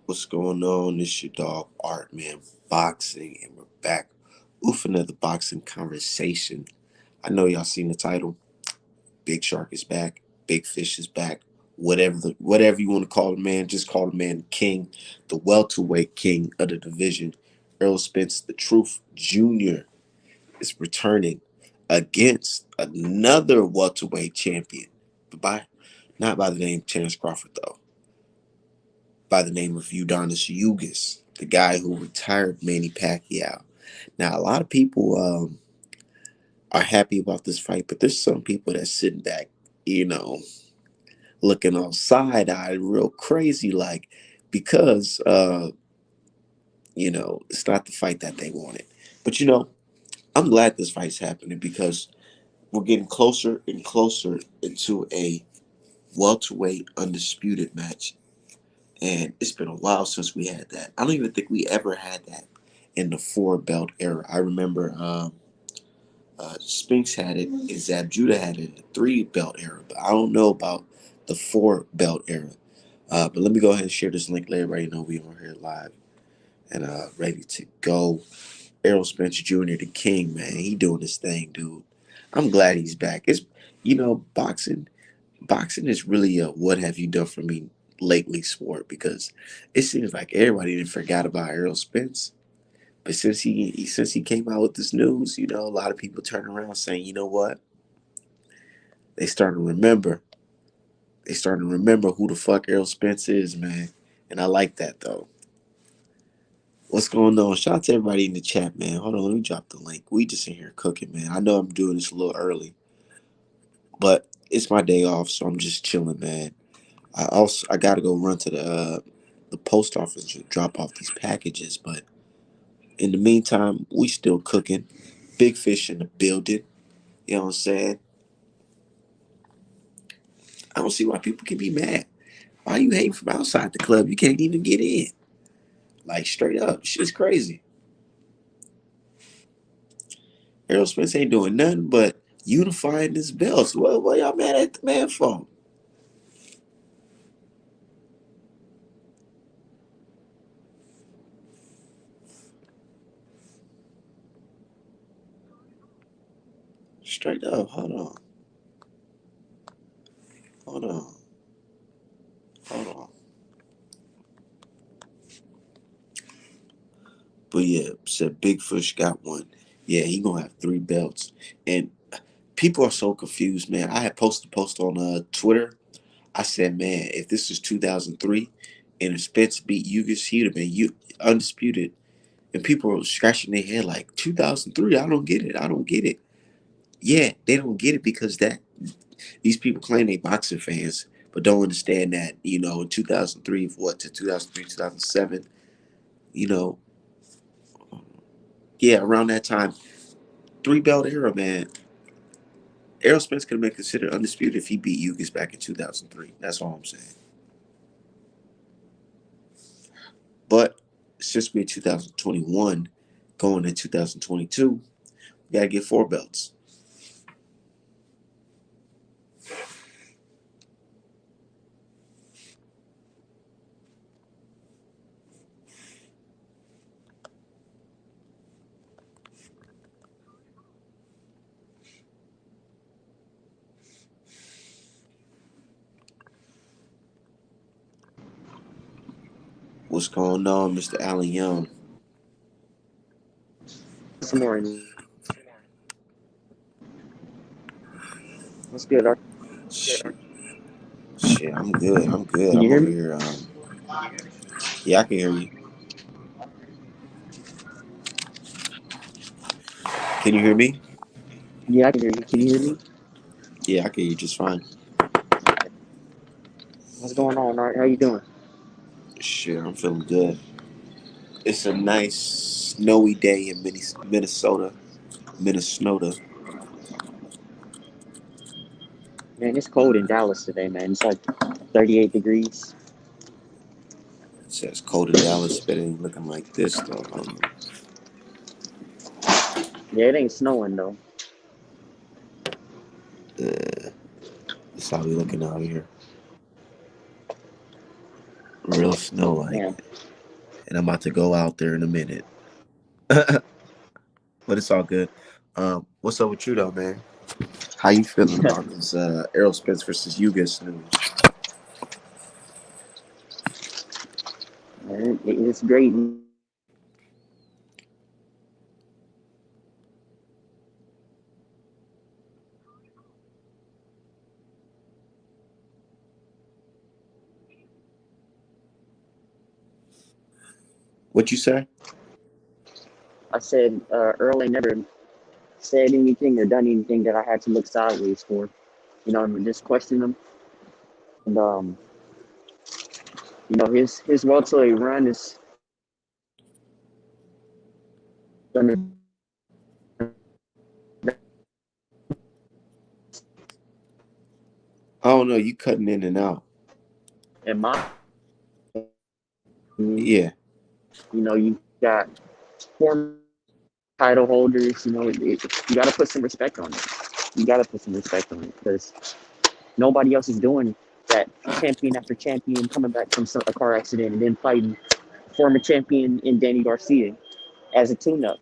What's going on? It's your dog Art Man Boxing, and we're back with another boxing conversation. I know y'all seen the title. Big Shark is back. Big Fish is back. Whatever you want to call the man, just call the man the king, the welterweight king of the division. Errol Spence, the Truth Jr. is returning against another welterweight champion, but not by the name Terrence Crawford though, by the name of Udonis Ugis, the guy who retired Manny Pacquiao. Now, a lot of people are happy about this fight, but there's some people that's sitting back, you know, looking all side-eyed, real crazy, like, because, it's not the fight that they wanted. But, I'm glad this fight's happening because we're getting closer and closer into a welterweight undisputed match. And it's been a while since we had that. I don't even think we ever had that in the four belt era. I remember Spinks had it and Zab Judah had it in the three belt era, but I don't know about the four belt era. But let me go ahead and share this link. Let everybody know we on here live and ready to go. Errol Spence Jr., the king, man, he doing his thing, dude. I'm glad he's back. It's boxing is really a what have you done for me lately sport because it seems like everybody didn't forgot about Errol Spence. But since he came out with this news, a lot of people turn around saying, you know what? They starting to remember. They starting to remember who the fuck Errol Spence is, man. And I like that though. What's going on? Shout out to everybody in the chat, man. Hold on, let me drop the link. We just in here cooking, man. I know I'm doing this a little early, but it's my day off, so I'm just chilling, man. I gotta go run to the post office to drop off these packages, but in the meantime, we still cooking. Big Fish in the building. You know what I'm saying? I don't see why people can be mad. Why you hating from outside the club? You can't even get in. Like straight up, shit's crazy. Errol Spence ain't doing nothing but unifying his belts. What y'all mad at the man for? Straight up. Hold on. Hold on. Hold on. But yeah, said Big Fish got one. Yeah, he gonna have three belts. And people are so confused, man. I had posted a post on Twitter. I said, man, if this was 2003 and if Spence beat Ugis, he'd have been undisputed. And people were scratching their head like, 2003, I don't get it. I don't get it. Yeah, they don't get it because these people claim they boxing fans, but don't understand that, in 2003, what, to 2003, 2007, you know, yeah, around that time, three belt era, man. Errol Spence could have been considered undisputed if he beat Ugis back in 2003. That's all I'm saying. But since we're 2021, going in 2022, we got to get four belts. What's going on, Mr. Allen Young? This morning. What's good? Shit, shit, I'm good. I'm good. Can you I'm hear over me? here. Yeah, I can hear you. Can you hear me? Yeah, I can hear you. Can you hear me? Yeah, I can hear you just fine. What's going on, Art? How you doing? Shit, I'm feeling good. It's a nice snowy day in Minnesota. Minnesota. Man, it's cold in Dallas today, man. It's like 38 degrees. It says cold in Dallas, but it ain't looking like this though. Hold on. Yeah, it ain't snowing though. That's how we looking out here. Real just know Man, like, and I'm about to go out there in a minute. But it's all good. What's up with you though, man? How you feeling about this Errol Spence versus Yugas news? man, it's great. What you say? I said Earl ain't never said anything or done anything that I had to look sideways for. You know, and just question him. And you know, his welterweight run is gonna, I don't know. You cutting in and out. in my opinion, Yeah. you know, you got former title holders. You know, you got to put some respect on it. You got to put some respect on it because nobody else is doing that. Champion after champion coming back from a car accident and then fighting former champion in Danny Garcia as a tune-up.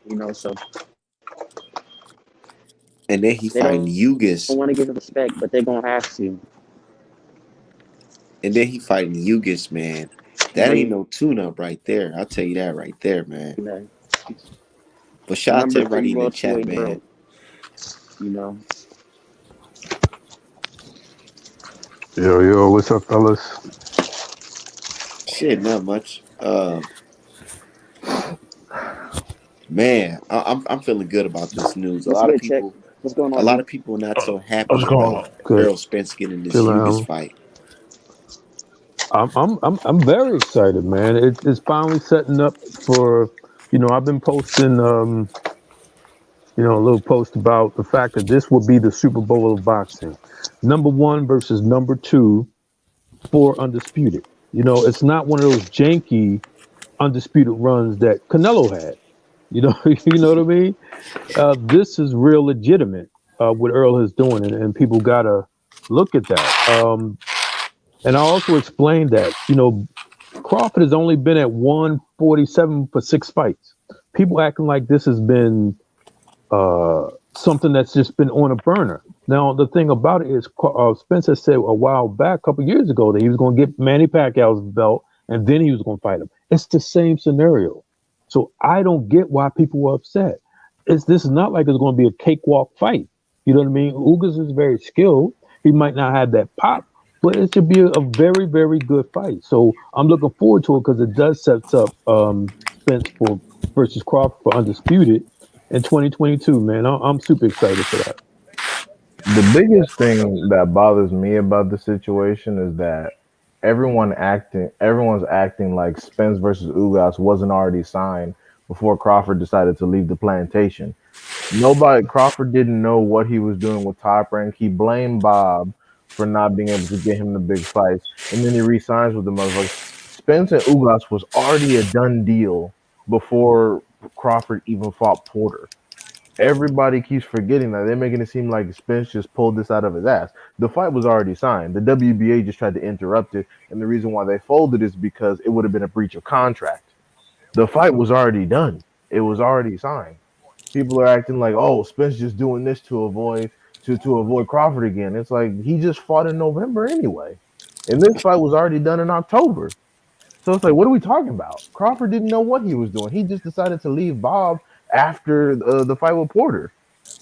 You know, so And then he they fighting don't Yugas. want to give it respect, but they're gonna have to. And then he fighting Yugas, man. You That know, ain't no tune up right there. I'll tell you that right there, man. you know, But shout out to number three everybody in the chat, welterweight man. world. You know, Yo, yo, what's up, fellas? Shit, not much. Man, I'm feeling good about this news. what's good, Check? What's going A on, lot D? of people not so What's happy going about on? Good. Errol Spence getting this Chilling. Yugas fight. I'm very excited, man. It's finally setting up for, I've been posting, a little post about the fact that this will be the Super Bowl of boxing. Number one versus number two for undisputed. It's not one of those janky undisputed runs that Canelo had. You know what I mean? This is real legitimate, what Earl is doing, and people gotta look at that. And I also explained that, Crawford has only been at 147 for 6 fights. People acting like this has been something that's just been on a burner. Now, the thing about it is, Spencer said a while back, a couple years ago, that he was going to get Manny Pacquiao's belt and then he was going to fight him. It's the same scenario. So I don't get why people were upset. This is not like it's going to be a cakewalk fight. You know what I mean? Ugas is very skilled. He might not have that pop, but it should be a very, very good fight. So I'm looking forward to it because it does sets up Spence for versus Crawford for undisputed in 2022. Man, I'm super excited for that. The biggest thing that bothers me about the situation is that everyone's acting like Spence versus Ugas wasn't already signed before Crawford decided to leave the plantation. Nobody Crawford didn't know what he was doing with Top Rank. He blamed Bob for not being able to get him the big fights, and then he re-signs with the motherfucker. Spence and Ugas was already a done deal before Crawford even fought Porter. Everybody keeps forgetting that. They're making it seem like Spence just pulled this out of his ass. The fight was already signed. The WBA just tried to interrupt it, and the reason why they folded is because it would have been a breach of contract. The fight was already done. It was already signed. People are acting like, oh, Spence just doing this to avoid Crawford again. It's like he just fought in November anyway, and this fight was already done in October. So it's like, what are we talking about? Crawford didn't know what he was doing. He just decided to leave Bob after the fight with Porter.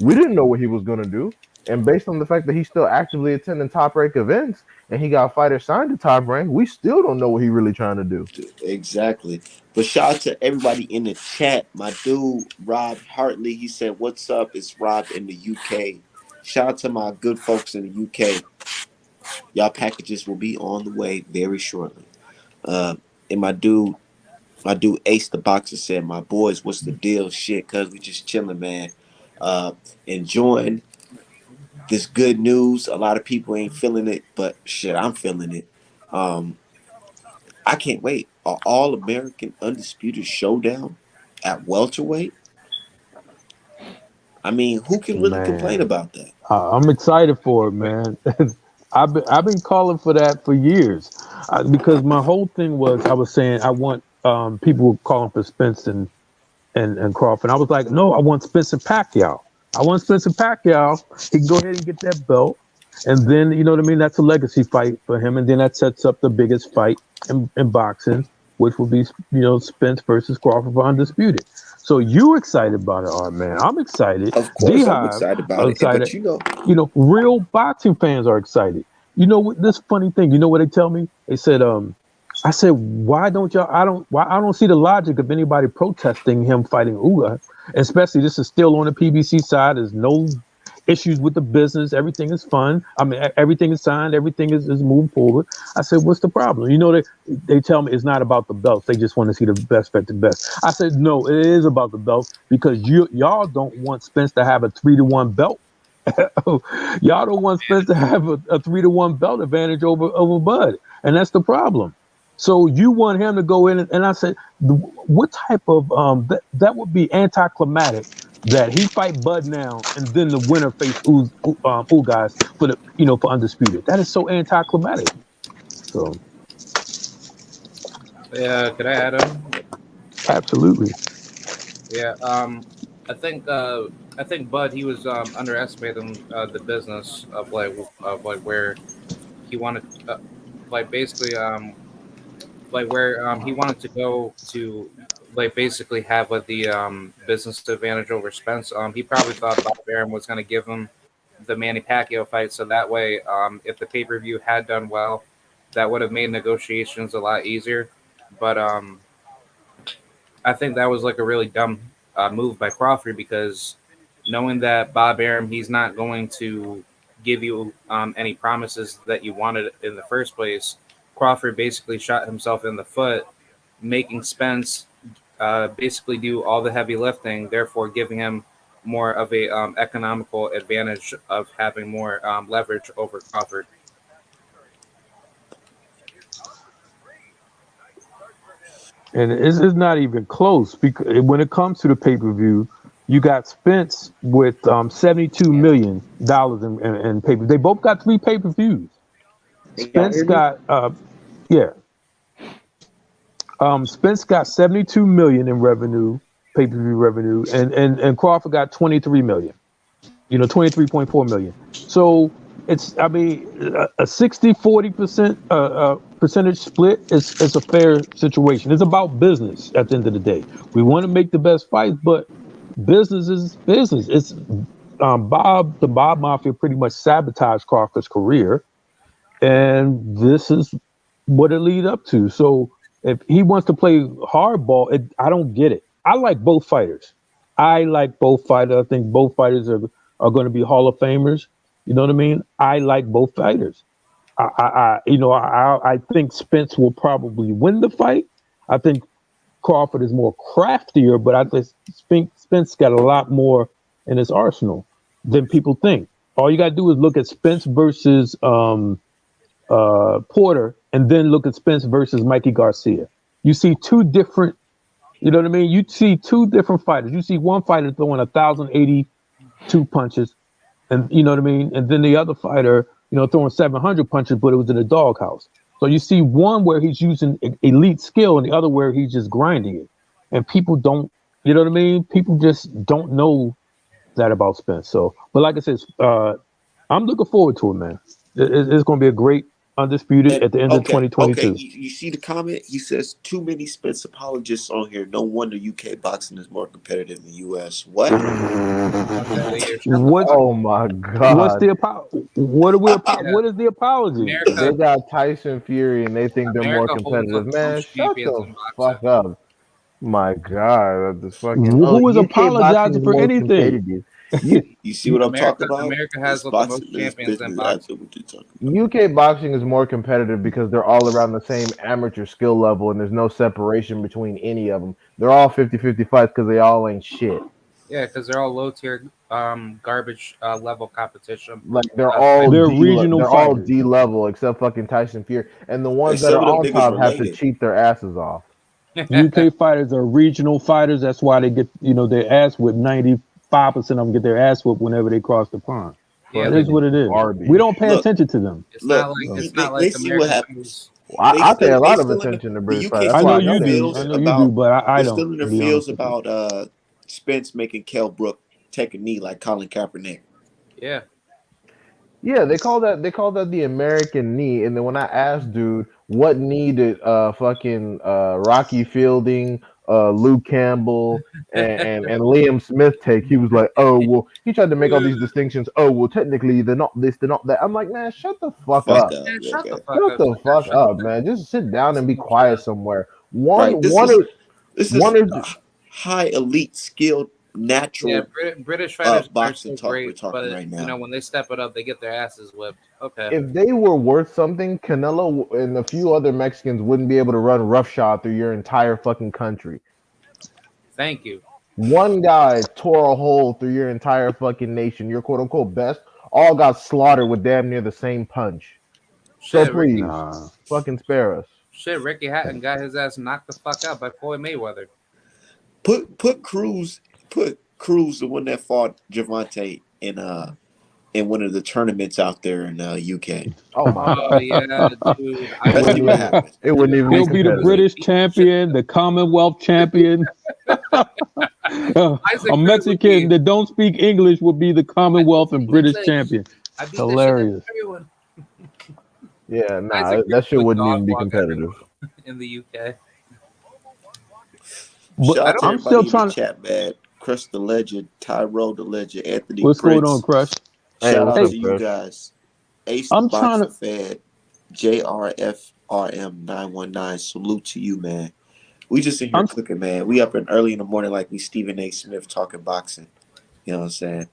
We didn't know what he was going to do. And based on the fact that he's still actively attending top rank events and he got fighters signed to top rank, we still don't know what he's really trying to do. Exactly. But shout out to everybody in the chat. My dude Rob Hartley, he said, "What's up?" It's Rob in the UK. Shout out to my good folks in the UK. Y'all packages will be on the way very shortly. Uh, and my dude Ace the Boxer said, "My boys, what's the deal? Shit, cuz we just chilling, man. Uh, enjoying this good news. A lot of people ain't feeling it, but shit, I'm feeling it. Um, I can't wait. An all American undisputed showdown at welterweight. I mean, who can really complain Man, about that? I'm excited for it, man. I've been calling for that for years. Because my whole thing was I was saying I want people were calling for Spence and Crawford. I was like, no, I want Spencer Pacquiao. I want Spencer Pacquiao. He can go ahead and get that belt. And then, you know what I mean? That's a legacy fight for him. And then that sets up the biggest fight in boxing, which will be, Spence versus Crawford for Undisputed. So you excited about it, Art, man. I'm excited. Of course, I'm D-Hive excited about are it. excited. But you know, Real boxing fans are excited. You know what? This funny thing. You know what they tell me? They said, I said, why don't y'all? I don't see the logic of anybody protesting him fighting Uga, especially this is still on the PBC side. There's no issues with the business. Everything is fun. I mean, everything is signed. Everything is moving forward. I said, what's the problem? They tell me it's not about the belts. They just want to see the best fight the best. I said, no, it is about the belts because y'all don't want Spence to have a 3-1 belt. Y'all don't want Spence to have a 3-1 belt advantage over Bud, and that's the problem. So you want him to go in, and I said, what type of that would be anticlimactic that he fight Bud now, and then the winner face Ugas for the for undisputed. That is so anticlimactic. So Yeah, could I add him? absolutely, Yeah, I think I think Bud he was underestimating the business of like where he wanted like basically like where he wanted to go to like basically have like the business advantage over Spence. He probably thought Bob Arum was going to give him the Manny Pacquiao fight, so that way, if the pay per view had done well, that would have made negotiations a lot easier. But I think that was like a really dumb move by Crawford because knowing that Bob Arum, he's not going to give you any promises that you wanted in the first place. Crawford basically shot himself in the foot, making Spence basically do all the heavy lifting, therefore giving him more of a economical advantage of having more leverage over Crawford. and it's not even close because when it comes to the pay per view, you got Spence with $72 million in pay per. They both got 3 pay per views. Y'all Spence hear me? got yeah. Spence got 72 million in revenue, pay per view revenue, and Crawford got 23 million. 23.4 million. So it's I mean a 60-40% percentage split is a fair situation. It's about business at the end of the day. We want to make the best fights, but business is business. It's the Bob Mafia pretty much sabotaged Crawford's career, and this is what it lead up to. So if he wants to play hardball, I don't get it. I like both fighters. I like both fighters. I think both fighters are going to be Hall of Famers. You know what I mean? I like both fighters. I think Spence will probably win the fight. I think Crawford is more craftier, but I think Spence got a lot more in his arsenal than people think. All you got to do is look at Spence versus Porter, and then look at Spence versus Mikey Garcia. You see two different, you know what I mean? You see two different fighters. You see one fighter throwing 1,082 punches, and you know what I mean? And then the other fighter, throwing 700 punches, but it was in a doghouse. So you see one where he's using elite skill, and the other where he's just grinding it. And people don't, you know what I mean? People just don't know that about Spence. So, but like I said, I'm looking forward to it, man. It's going to be a great undisputed and at the end of okay. 2022. You see the comment? He says too many Spence apologists on here. No wonder UK boxing is more competitive than US. What? Okay, yeah, shut the What's fuck. Oh my what's God. the what are we Yeah, what is the apology? They America, got Tyson Fury and they think they're more America holds competitive. up the Man, most shut champions the in boxing. fuck up. My God. The fucking Who is UK boxing apologizing is for more anything? competitive. You You see what I'm talking about? America It's has the most boxing is champions in business. I boxing. know what you're talking about. UK boxing is more competitive because they're all around the same amateur skill level and there's no separation between any of them. They're all 50-50 fights because they all ain't shit. Yeah, because they're all low tier garbage level competition. Like they're Fight. all They're regional they're all fighters. D level except fucking Tyson Fury. And the And ones that some are of them on niggas top have to related. cheat their asses off. UK fighters are regional fighters. That's why they get their ass whipped. 95% of them get their ass whipped whenever they cross the pond. Yeah, It they is Fucking what it is. We garbage. don't pay Look, attention to them. it's not look. like So, it's not They like see what America happens. pays I pay a they lot of still in attention to the British fight. UK That's I still know why I in their know you that do. shit. I feels know you do, about but I they're don't. still in To their be honest feels with you. about Spence making Kell Brook take a knee like Colin Kaepernick. Yeah. Yeah, they call that the American knee. And then when I asked dude what knee did fucking Rocky Fielding, Luke Campbell, and Liam Smith take, he was like, oh well, he tried to make all these distinctions. Oh well, technically they're not this, they're not that. I'm like, man, shut the fuck Fuck up. up, Man, shut the okay. fuck Shut up. the Sit down. fuck Shut up, man. Just sit down and be the shit quiet up. somewhere. One Right. one or This one is or high elite skilled Yeah, natural British fighters are boxing so talk we're great, talking but right now. when they step it up, they get their asses whipped. Okay, if they were worth something, Canelo and a few other Mexicans wouldn't be able to run roughshod through your entire fucking country. thank you. One guy tore a hole through your entire fucking nation. Your quote unquote best all got slaughtered with damn near the same punch. So Shit, Ricky. please, Nah. fucking spare us. Shit, Ricky Hatton got his ass knocked the fuck out by Floyd Mayweather. Put Cruz, the one that fought Javante in one of the tournaments out there in UK. Oh my Oh god, yeah, dude. it Let's see wouldn't what even happens. it wouldn't even be He'll be the competitive. British champion, the Commonwealth champion. A Isaac Cruz would Mexican be. that don't speak English will be the I don't Commonwealth and speak British English. champion. I beat the shit out of Hilarious. everyone. Yeah, nah, Isaac Cruz that shit would wouldn't dog even be walk competitive. everyone in the UK. But Shout I out to don't. I'm still everybody in the trying to. chat, man. Crush the Legend, Tyro the Legend, Anthony What's going on, Prince. Crush? Hey, Shout what's out Hey, up, to you Chris? guys. Ace the I'm trying Boxing to. Fan, JRFRM919. Salute to you, man. We just in here I'm cooking, man. We up and early in the morning like we Stephen A. Smith talking boxing. You know what I'm saying?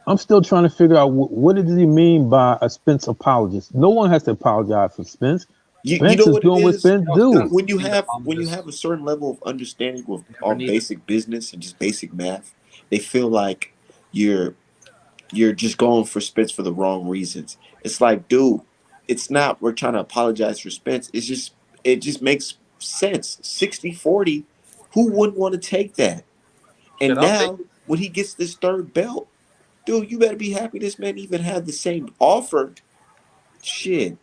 I'm still trying to figure out what did he mean by a Spence apologist. No one has to apologize for Spence. You Spence know is what it doing what is? Spence Oh, do. Spence When doesn't you need have apologists. a certain level of understanding with Never on needed. basic business and just basic math, they feel like you're you're just going for Spence for the wrong reasons. It's like, dude, it's not we're trying to apologize for Spence. It just makes sense. 60-40, who wouldn't want to take that? Shit, And I'll take now it. when he gets this third belt, dude, you better be happy this man even had the same offer. Shit.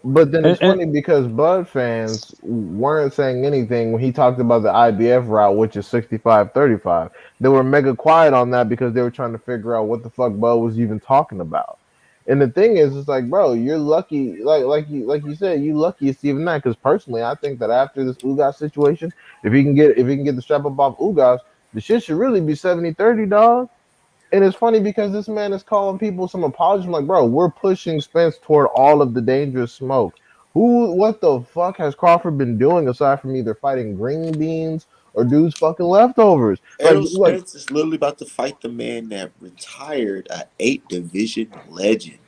But then And, it's funny because Bud fans weren't saying anything when he talked about the IBF route, which is 65-35. They were mega quiet on that because they were trying to figure out what the fuck Bud was even talking about. And the thing is, it's like, bro, you're lucky, like you said, you lucky it's even that. Because personally, I think that after this Ugas situation, if he can get the strap up off Ugas, the shit should really be 70-30, dog. And it's funny because this man is calling people some apologies. I'm like, bro, we're pushing Spence toward all of the dangerous smoke. What the fuck has Crawford been doing aside from either fighting green beans or dudes fucking leftovers? Errol Like, Spence is literally about to fight the man that retired a 8 division legend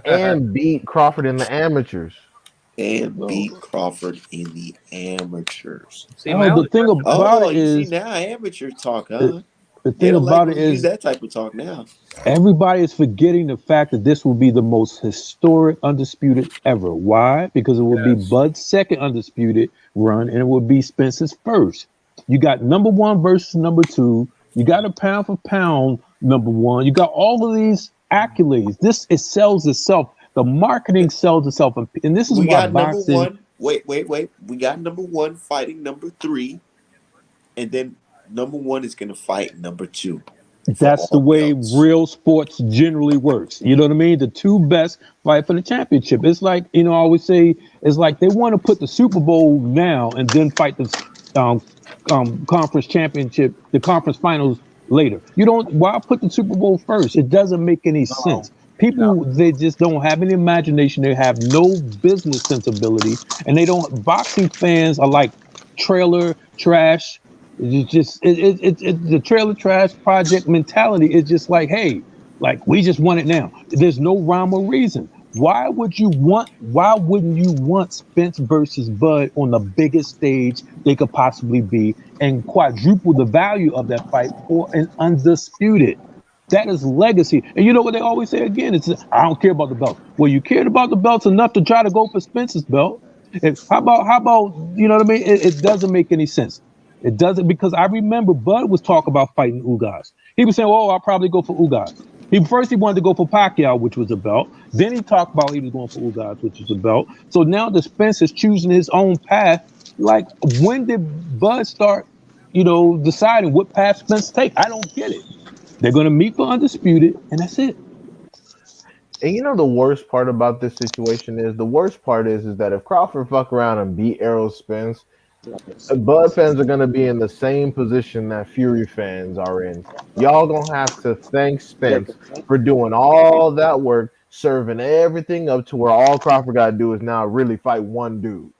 and beat Crawford in the amateurs. and well, beat Crawford in the amateurs. See, my the only thing question is, about Oh, it you see is, now amateur talk, the, huh? the They thing don't like about it when you use is, that type of talk now. everybody is forgetting the fact that this will be the most historic undisputed ever. Why? Because it will be yes, Bud's second undisputed run, and it will be Spence's first. You got number one versus number two. You got a pound for pound number one. You got all of these accolades. It sells itself. The marketing sells itself, and this is We why got number boxing. one. Wait. We got number one fighting number three, and then number one is going to fight number two for That's the all way belts. real sports generally works. You know what I mean? The two best fight for the championship. It's like, I always say, it's like they want to put the Super Bowl now and then fight the um, conference championship, the conference finals later. You don't, why put the Super Bowl first? It doesn't make any no, sense. no. People, they just don't have any imagination. They have no business sensibility. And they don't, boxing fans are like trailer trash. It's just the trailer trash project mentality is just like, hey, like we just want it now. There's no rhyme or reason. Why wouldn't you want Spence versus Bud on the biggest stage they could possibly be and quadruple the value of that fight for an undisputed? That is legacy. And you know what they always say again? It's I don't care about the belt. Well, you cared about the belts enough to try to go for Spence's belt. And how about you know what I mean? It doesn't make any sense. It doesn't because I remember Bud was talking about fighting Ugas. He was saying, "Oh, I'll probably go for Ugas." He wanted to go for Pacquiao, which was a belt. Then he talked about he was going for Ugas, which was a belt. So now the Spence is choosing his own path. Like, when did Bud start, deciding what path Spence take? I don't get it. They're gonna meet for undisputed, and that's it. And you know the worst part about this situation is the worst part is that if Crawford fuck around and beat Errol Spence, Bud fans are gonna be in the same position that Fury fans are in. Y'all gonna have to thank Spence for doing all that work, serving everything up to where all Crawford gotta do is now really fight one dude.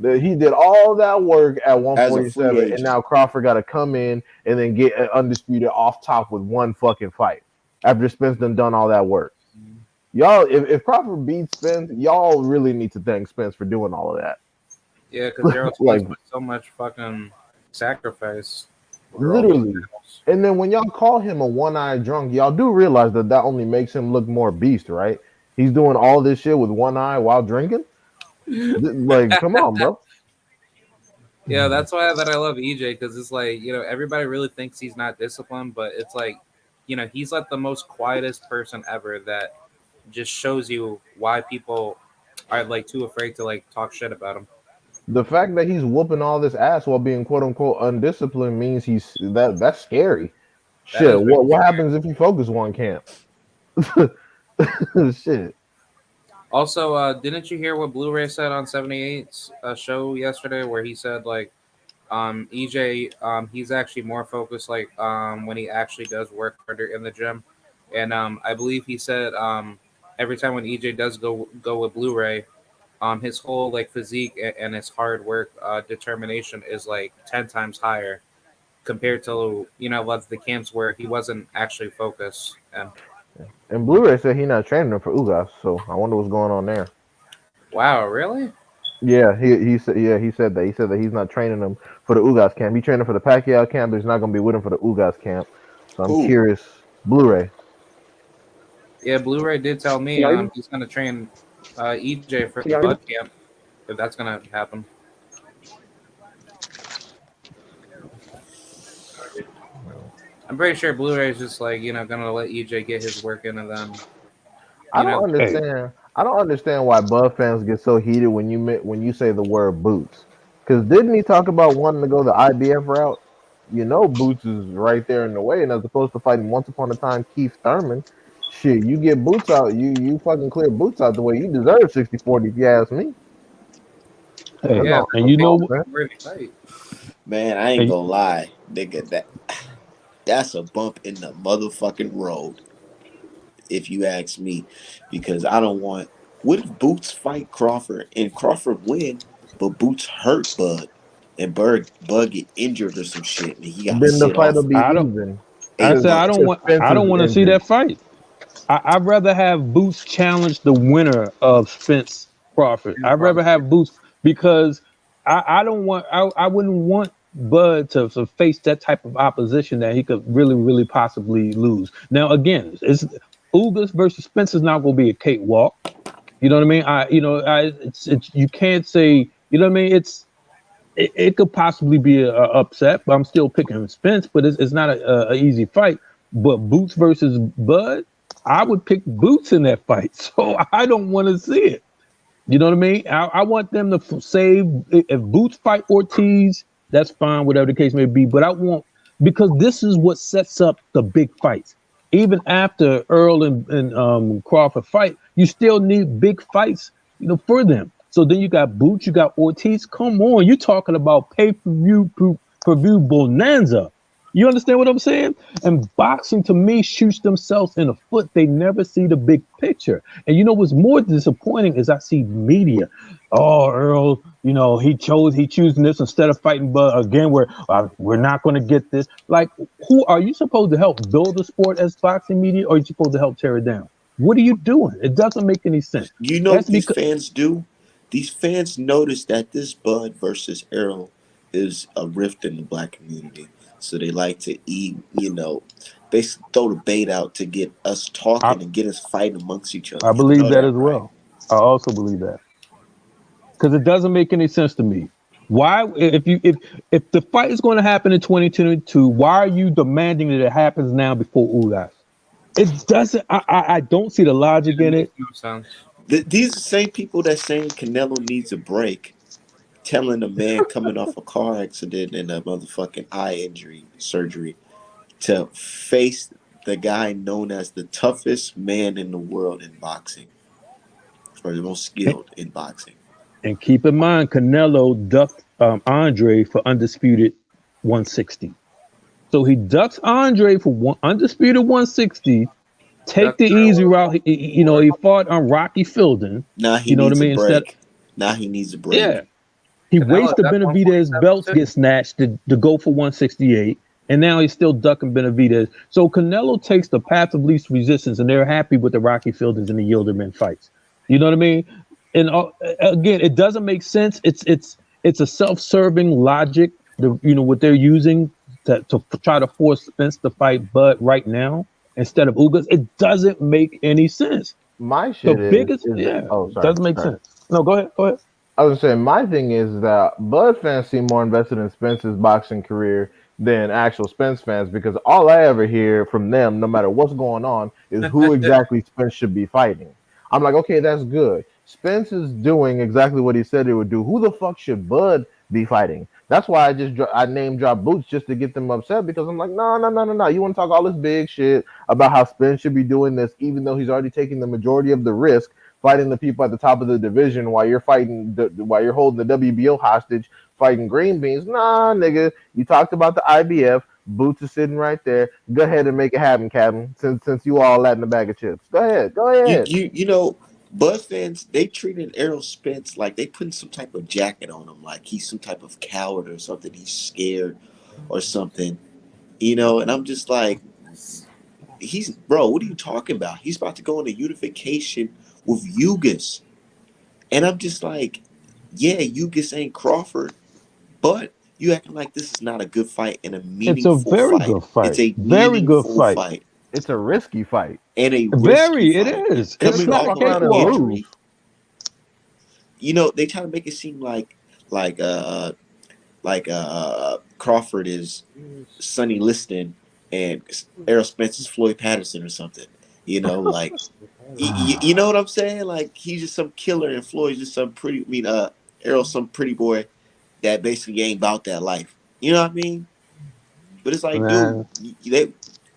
He did all that work at as a free 147, and agent. now Crawford got to come in and then get undisputed off top with one fucking fight after Spence done all that work. Y'all, if Crawford beats Spence, y'all really need to thank Spence for doing all of that. Yeah, because Errol Spence Like put so much fucking sacrifice for all those literally. battles. And then when y'all call him a one-eyed drunk, y'all do realize that that only makes him look more beast, right? He's doing all this shit with one eye while drinking. Like, come on, bro. Yeah, that's why that I love EJ because it's like everybody really thinks he's not disciplined, but it's like he's like the most quietest person ever that just shows you why people are like too afraid to like talk shit about him. The fact that he's whooping all this ass while being quote unquote undisciplined means that's scary. That Shit, is very what scary. happens if he focus one camp? Shit. Also, didn't you hear what Blu-ray said on 78's show yesterday, where he said like EJ he's actually more focused like when he actually does work harder in the gym, and I believe he said every time when EJ does go with Blu-ray, his whole like physique and his hard work determination is like 10 times higher compared to lots of the camps where he wasn't actually focused. And And Blu-ray said he not training him for Ugas, so I wonder what's going on there. wow, really? Yeah, he said that. He said that he's not training him for the Ugas camp. He training for the Pacquiao camp, but he's not gonna be with him for the Ugas camp. So I'm Who? curious. Blu-ray. Yeah, Blu-ray did tell Can me y'all hear me? he's gonna train EJ for Can the y'all hear Bud me? camp if that's gonna happen. I'm pretty sure Blu-ray is just like gonna let EJ get his work in and then I you don't know Hey, understand. I don't understand why Bud fans get so heated when you say the word Boots. Because didn't he talk about wanting to go the IBF route? You know, Boots is right there in the way, and as opposed to fighting once upon a time Keith Thurman, shit, you get Boots out, you fucking clear Boots out the way. You deserve 60-40 if you ask me. That's hey, yeah, all but and I'm you it's know, saying, what- man. a worthy fight. Man, I ain't and, gonna lie, nigga. That's a bump in the motherfucking road, if you ask me, because I don't want. What if Boots fight Crawford and Crawford win, but Boots hurt Bud, and Bud get injured or some shit, and he gotta Then the sit fight will off be I don't. even I 8 said because I don't months. want. Spence I is don't want to see injured. that fight. I'd rather have Boots challenge the winner of Spence Crawford. And I'd rather Crawford. have Boots because I don't want. I wouldn't want Bud to face that type of opposition that he could really possibly lose. Now again, it's Ugas versus Spence is not going to be a cakewalk. You know what I mean? It's you can't say. You know what I mean? It could possibly be a upset, but I'm still picking Spence. But it's not a easy fight. But Boots versus Bud, I would pick Boots in that fight. So I don't want to see it. You know what I mean? I want them to save. If Boots fight Ortiz, that's fine, whatever the case may be. But I want, because this is what sets up the big fights. Even after Earl and Crawford fight, you still need big fights, for them. So then you got Boots, you got Ortiz. Come on, you talking about pay per view bonanza. You understand what I'm saying? And boxing to me shoots themselves in the foot. They never see the big picture. And you know what's more disappointing is I see media. Oh, Earl, he choosing this instead of fighting. But again, we're not going to get this. Like, who are you supposed to help build the sport as boxing media, or are you supposed to help tear it down? What are you doing? It doesn't make any sense. You know That's what these because fans do? These fans notice that this Bud versus Errol is a rift in the black community. So they like to eat, they throw the bait out to get us I, talking and get us fighting amongst each other. I You believe know that that, as right? well. I also believe that because it doesn't make any sense to me. Why, if the fight is going to happen in 2022, why are you demanding that it happens now before Ugas? It doesn't. I don't see the logic It in makes it. no sense. These are the same people that saying Canelo needs a break, telling a man coming off a car accident and a motherfucking eye injury surgery to face the guy known as the toughest man in the world in boxing, or the most And, skilled in boxing. and keep in mind, Canelo ducked Andre for undisputed 160. So he ducks Andre for undisputed 160. Take Duck the easy Errol route. for He fought on Rocky Fielding. Now he You know what I needs a mean? Instead, break. Now he needs a yeah, break. he waits Canelo the duck Benavidez 147 belts get too. snatched to go for 168, and now he's still ducking Benavidez. So Canelo takes the path of least resistance, and they're happy with the Rocky Fieldings and the Yilderman fights. You know what I mean? And again, it doesn't make sense. It's a self-serving logic. What they're using to try to force Spence to fight Bud right now instead of Ugas. It doesn't make any sense. My The shit biggest, is yeah, oh it sorry, doesn't make sorry. sense. No, go ahead, go ahead. I was saying my thing is that Bud fans seem more invested in Spence's boxing career than actual Spence fans because all I ever hear from them, no matter what's going on, is who exactly Spence should be fighting. I'm like, okay, that's good. Spence is doing exactly what he said he would do. Who the fuck should Bud be fighting? That's why I name drop Boots just to get them upset because I'm like, no, no, no, no, no. You want to talk all this big shit about how Spence should be doing this, even though he's already taking the majority of the risk fighting the people at the top of the division while you're while you're holding the WBO hostage, fighting green beans. Nah, nigga, you talked about the IBF. Boots is sitting right there. Go ahead and make it happen, Captain. Since you all that in the bag of chips, go ahead, go You ahead. you you know, Bud fans, they treated Errol Spence like they putting some type of jacket on him, like he's some type of coward or something. He's scared or something, and I'm just like, he's bro. What are you talking about? He's about to go into unification with Ugas, and I'm just like, yeah, Ugas ain't Crawford, but you acting like this is not a good fight and a It's a meaningful very fight. good It's fight. a Very good meaningful fight. fight It's a risky fight. and a risky Very, it fight. is. It's Nigga Coming could not a off fuck of an around and cakewalk. lose. injury, they try to make it seem like Crawford is Sonny Liston and Errol Spence is Floyd Patterson or something. Like you know what I'm saying? Like he's just some killer and Floyd's just some pretty. I mean, Errol's some pretty boy that basically ain't about that life. You know what I mean? But it's like, dude, Man,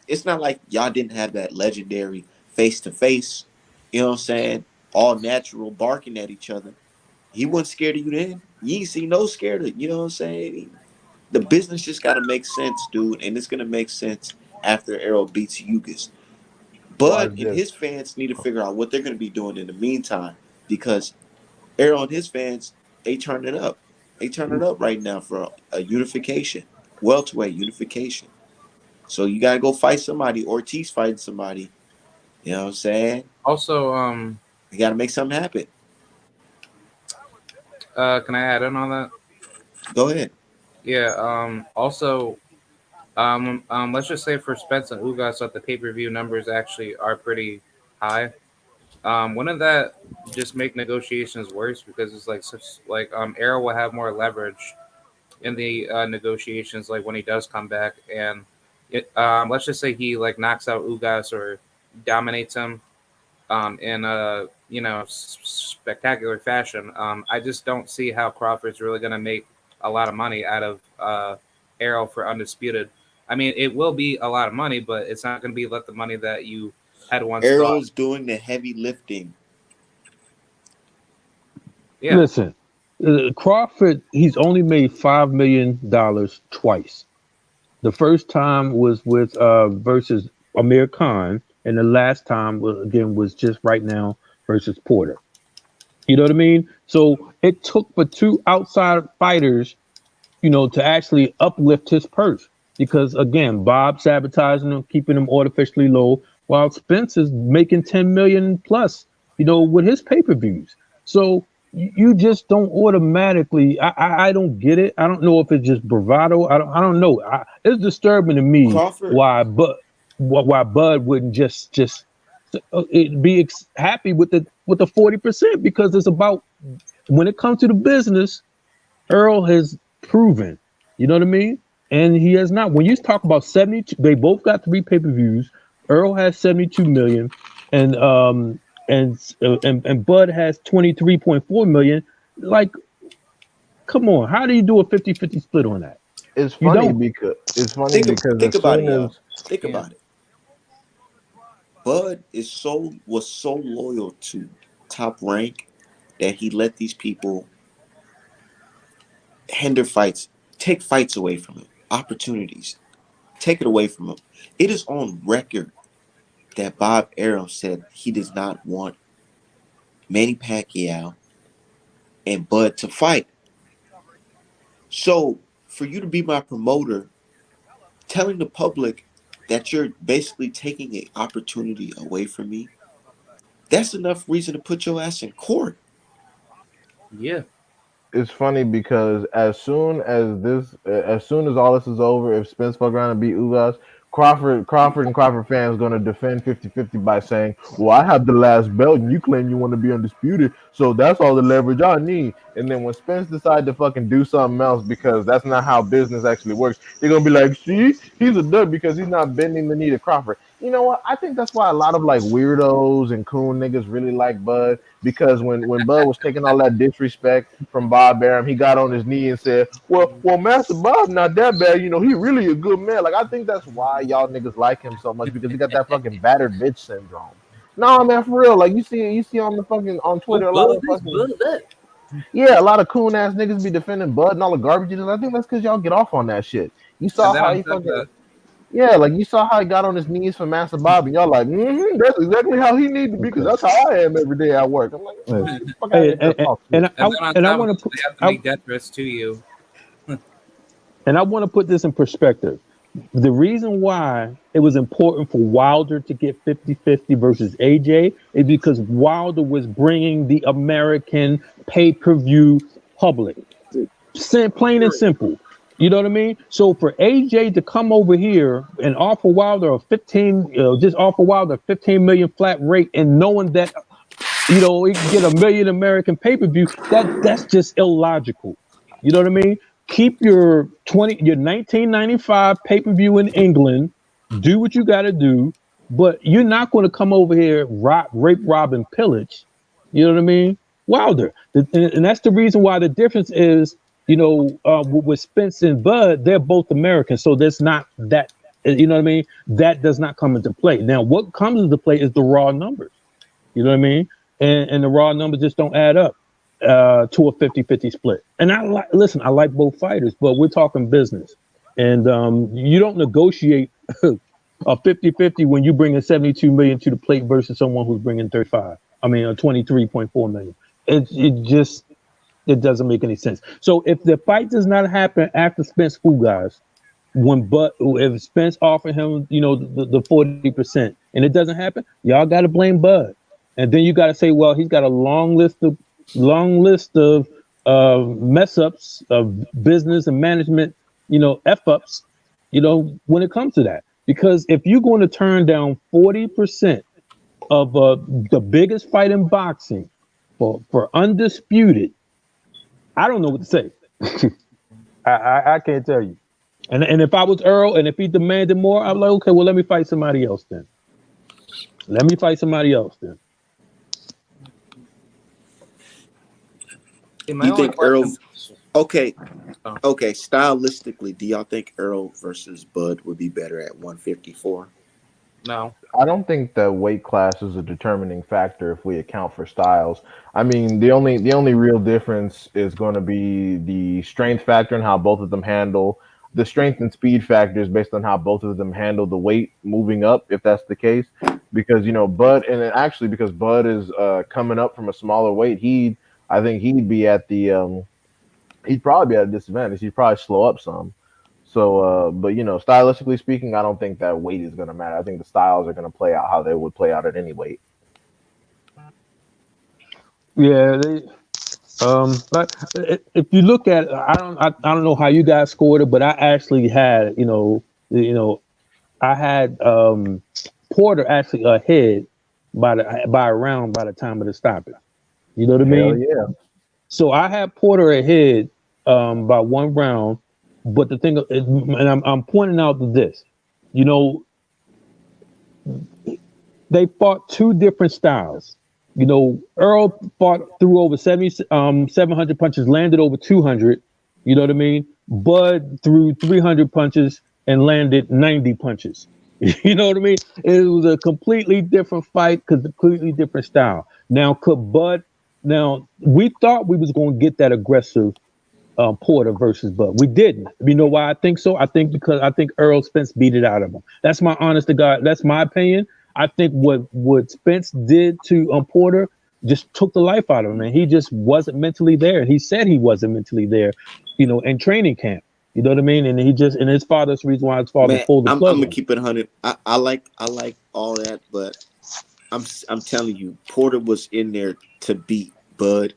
it's not like y'all didn't have that legendary face to face. You know what I'm saying? All natural barking at each other. He wasn't scared of you then. You ain't see no scared of. You know what I'm saying? The business just got to make sense, dude, and it's gonna make sense after Errol beats Yugas. Watch Bud and this. his fans need to figure out what they're gonna be doing in the meantime because Errol and his fans they turn it up. They turn it up right now for a unification, welterweight unification. So you gotta go fight somebody. Ortiz fighting somebody. You know what I'm saying? Also, You gotta make something happen. can I add in on that? Go ahead. Yeah. Also, let's just say for Spence and Ugas that the pay per view numbers actually are pretty high. Wouldn't that just make negotiations worse because it's like such like Arrow will have more leverage in the negotiations like when he does come back and let's just say he like knocks out Ugas or dominates him in a spectacular fashion. I just don't see how Crawford's really going to make a lot of money out of Arrow for undisputed. I mean, it will be a lot of money, but it's not going to be like the money that you had once thought. Errol's doing the heavy lifting. Yeah, listen, Crawford, he's only made $5 million twice. The first time was with versus Amir Khan, and the last time again was just right now versus Porter. You know what I mean? So it took for two outside fighters, to actually uplift his purse. Because again, Bob sabotaging him, keeping him artificially low, while Spence is making 10 million plus, with his pay-per-views. So you just don't automatically. I don't get it. I don't know if it's just bravado. I don't know. It's disturbing to me Crawford, why Bud wouldn't just be happy with the 40% because it's about when it comes to the business. Earl has proven, you know what I mean? And he has not. When you talk about 70, they both got three pay per views. Earl has 72 million, and and Bud has 23.4 million. Like, come on, how do you do a 50-50 split on that? It's You funny don't. because Think as about it, soon y'all. as Think Yeah. about it. Bud was so loyal to Top Rank that he let these people hinder fights, take fights away from him, opportunities, take it away from him. It is on record that Bob Arum said he does not want Manny Pacquiao and Bud to fight. So for you to be my promoter, telling the public that you're basically taking an opportunity away from me, that's enough reason to put your ass in court. Yeah. it's funny because as soon as all this is over, if Spence fuck around and beat Ugas, Crawford and Crawford fans gonna defend 50-50 by saying, "Well, I have the last belt, and you claim you want to be undisputed, so that's all the leverage I need." And then when Spence decide to fucking do something else because that's not how business actually works, they're gonna be like, "See, he's a dud because he's not bending the knee to Crawford." You know what? I think that's why a lot of like weirdos and coon niggas really like Bud because when Bud was taking all that disrespect from Bob Arum, he got on his knee and said, well, Master Bob not that bad. You know, he really a good man. Like I think that's why y'all niggas like him so much because he got that fucking battered bitch syndrome. No, man, for real. Like you see on the fucking on Oh, Twitter, a lot Bud of this, fucking Bud that. yeah, a lot of coon ass niggas be defending Bud and all the garbage. I think that's because y'all get off on that shit. You And saw then how on he top of fucking that, yeah, like you saw how he got on his knees for Master Bob, and y'all like, that's exactly how he need to be, because Okay. that's how I am every day at work. I'm like, Yes. get the fuck out of Hey, here, just talk shit. and then on and I top of want that, to they have to I, make death threats to you. and I want to put this in perspective. The reason why it was important for Wilder to get 50-50 versus AJ is because Wilder was bringing the American pay-per-view public. Plain and True. simple. You know what I mean? So for AJ to come over here and offer Wilder a 15, just offer Wilder a 15 million flat rate and knowing that, he can get a million American pay-per-view, that's just illogical. You know what I mean? Keep your 1995 pay-per-view in England, do what you gotta do, but you're not gonna come over here, rape, rob, and pillage. You know what I mean? Wilder. And that's the reason why the difference is, with Spence and Bud, they're both Americans. So there's not that, you know what I mean? That does not come into play. Now, what comes into play is the raw numbers. You know what I mean? And the raw numbers just don't add up to a 50-50 split. And listen, I like both fighters, but we're talking business. And you don't negotiate a 50-50 when you bring in 72 million to the plate versus someone who's bringing 35. I mean, 23.4 million. It doesn't make any sense. So if the fight does not happen after Spence Fugazi, if Spence offered him, the 40%, and it doesn't happen, y'all got to blame Bud, and then you got to say, well, he's got a long list of mess ups of business and management, f ups, when it comes to that. Because if you're going to turn down 40% of the biggest fight in boxing for undisputed, I don't know what to say. I can't tell you. And if I was Earl and if he demanded more, I'm like, okay, well, let me fight somebody else then. Let me fight somebody else then. See, my You only think Earl? question. Okay, Oh, okay. Stylistically, do y'all think Earl versus Bud would be better at 154? no. I don't think that weight class is a determining factor if we account for styles. I mean, the only real difference is going to be the strength factor and how both of them handle the strength and speed factors based on how both of them handle the weight moving up, if that's the case. Because Bud, and then actually because Bud is coming up from a smaller weight, I think he'd be at the he'd probably be at a disadvantage. He'd probably slow up some. So, but stylistically speaking, I don't think that weight is going to matter. I think the styles are going to play out how they would play out at any weight. Yeah, but if you look at, I don't know how you guys scored it, but I actually had, I had Porter actually ahead by a round by the time of the stoppage. You know what I Hell mean? yeah. So I had Porter ahead by one round, but the thing, and I'm pointing out this, you know, they fought two different styles. You know, Earl fought through over 700 punches, landed over 200. You know what I mean? Bud threw 300 punches and landed 90 punches. You know what I mean? It was a completely different fight, completely different style. Now, could Bud? Now we thought we was going to get that aggressive Porter versus Bud. We didn't. You know why I think so? I think because I think Earl Spence beat it out of him. That's my honest to God. That's my opinion. I think what Spence did to Porter just took the life out of him, and he just wasn't mentally there. And he said he wasn't mentally there, you know, in training camp. You know what I mean? And he just and his father's the reason why his father Man, pulled the I'm plug gonna on him. keep it 100. I like all that, but I'm telling you, Porter was in there to beat Bud,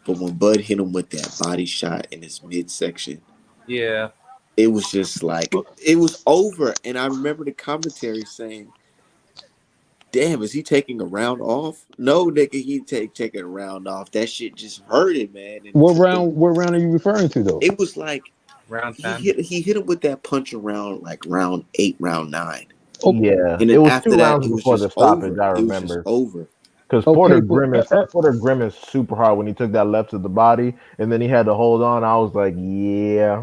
but when Bud hit him with that body shot in his midsection, Yeah. it was just like it was over. And I remember the commentary saying, "Damn, is he taking a round off?" No, nigga, he taking a round off. That shit just hurt him, man. And What round? What round are you referring to, though? it was like Round he 10. hit him with that punch around like round 8, round 9. Okay, Yeah, And it then was after two that, rounds it was before just the stoppage. over. I It was just remember over. because okay, Porter grimaced super hard when he took that left to the body, and then he had to hold on. I was like, yeah,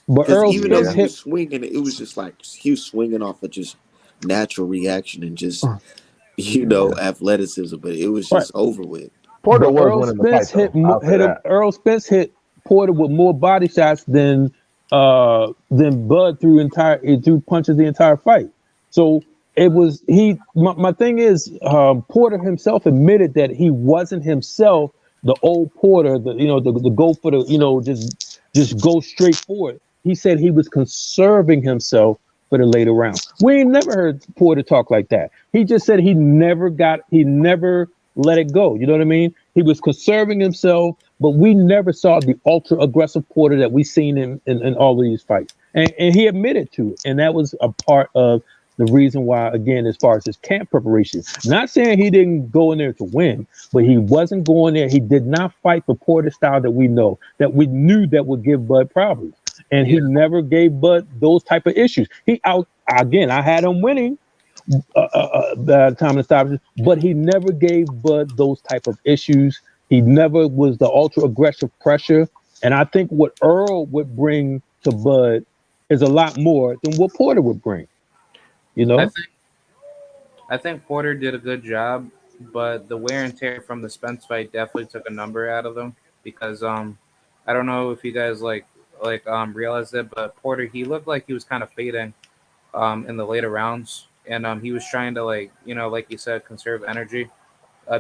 but Because Earl even though Spence he yeah. hit. was swinging, it was just like he was swinging off of just natural reaction and just, Yeah. athleticism. But it was Right. just over with. Porter But was Earl winning the fight Spence though. I'll say hit him. that. Earl Spence hit Porter with more body shots than Bud threw punches the entire fight. So it was he. My thing is Porter himself admitted that he wasn't himself. The old Porter, the go for the just go straight for it. He said he was conserving himself for the later rounds. We ain't never heard Porter talk like that. He just said he never let it go. You know what I mean? He was conserving himself, but we never saw the ultra aggressive Porter that we seen in all of these fights. And he admitted to it. And that was a part of the reason why, again, as far as his camp preparation, not saying he didn't go in there to win, but he wasn't going there. He did not fight the Porter style that we know, that we knew that would give Bud problems. And Yeah. he never gave Bud those type of issues. He out again. I had him winning time and stoppage, but he never gave Bud those type of issues. He never was the ultra aggressive pressure. And I think what Earl would bring to Bud is a lot more than what Porter would bring. You I know, think I think Porter did a good job, but the wear and tear from the Spence fight definitely took a number out of him because I don't know if you guys realized it, but Porter, he looked like he was kind of fading in the later rounds, and he was trying to, like you said, conserve energy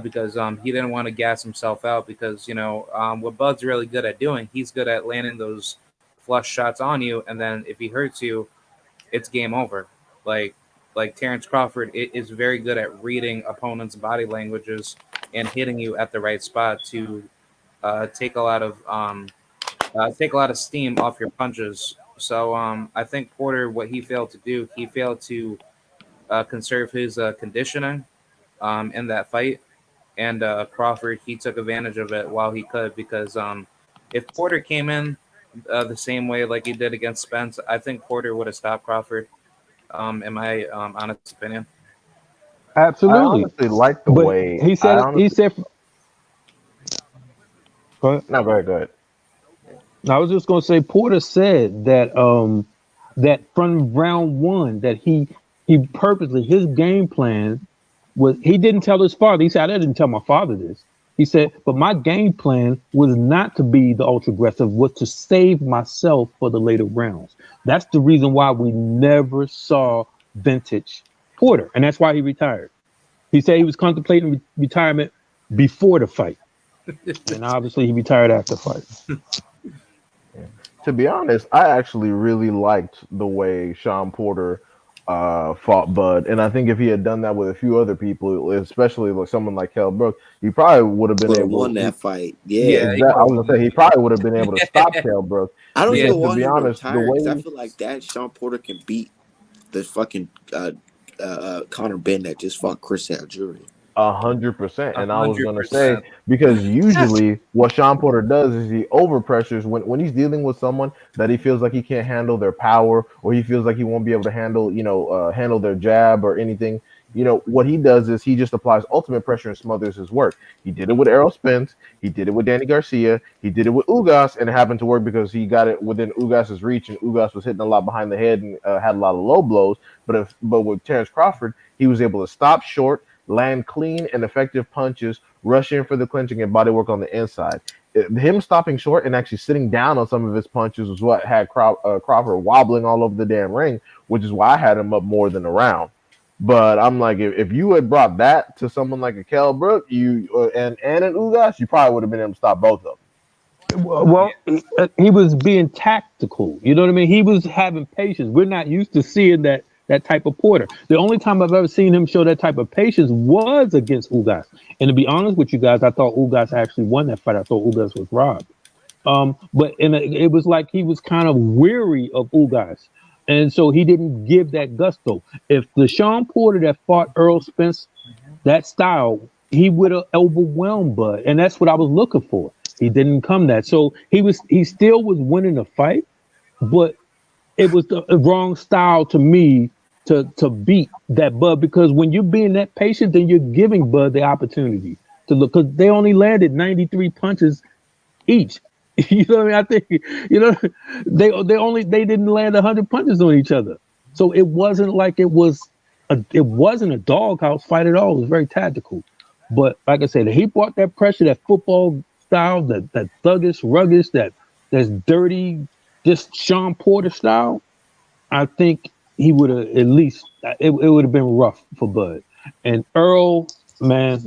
because he didn't want to gas himself out because what Bud's really good at doing, he's good at landing those flush shots on you, and then if he hurts you, it's game over. Like Terrence Crawford is very good at reading opponents' body languages and hitting you at the right spot to uh, take a lot of um, take a lot of steam off your punches. So I think Porter, what he failed to do, he failed to conserve his conditioning in that fight, and Crawford, he took advantage of it while he could because if Porter came in the same way like he did against Spence, I think Porter would have stopped Crawford. In my honest opinion. I absolutely. honestly like the But way. he I said he honestly said. Go ahead. no, go ahead, go ahead. I was just gonna say Porter said that from round one that he purposely his game plan was he didn't tell his father. He said I didn't tell my father this. He said, but my game plan was not to be the ultra aggressive, was to save myself for the later rounds. That's the reason why we never saw vintage Porter, and that's why he retired. He said he was contemplating retirement before the fight, and obviously he retired after the fight. Yeah. To be honest, I actually really liked the way Sean Porter fought Bud, and I think if he had done that with a few other people, especially like someone like Kell Brook, he probably would have been Would have able. won that fight. Yeah, Yeah. he Exactly, would I have was won gonna say he probably would have been able to stop that. Kell Brook I don't Yeah, because, even to want be him to honest, the retire because I way feel like that Sean Porter can beat the fucking Connor Ben that just fought Chris Algieri. 100%. a And I was hundred gonna say percent. because usually what Sean Porter does is he over pressures when he's dealing with someone that he feels like he can't handle their power or he feels like he won't be able to handle handle their jab or anything. What he does is he just applies ultimate pressure and smothers his work. He did it with Errol Spence. He did it with Danny Garcia. He did it with Ugas, and it happened to work because he got it within Ugas's reach, and Ugas was hitting a lot behind the head and had a lot of low blows. But with Terrence Crawford, he was able to stop short, land clean and effective punches, rush in for the clinching, and body work on the inside. Him stopping short and actually sitting down on some of his punches was what had Crawford wobbling all over the damn ring, which is why I had him up more than a round. But I'm like, if you had brought that to someone like a Kell Brook, and an Ugas, you probably would have been able to stop both of them. Well, he was being tactical. You know what I mean? He was having patience. We're not used to seeing that type of Porter. The only time I've ever seen him show that type of patience was against Ugas. And to be honest with you guys, I thought Ugas actually won that fight. I thought Ugas was robbed. But it was like he was kind of weary of Ugas. And so he didn't give that gusto. If the Sean Porter that fought Errol Spence, that style, he would have overwhelmed Bud. And that's what I was looking for. He didn't come that. So he still was winning the fight, but it was the wrong style to me to beat that Bud, because when you're being that patient, then you're giving Bud the opportunity to look, because they only landed 93 punches each. You know what I mean? I think, they didn't land 100 punches on each other. So it wasn't like it wasn't a doghouse fight at all. It was very tactical. But like I said, he brought that pressure, that football style, that thuggish, ruggish, that's dirty, just Sean Porter style. I think he would have at least, it would have been rough for Bud. And Earl, man,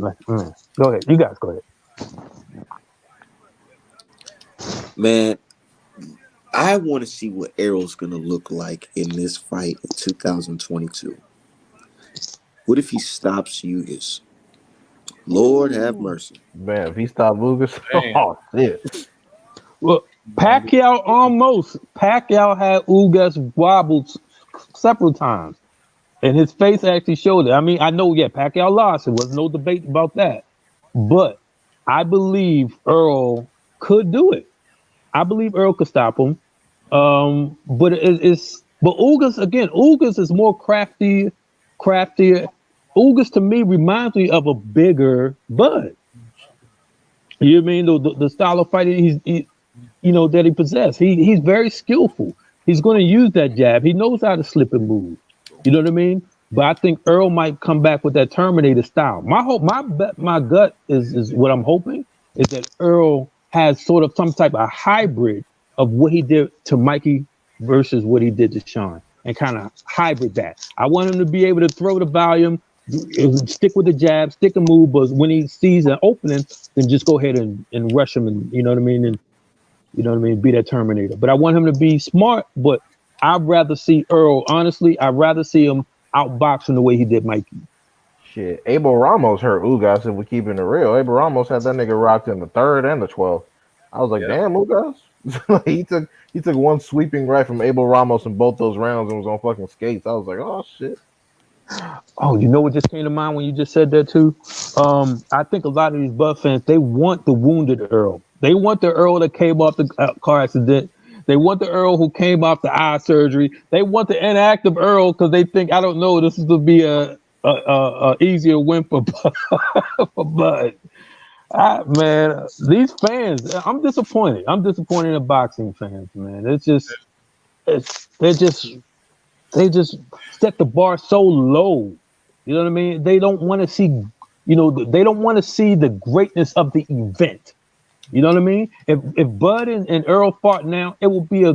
go ahead. You guys go ahead. Man, I want to see what Errol's going to look like in this fight in 2022. What if he stops Ugas? Lord have mercy. Man, if he stopped Ugas, oh shit. Well, Pacquiao had Ugas wobbled several times, and his face actually showed it. I mean, I know, Pacquiao lost. There was no debate about that. But I believe Earl could do it. I believe Earl could stop him. But Ugas is more craftier. Ugas to me reminds me of a bigger Bud. You know what I mean? The style of fighting that he possesses. He's very skillful. He's going to use that jab. He knows how to slip and move. You know what I mean? But I think Earl might come back with that Terminator style. My gut is what I'm hoping is that Earl has sort of some type of hybrid of what he did to Mikey versus what he did to Sean, and kind of hybrid that. I want him to be able to throw the volume, stick with the jab, stick and move, but when he sees an opening, then just go ahead and rush him, and you know what I mean, and be that Terminator. But I want him to be smart, but I'd rather see Earl, honestly, I'd rather see him outboxing the way he did Mikey. Shit, Abel Ramos hurt Ugas if we're keeping it real. Abel Ramos had that nigga rocked in the 3rd and the 12th. I was like, damn, Ugas. he took one sweeping right from Abel Ramos in both those rounds and was on fucking skates. I was like, oh shit. Oh, you know what just came to mind when you just said that too? I think a lot of these Bud fans, they want the wounded Earl. They want the Earl that came off the car accident. They want the Earl who came off the eye surgery. They want the inactive Earl because they think, I don't know, this is going to be a easier win for Bud. Man, these fans, I'm disappointed. I'm disappointed in boxing fans, man. They just set the bar so low. You know what I mean? They don't want to see, they don't want to see the greatness of the event. You know what I mean? If Bud and Earl fought now, it would be a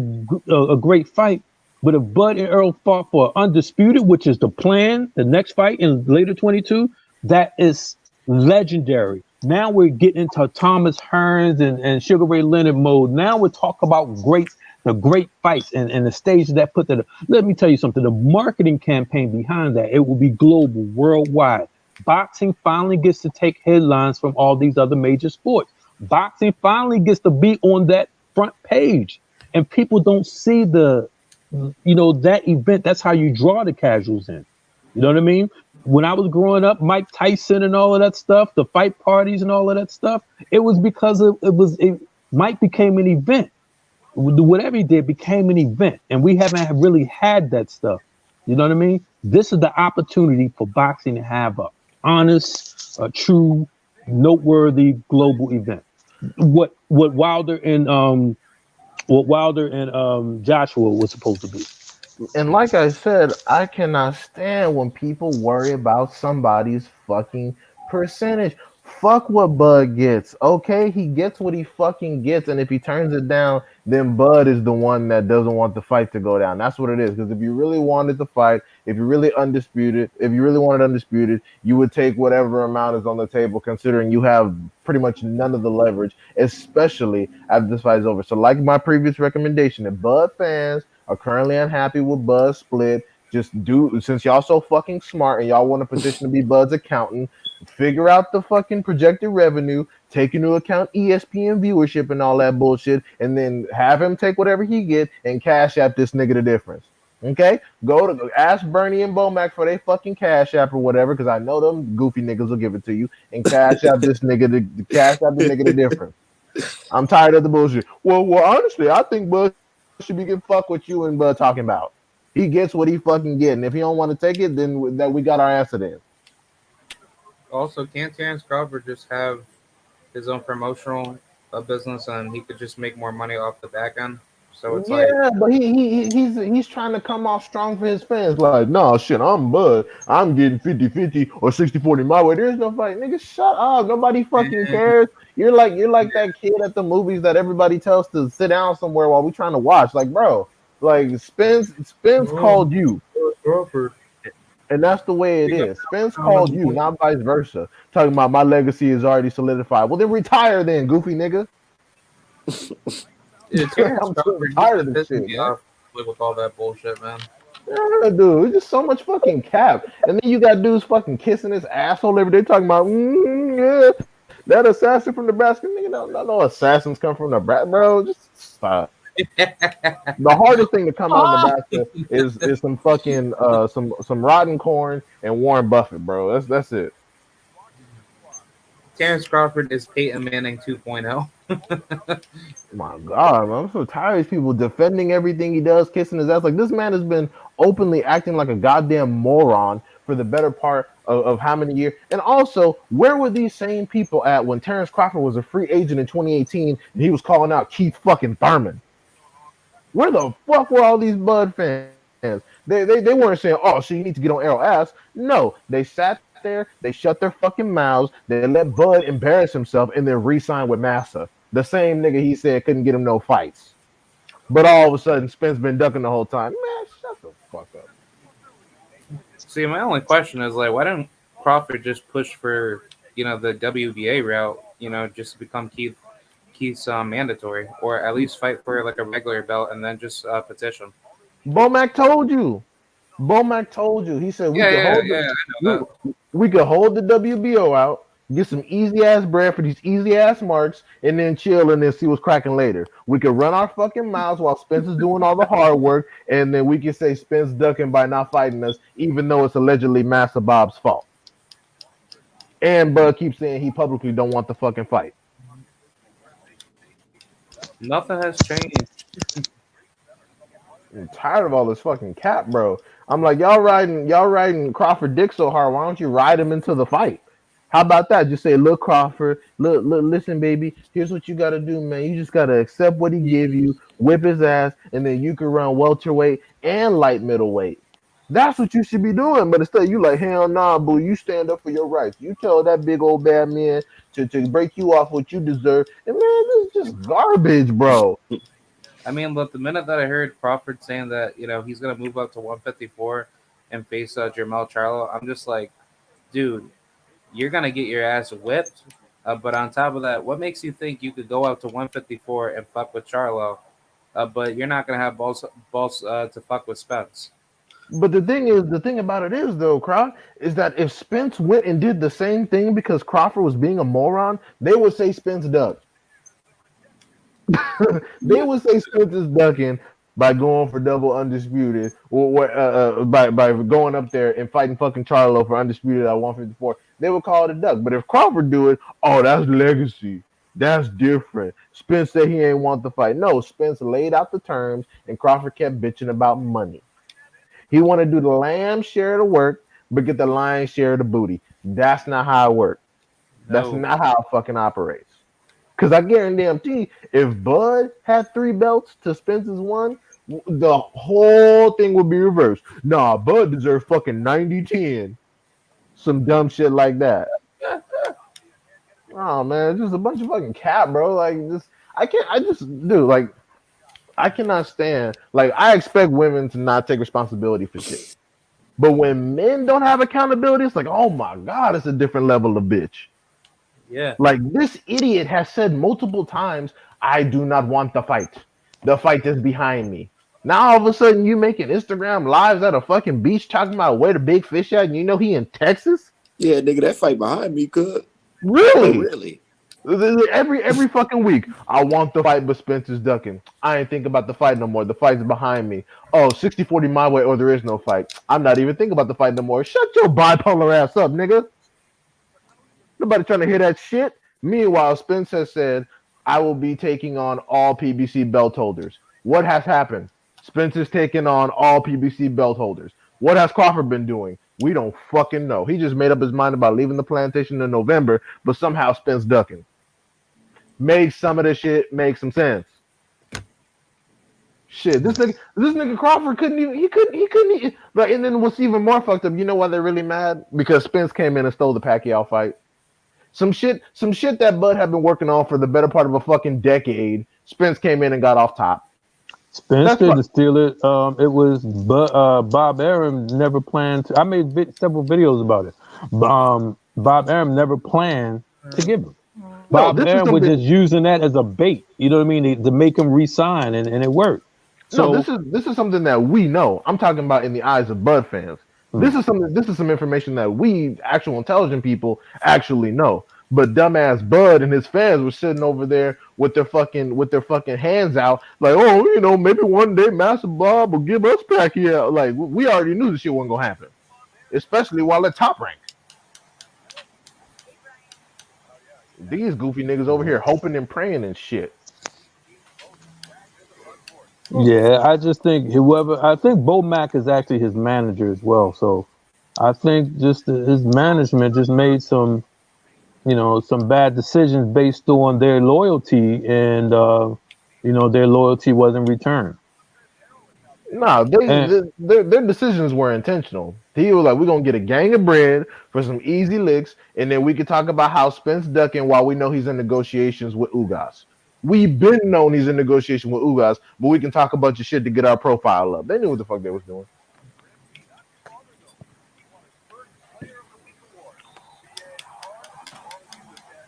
great fight. But if Bud and Earl fought for Undisputed, which is the plan, the next fight in later 22, that is legendary. Now we're getting into Thomas Hearns and Sugar Ray Leonard mode. Now we're talking about the great fights and the stages that put that. Let me tell you something. The marketing campaign behind that, it will be global, worldwide. Boxing finally gets to take headlines from all these other major sports. Boxing finally gets to be on that front page, and people don't see that event. That's how you draw the casuals in. You know what I mean? When I was growing up, Mike Tyson and all of that stuff, the fight parties and all of that stuff, it was because Mike became an event. Whatever he did became an event, and we haven't really had that stuff. You know what I mean? This is the opportunity for boxing to have a honest, a true, noteworthy global event. What Wilder and Joshua was supposed to be. And like I said, I cannot stand when people worry about somebody's fucking percentage. Fuck what Bud gets. Okay, he gets what he fucking gets, and if he turns it down, then Bud is the one that doesn't want the fight to go down. That's what it is. Because if you really wanted the fight, if you really undisputed, if you really wanted undisputed, you would take whatever amount is on the table, considering you have pretty much none of the leverage, especially after this fight is over. So, like my previous recommendation, if Bud fans are currently unhappy with Buzz split, just do, since y'all so fucking smart and y'all want a petition to be Bud's accountant, figure out the fucking projected revenue, take into account ESPN viewership and all that bullshit, and then have him take whatever he get and cash app this nigga the difference. Okay, go to ask Bernie and Bomac for their fucking cash app or whatever, because I know them goofy niggas will give it to you, and cash app this nigga the cash app the nigga the difference. I'm tired of the bullshit. Well, honestly, I think Bud should be getting fuck with you and Bud talking about. He gets what he fucking get, and if he don't want to take it, then that we got our answer then. Also, can't Terrence Crawford just have his own promotional business and he could just make more money off the back end? So it's like, Yeah, but he's trying to come off strong for his fans. Like, no, shit, I'm Bud. I'm getting 50-50 or 60-40 my way. There's no fight. Nigga, shut up. Nobody fucking eh, cares. You're like that kid at the movies that everybody tells to sit down somewhere while we trying to watch. Like, bro, like Spence oh, called you. Crawford. And that's the way it is. Spence called you, not vice versa. Talking about my legacy is already solidified. Well, then retire then, goofy nigga. Yeah, Terrence I'm so Crawford, he's tired of been this pissing shit, me man. off with all that bullshit, man. Yeah, dude, it's just so much fucking cap. And then you got dudes fucking kissing his asshole every day, talking about, yeah, that assassin from Nebraska. Nigga, no assassins come from Nebraska, bro. Just stop. The hardest thing to come out of Nebraska is some fucking some rotten corn and Warren Buffett, bro. That's it. Terrence Crawford is Peyton Manning 2.0. My God, man, I'm so tired of these people defending everything he does, kissing his ass. Like this man has been openly acting like a goddamn moron for the better part of how many years. And also, where were these same people at when Terrence Crawford was a free agent in 2018 and he was calling out Keith fucking Thurman? Where the fuck were all these Bud fans? They weren't saying, "Oh, so you need to get on Arrow ass." No, they sat there, they shut their fucking mouths, they let Bud embarrass himself, and then re-sign with Massa, the same nigga he said couldn't get him no fights. But all of a sudden, Spence been ducking the whole time. Man, shut the fuck up. See, my only question is like, why didn't Crawford just push for the WBA route? Just to become Keith's mandatory, or at least fight for like a regular belt and then just petition. Bomac told you. Bomac told you. He said we Yeah, could yeah, hold yeah. the I we, know we could hold the WBO out, get some easy ass bread for these easy ass marks, and then chill and then see what's cracking later. We could run our fucking mouths while Spence is doing all the hard work, and then we can say Spence ducking by not fighting us, even though it's allegedly Massa Bob's fault. And Bud keeps saying he publicly don't want the fucking fight. that. Nothing has changed. I'm tired of all this fucking cap, bro. I'm like, y'all riding Crawford Dick so hard. Why don't you ride him into the fight? How about that? Just say, look, Crawford, look, listen, baby. Here's what you gotta do, man. You just gotta accept what he give you, whip his ass, and then you can run welterweight and light middleweight. That's what you should be doing. But instead, you like, hell nah, boo. You stand up for your rights. You tell that big old bad man to break you off what you deserve. And man, this is just garbage, bro. I mean, look, the minute that I heard Crawford saying that he's gonna move up to 154 and face Jermell Charlo, I'm just like, dude, you're gonna get your ass whipped. But on top of that, what makes you think you could go up to 154 and fuck with Charlo, but you're not gonna have balls to fuck with Spence? But the thing about it is though, Croc, is that if Spence went and did the same thing because Crawford was being a moron, they would say Spence ducked. They would say Spence is ducking by going for double undisputed, or by going up there and fighting fucking Charlo for undisputed at 154. They would call it a duck. But if Crawford do it, oh, that's legacy. That's different. Spence said he ain't want the fight. No, Spence laid out the terms, and Crawford kept bitching about money. He want to do the lamb share of the work, but get the lion's share of the booty. That's not how it works. That's No. not how it fucking operates. Because I guarantee, if Bud had 3 belts to Spence's one, the whole thing would be reversed. Nah, Bud deserves fucking 90-10. Some dumb shit like that. Oh man, it's just a bunch of fucking cap, bro. Like this, I can't. I just do like I cannot stand. Like I expect women to not take responsibility for shit, but when men don't have accountability, it's like, oh my god, it's a different level of bitch. Yeah. Like this idiot has said multiple times, I do not want the fight. The fight is behind me. Now all of a sudden you making Instagram lives at a fucking beach talking about where the big fish at, and you know he in Texas? Yeah, nigga, that fight behind me, cuz. Oh, Really? really? Every fucking week, I want the fight, but Spencer's ducking. I ain't thinking about the fight no more. The fight's behind me. Oh, 60-40 my way, or there is no fight. I'm not even thinking about the fight no more. Shut your bipolar ass up, nigga. Nobody trying to hear that shit. Meanwhile, Spence has said, I will be taking on all PBC belt holders. What has happened? Spence is taking on all PBC belt holders. What has Crawford been doing? We don't fucking know. He just made up his mind about leaving the plantation in November, but somehow Spence ducking. Make some of this shit make some sense. Shit, this nigga Crawford couldn't even. He couldn't. Even, but and then what's even more fucked up? You know why they're really mad? Because Spence came in and stole the Pacquiao fight. Some shit that Bud had been working on for the better part of a fucking decade. Spence came in and got off top. Spence That's didn't what. steal it. It was Bob Arum never planned to. I made several videos about it. Bob Arum never planned to give him. No, Bob this is Arum was something. just using that as a bait. You know what I mean? To make him resign, and it worked. No, So this is something that we know. I'm talking about in the eyes of Bud fans. mm, This is some information that we actual intelligent people actually know. But dumbass Bud and his fans were sitting over there with their fucking hands out, like, oh, maybe one day Master Bob will give us Pacquiao. Like we already knew this shit wasn't gonna happen, especially while at top rank. These goofy niggas over here hoping and praying and shit. yeah, I just think whoever. I think Bo Mack is actually his manager as well. So I think just his management just made some bad decisions based on their loyalty, and their loyalty wasn't returned. No, And their decisions were intentional. He was like, we're gonna get a gang of bread for some easy licks, and then we could talk about how Spence ducking while we know he's in negotiations with Ugas. We've been known he's in negotiation with Ugas, but we can talk a bunch of shit to get our profile up. They knew what the fuck they was doing.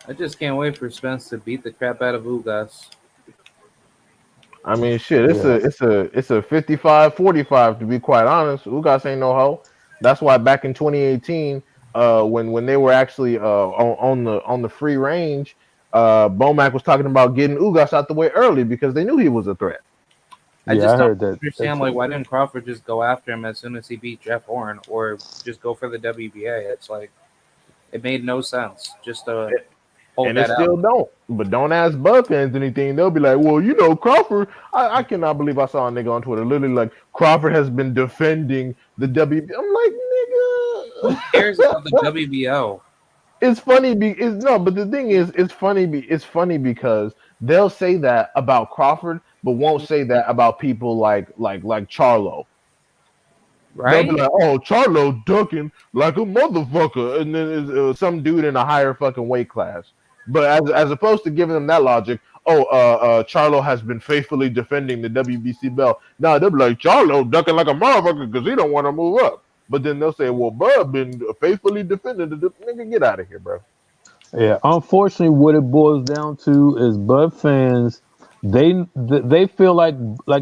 I just can't wait for Spence to beat the crap out of Ugas. I mean, shit, yeah, it's a 55-45 to be quite honest. Ugas ain't no hoe. That's why back in 2018, when they were actually on the free range, Bomac was talking about getting Ugas out the way early because they knew he was a threat. I yeah, just I don't heard that. understand why didn't Crawford just go after him as soon as he beat Jeff Horn, or just go for the WBA? It's like it made no sense just to hold And it that out. still don't. But don't ask Bud fans anything. They'll be like, well, Crawford. I cannot believe I saw a nigga on Twitter literally like Crawford has been defending the WBA. I'm like, Who cares about the nigga. WBO? It's funny. But the thing is, it's funny. It's funny because they'll say that about Crawford, but won't say that about people like Charlo. They'll be Right? like, "Oh, Charlo ducking like a motherfucker," and then it's some dude in a higher fucking weight class. But as opposed to giving them that logic, oh, Charlo has been faithfully defending the WBC belt. Now they'll be like, Charlo ducking like a motherfucker because he don't want to move up. But then they'll say, well, Bud been faithfully defending the nigga. Get out of here, bro. Yeah, unfortunately, what it boils down to is Bud fans. They feel like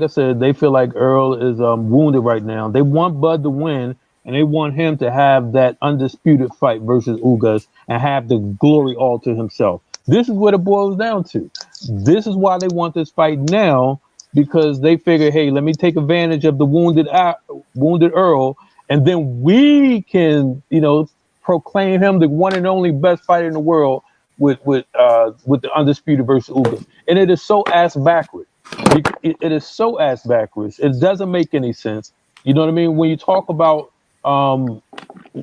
I said, they feel like Earl is wounded right now. They want Bud to win, and they want him to have that undisputed fight versus Ugas and have the glory all to himself. This is what it boils down to. This is why they want this fight now, because they figure, hey, let me take advantage of the wounded Earl, and then we can, proclaim him the one and only best fighter in the world with the undisputed versus Ugas. And it is so ass backwards. It is so ass backwards. It doesn't make any sense. You know what I mean? When you talk about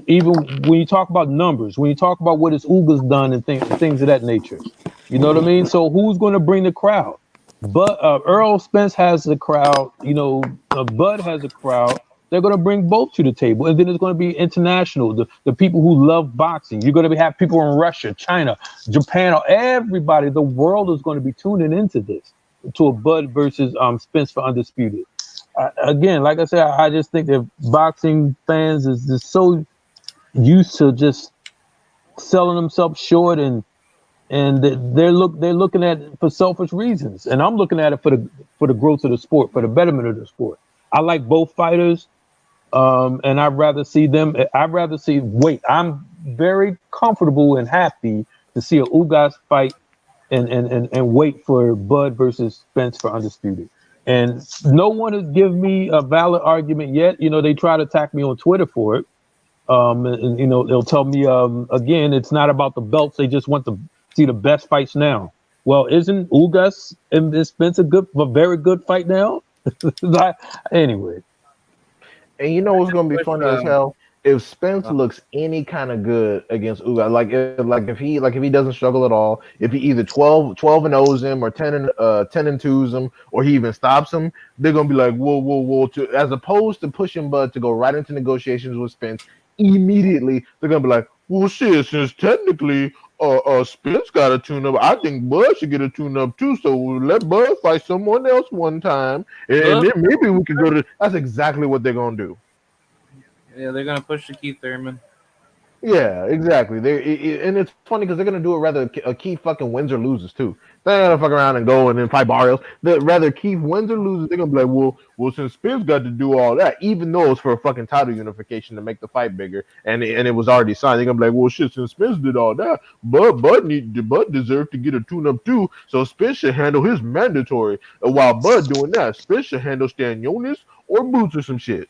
even when you talk about numbers, when you talk about what his Uga's done and things of that nature, you know what I mean? So who's going to bring the crowd? But Earl Spence has the crowd, Bud has a crowd. They're going to bring both to the table. And then it's going to be international, the people who love boxing. You're going to have people in Russia, China, Japan, everybody. The world is going to be tuning into this, to a Bud versus Spence for Undisputed. Again, like I said, I just think that boxing fans is just so used to just selling themselves short, and they're looking at it for selfish reasons, and I'm looking at it for the growth of the sport, for the betterment of the sport. I like both fighters, and I'd rather see. Wait, I'm very comfortable and happy to see a Ugas fight and wait for Bud versus Spence for Undisputed. And no one has given me a valid argument yet. They try to attack me on Twitter for it. And they'll tell me again, it's not about the belts. They just want to see the best fights now. Well, isn't Ugas and Spence a very good fight now? Anyway, And you know what's gonna be Which, funny as hell? If Spence looks any kind of good against Ugas, like if he doesn't struggle at all, if he either 12 and O's him or 10 and 2's him, or he even stops him, they're gonna be like, whoa, whoa, whoa. As opposed to pushing Bud to go right into negotiations with Spence immediately, they're gonna be like, well, shit, since technically Spence got a tune up, I think Bud should get a tune up too. So let Bud fight someone else one time, and then maybe we could go to. That's exactly what they're gonna do. yeah, they're gonna push the Keith Thurman. Yeah, exactly. And it's funny because they're gonna do it rather Keith fucking wins or loses too. They're not gonna fuck around and go and then fight Barrios. Rather Keith wins or loses, they're gonna be like, well, since Spence got to do all that, even though it's for a fucking title unification to make the fight bigger, and it was already signed, they're gonna be like, well, shit, since Spence did all that, Bud deserved to get a tune-up too, so Spence should handle his mandatory. And while Bud doing that, Spence should handle Stanionis or Boots or some shit.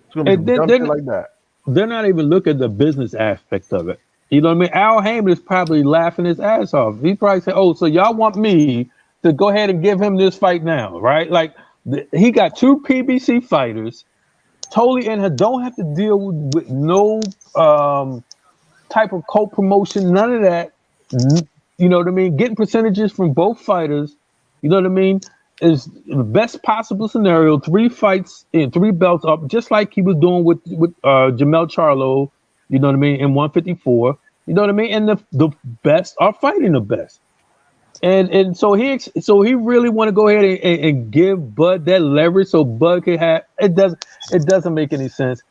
It's gonna be and some dumb shit like that. they're not even looking at the business aspect of it. You know what I mean? Al Heyman is probably laughing his ass off. He probably said, "Oh, so y'all want me to go ahead and give him this fight now, right?" Like he got two PBC fighters, totally in her, don't have to deal with no type of co-promotion, none of that. You know what I mean? Getting percentages from both fighters. You know what I mean? Is the best possible scenario. 3 fights and 3 belts up, just like he was doing with Jamel Charlo. You know what I mean? In 154. You know what I mean? And the best are fighting the best. And so he really want to go ahead and give Bud that leverage so Bud can have it doesn't make any sense.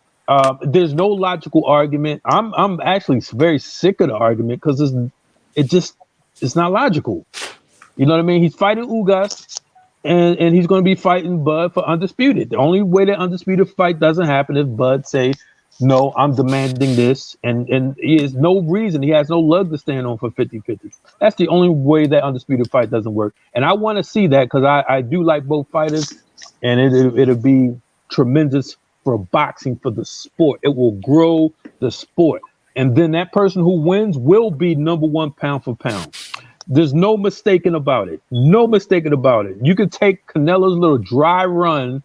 There's no logical argument. I'm actually very sick of the argument because it's not logical. You know what I mean? He's fighting Ugas, and he's going to be fighting Bud for Undisputed. The only way that Undisputed fight doesn't happen is Bud say, no, I'm demanding this, and he has no reason. He has no leg to stand on for 50-50. That's the only way that Undisputed fight doesn't work. And I want to see that because I do like both fighters, and it'll be tremendous for boxing, for the sport. It will grow the sport. And then that person who wins will be number 1 pound for pound. There's no mistaking about it. No mistaking about it. You can take Canelo's little dry run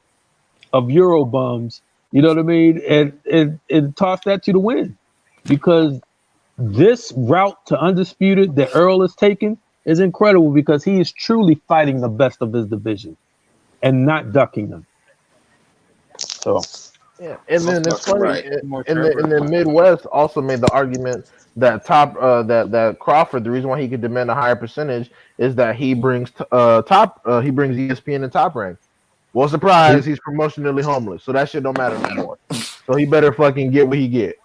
of Eurobums, you know what I mean, and toss that to the wind. Because this route to Undisputed that Earl is taking is incredible because he is truly fighting the best of his division and not ducking them. So Yeah, and then it's funny Right. in the Midwest also made the argument that that Crawford, the reason why he could demand a higher percentage is that he brings he brings ESPN and Top Rank. Well, surprise, he's promotionally homeless, so that shit don't matter no more. So he better fucking get what he get.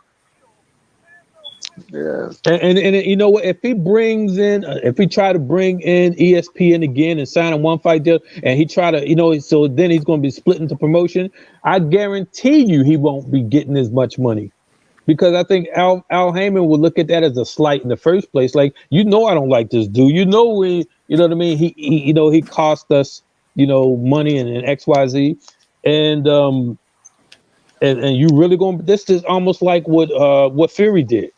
Yeah. and you know what? If he try to bring in ESPN again and sign a 1 fight deal, and he try to, so then he's going to be split into promotion. I guarantee you he won't be getting as much money because I think Al Heyman will look at that as a slight in the first place. Like, I don't like this dude. You know what I mean? He cost us, money and XYZ, and you really going. This is almost like what Fury did.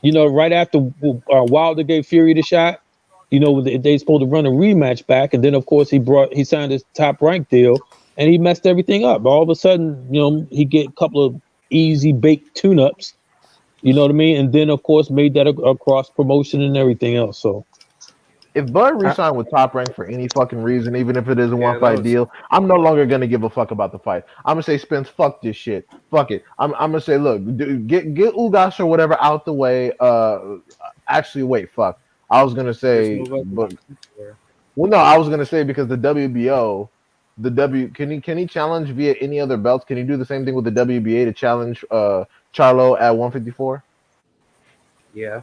Right after Wilder gave Fury the shot, they supposed to run a rematch back, and then of course he signed his Top Rank deal, and he messed everything up. All of a sudden, he get a couple of easy baked tune-ups. You know what I mean? And then, of course, made that a cross promotion and everything else. So, If Bud I, re-signed with Top Rank for any fucking reason, even if it is a one Yeah, that fight was deal, I'm no longer gonna give a fuck about the fight. I'm gonna say Spence, fuck this shit, fuck it. I'm gonna say, look, get Ugas or whatever out the way. Actually, wait, fuck. I was gonna just say, move up but one. Or, well, no, I was gonna say because the WBO, the W can he challenge via any other belts? Can he do the same thing with the WBA to challenge Charlo at 154? yeah,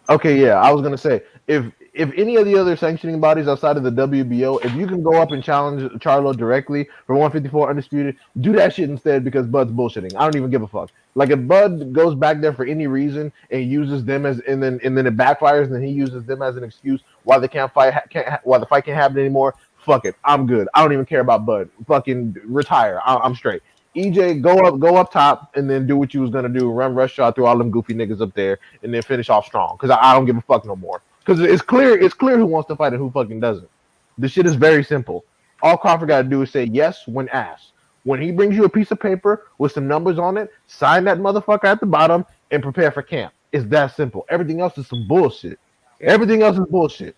Okay, yeah, I was gonna say if any of the other sanctioning bodies outside of the WBO, if you can go up and challenge Charlo directly for 154 undisputed, do that shit instead because Bud's bullshitting. I don't even give a fuck. Like if Bud goes back there for any reason and uses them as and then it backfires and then he uses them as an excuse why they can't fight why the fight can't happen anymore. Fuck it, I'm good. I don't even care about Bud. Fucking retire. I'm straight. EJ, go up top, and then do what you was gonna do. Run rush shot through all them goofy niggas up there, and then finish off strong. Because I don't give a fuck no more. Because it's clear who wants to fight and who fucking doesn't. This shit is very simple. All Crawford got to do is say yes when asked. When he brings you a piece of paper with some numbers on it, sign that motherfucker at the bottom and prepare for camp. It's that simple. Everything else is some bullshit. yeah. Everything else is bullshit.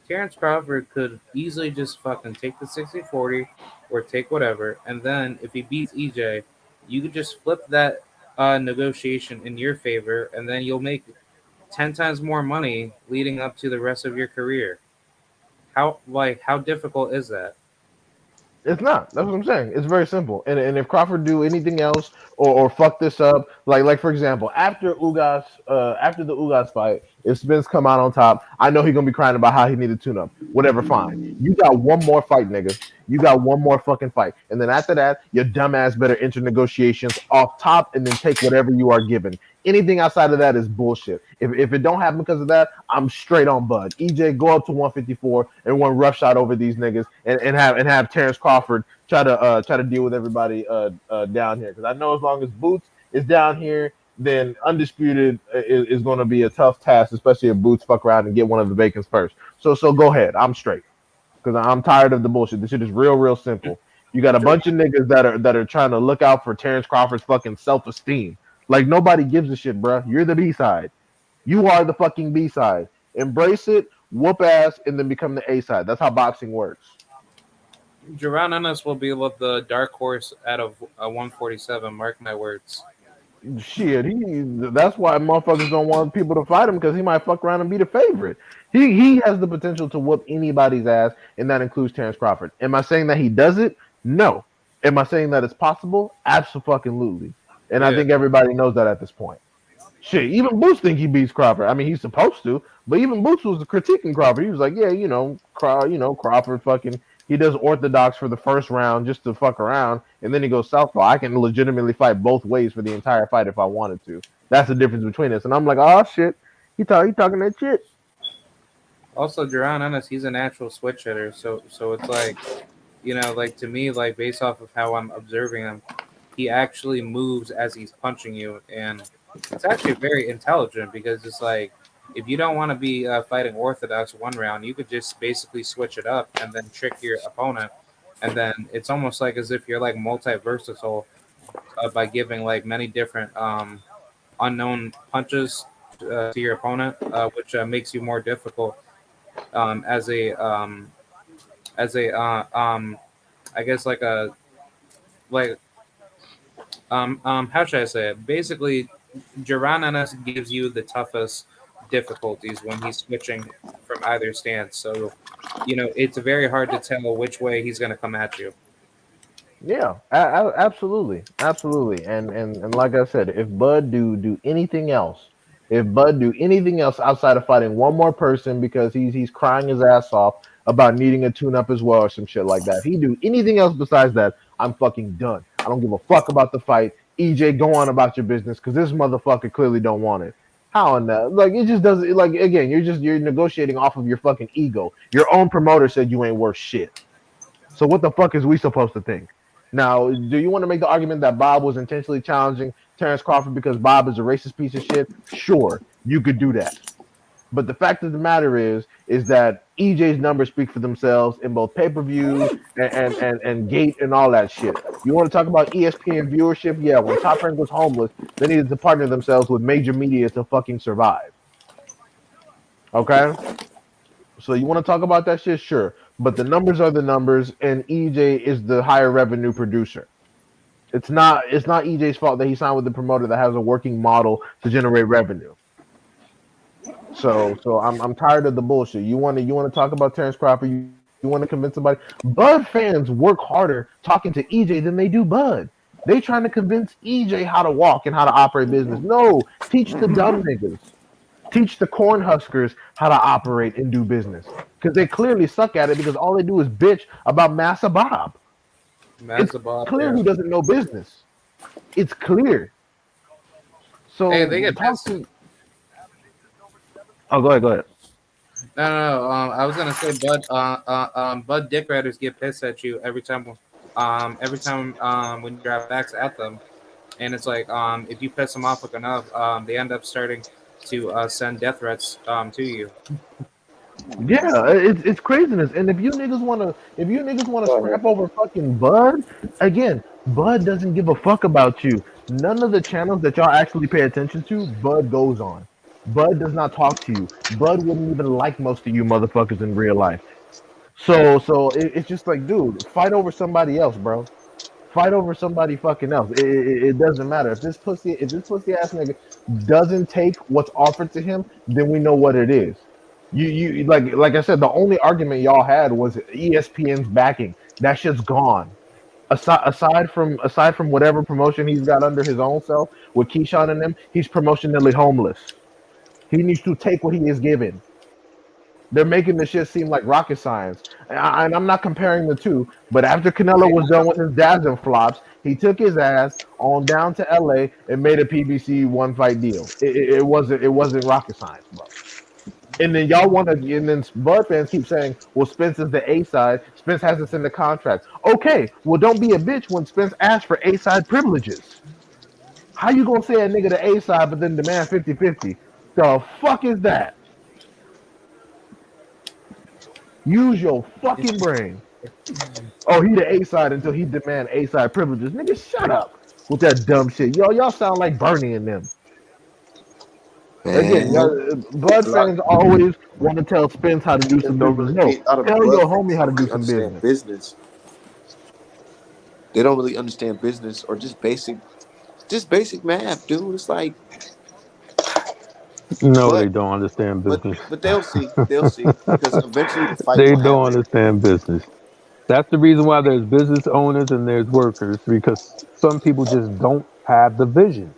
Terrence Crawford could easily just fucking take the 60-40 or take whatever, and then if he beats EJ, you could just flip that negotiation in your favor, and then you'll make 10 times more money leading up to the rest of your career. How difficult is that? It's not. That's what I'm saying. It's very simple. And if Crawford do anything else or fuck this up, like for example, after the Ugas fight, if Spence come out on top, I know he's gonna be crying about how he needed tune up. Whatever, fine. You got one more fight, nigga. You got one more fucking fight. And then after that, your dumbass better enter negotiations off top and then take whatever you are given. Anything outside of that is bullshit. If it don't happen because of that, I'm straight on Bud. EJ, go up to 154 and one rough shot over these niggas and have Terrence Crawford try to deal with everybody down here. Because I know as long as Boots is down here, then undisputed is going to be a tough task, especially if Boots fuck around and get one of the Bacons first. So go ahead. I'm straight because I'm tired of the bullshit. This shit is real simple. You got a bunch of niggas that are trying to look out for Terrence Crawford's fucking self esteem. Like nobody gives a shit, bro. You're the B side. You are the fucking B side. Embrace it, whoop ass, and then become the A side. That's how boxing works. Jaron Ennis will be the dark horse out of 147. Mark my words. Shit, that's why motherfuckers don't want people to fight him because he might fuck around and be the favorite. He has the potential to whoop anybody's ass, and that includes Terrence Crawford. Am I saying that he does it? No. Am I saying that it's possible? Absolutely. And I Yeah, think everybody knows that at this point. Shit, even Boots think he beats Crawford. I mean, he's supposed to, but even Boots was critiquing Crawford. He was like, "Yeah, Crawford fucking he does orthodox for the first round just to fuck around, and then he goes southpaw. I can legitimately fight both ways for the entire fight if I wanted to. That's the difference between us." And I'm like, "Oh shit, he talking that shit." also Jaron Ennis, he's a natural switch hitter, so it's like, like to me, like based off of how I'm observing him, he actually moves as he's punching you, and it's actually very intelligent because it's like if you don't want to be fighting orthodox one round, you could just basically switch it up and then trick your opponent, and then it's almost like as if you're like multi versatile by giving like many different unknown punches to your opponent, which makes you more difficult as a I guess like a like how should I say it? Basically, Jaron Ennis gives you the toughest difficulties when he's switching from either stance. So, it's very hard to tell which way he's going to come at you. Yeah, absolutely. And like I said, if Bud do anything else, if Bud do anything else outside of fighting one more person because he's crying his ass off about needing a tune up as well or some shit like that, if he do anything else besides that, I'm fucking done. I don't give a fuck about the fight. EJ, go on about your business because this motherfucker clearly don't want it. How in that? Like it just doesn't. Like again, you're negotiating off of your fucking ego. Your own promoter said you ain't worth shit. So what the fuck is we supposed to think? Now, do you want to make the argument that Bob was intentionally challenging Terrence Crawford because Bob is a racist piece of shit? Sure, you could do that. But the fact of the matter is that EJ's numbers speak for themselves in both pay per view and gate and all that shit. You want to talk about ESPN viewership? Yeah, when Top Rank was homeless, they needed to partner themselves with major media to fucking survive. Okay, so you want to talk about that shit? Sure, but the numbers are the numbers, and EJ is the higher revenue producer. It's not EJ's fault that he signed with the promoter that has a working model to generate revenue. So I'm tired of the bullshit. You want to talk about Terrence Crawford? You want to convince somebody? Bud fans work harder talking to EJ than they do Bud. They trying to convince EJ how to walk and how to operate business. No, teach the dumb niggas. Teach the corn huskers how to operate and do business because they clearly suck at it because all they do is bitch about Massa Bob. It's Massive clear Bob, he yeah. doesn't know business. It's clear. Hey, they So get talk pissed. to. Oh, go ahead. Go ahead. No, no, no. I was gonna say, Bud Dick Riders get pissed at you every time when you grab backs at them, and it's like, if you piss them off quick enough, they end up starting to send death threats to you. Yeah, it's craziness. And if you niggas wanna Go ahead. scrap over fucking Bud, again, Bud doesn't give a fuck about you. None of the channels that y'all actually pay attention to, Bud goes on. Bud does not talk to you. Bud wouldn't even like most of you motherfuckers in real life. So it's just like, dude, fight over somebody else, bro. Fight over somebody fucking else. It doesn't matter if this pussy ass nigga doesn't take what's offered to him, then we know what it is. You like I said, the only argument y'all had was ESPN's backing. That shit's gone. Aside from whatever promotion he's got under his own self with Keyshawn and them, he's promotionally homeless. He needs to take what he is given. They're making the shit seem like rocket science. And I'm not comparing the two, but after Canelo was done with his dazzle flops, he took his ass on down to LA and made a PBC one fight deal. It wasn't rocket science, bro. And then y'all want to, and then Bud fans keep saying, "Well, Spence is the A side. Spence has us in the contract." Okay, well, don't be a bitch when Spence asked for A side privileges. How you gonna say a nigga the A side, but then demand 50-50? The fuck is that? Use your fucking brain. Oh, he the A side until he demand A side privileges. Nigga, shut up with that dumb shit. Y'all sound like Bernie and them. Again, Man, y'all, Bud a lot fans always want to tell Spence how to do of some don't business. really No, a lot of tell Bud your fans homie how don't to do really some understand business. business. They don't really understand business or just basic math, dude. It's like, No, they but don't understand but business. but they'll see because eventually the fight They will don't happen. understand business. That's the reason why there's business owners and there's workers because some people just don't have the vision.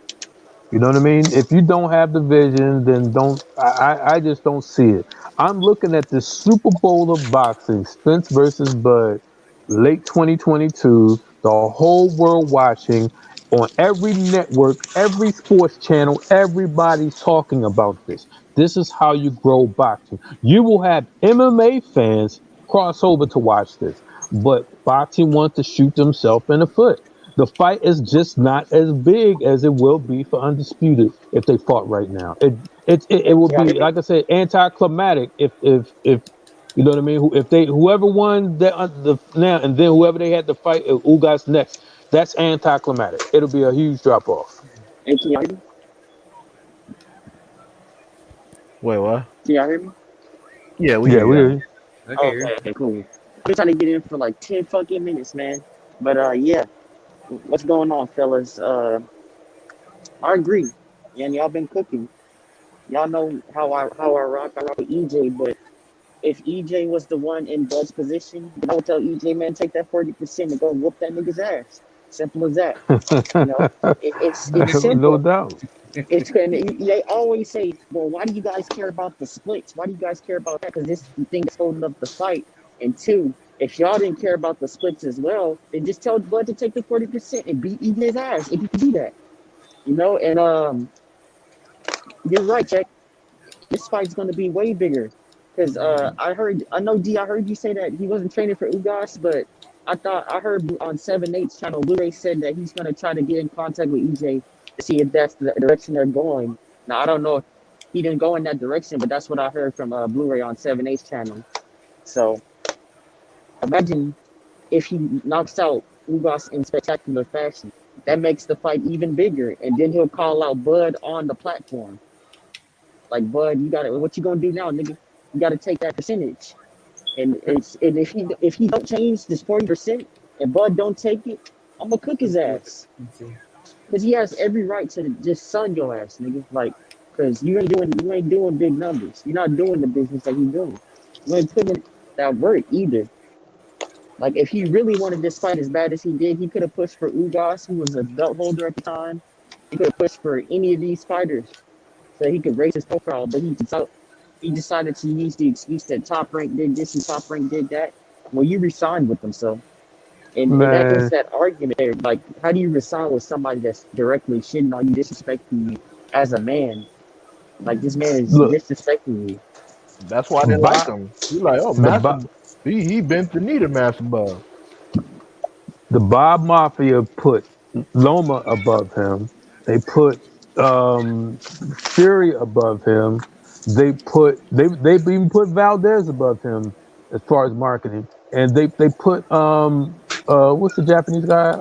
You know what I mean? If you don't have the vision, then don't. I just don't see it. I'm looking at this Super Bowl of boxing, Spence versus Bud, late 2022. The whole world watching on every network, every sports channel. Everybody's talking about this. This is how you grow boxing. You will have MMA fans cross over to watch this, but boxing wants to shoot themselves in the foot. The fight is just not as big as it will be for Undisputed if they fought right now. It will Can y'all be, hear me? like I said, anticlimactic if you know what I mean. If they whoever won the now and then whoever they had to fight Ugas next, that's anticlimactic. It'll be a huge drop off. Hey, can y'all hear me? Wait, what? Can y'all hear me? Yeah, we Yeah, hear you. we Okay, Okay, okay, cool. I've been trying to get in for like 10 fucking minutes, man. But yeah, what's going on, fellas? I agree. And y'all been cooking. Y'all know how I rock. I rock with EJ, but if EJ was the one in Bud's position, I would tell EJ, man, take that 40% and go whoop that nigga's ass. Simple as that. You know, it's no simple. doubt. It's and they always say, well, why do you guys care about the splits? Why do you guys care about that? Because this thing is holding up the fight. And two, if y'all didn't care about the splits as well, then just tell Bud to take the 40% and beat EJ's ass if you can do that. You know, and you're right, Jack. This fight's gonna be way bigger. Cause I know D, I heard you say that he wasn't training for Ugas, but I heard on 7/8 channel Blu-ray said that he's gonna try to get in contact with EJ to see if that's the direction they're going. Now I don't know if he didn't go in that direction, but that's what I heard from Blu-ray on 7/8 channel. So imagine if he knocks out Ugas in spectacular fashion. That makes the fight even bigger, and then he'll call out Bud on the platform. Like, Bud, you got to what you gonna do now, nigga? You got to take that percentage. And if he don't change this 40% and Bud don't take it, I'm gonna cook his ass. Cause he has every right to just sun your ass, nigga. Like, cause you ain't doing big numbers. You're not doing the business that he's doing. You ain't putting in that work either. Like, if he really wanted this fight as bad as he did, he could have pushed for Ugas, who was a belt holder at the time. He could have pushed for any of these fighters so he could raise his profile. But he decided to use the excuse that Top Rank did this and Top Rank did that. Well, you resigned with them, so and that ends Man, that argument there. Like, how do you resign with somebody that's directly shitting on you, disrespecting you as a man? Like, this man is look, disrespecting you. That's why they like Bob, him. He like, oh, the Master. Bob, He bent the knee to Master Bob. the Bob Mafia put Loma above him. They put um, Fury above him. They even put Valdez above him as far as marketing, and they put what's the Japanese guy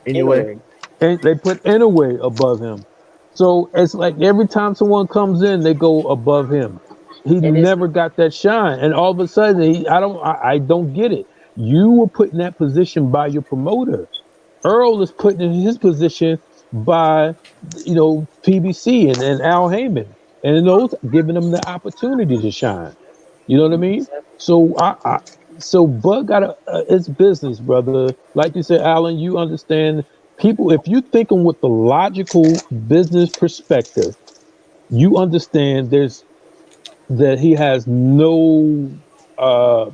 Anyway, Anyway, and they put Inoue above him. So it's like every time someone comes in, they go above him. He and it's never got that shine, and all of a sudden, I don't get it. You were put in that position by your promoter. Earl is put in his position by, PBC and Al Heyman, and those giving him the opportunity to shine. You know what I mean? So so Bud got it's business, brother. Like you said, Alan, you understand people. If you thinking with the logical business perspective, you understand that he has uh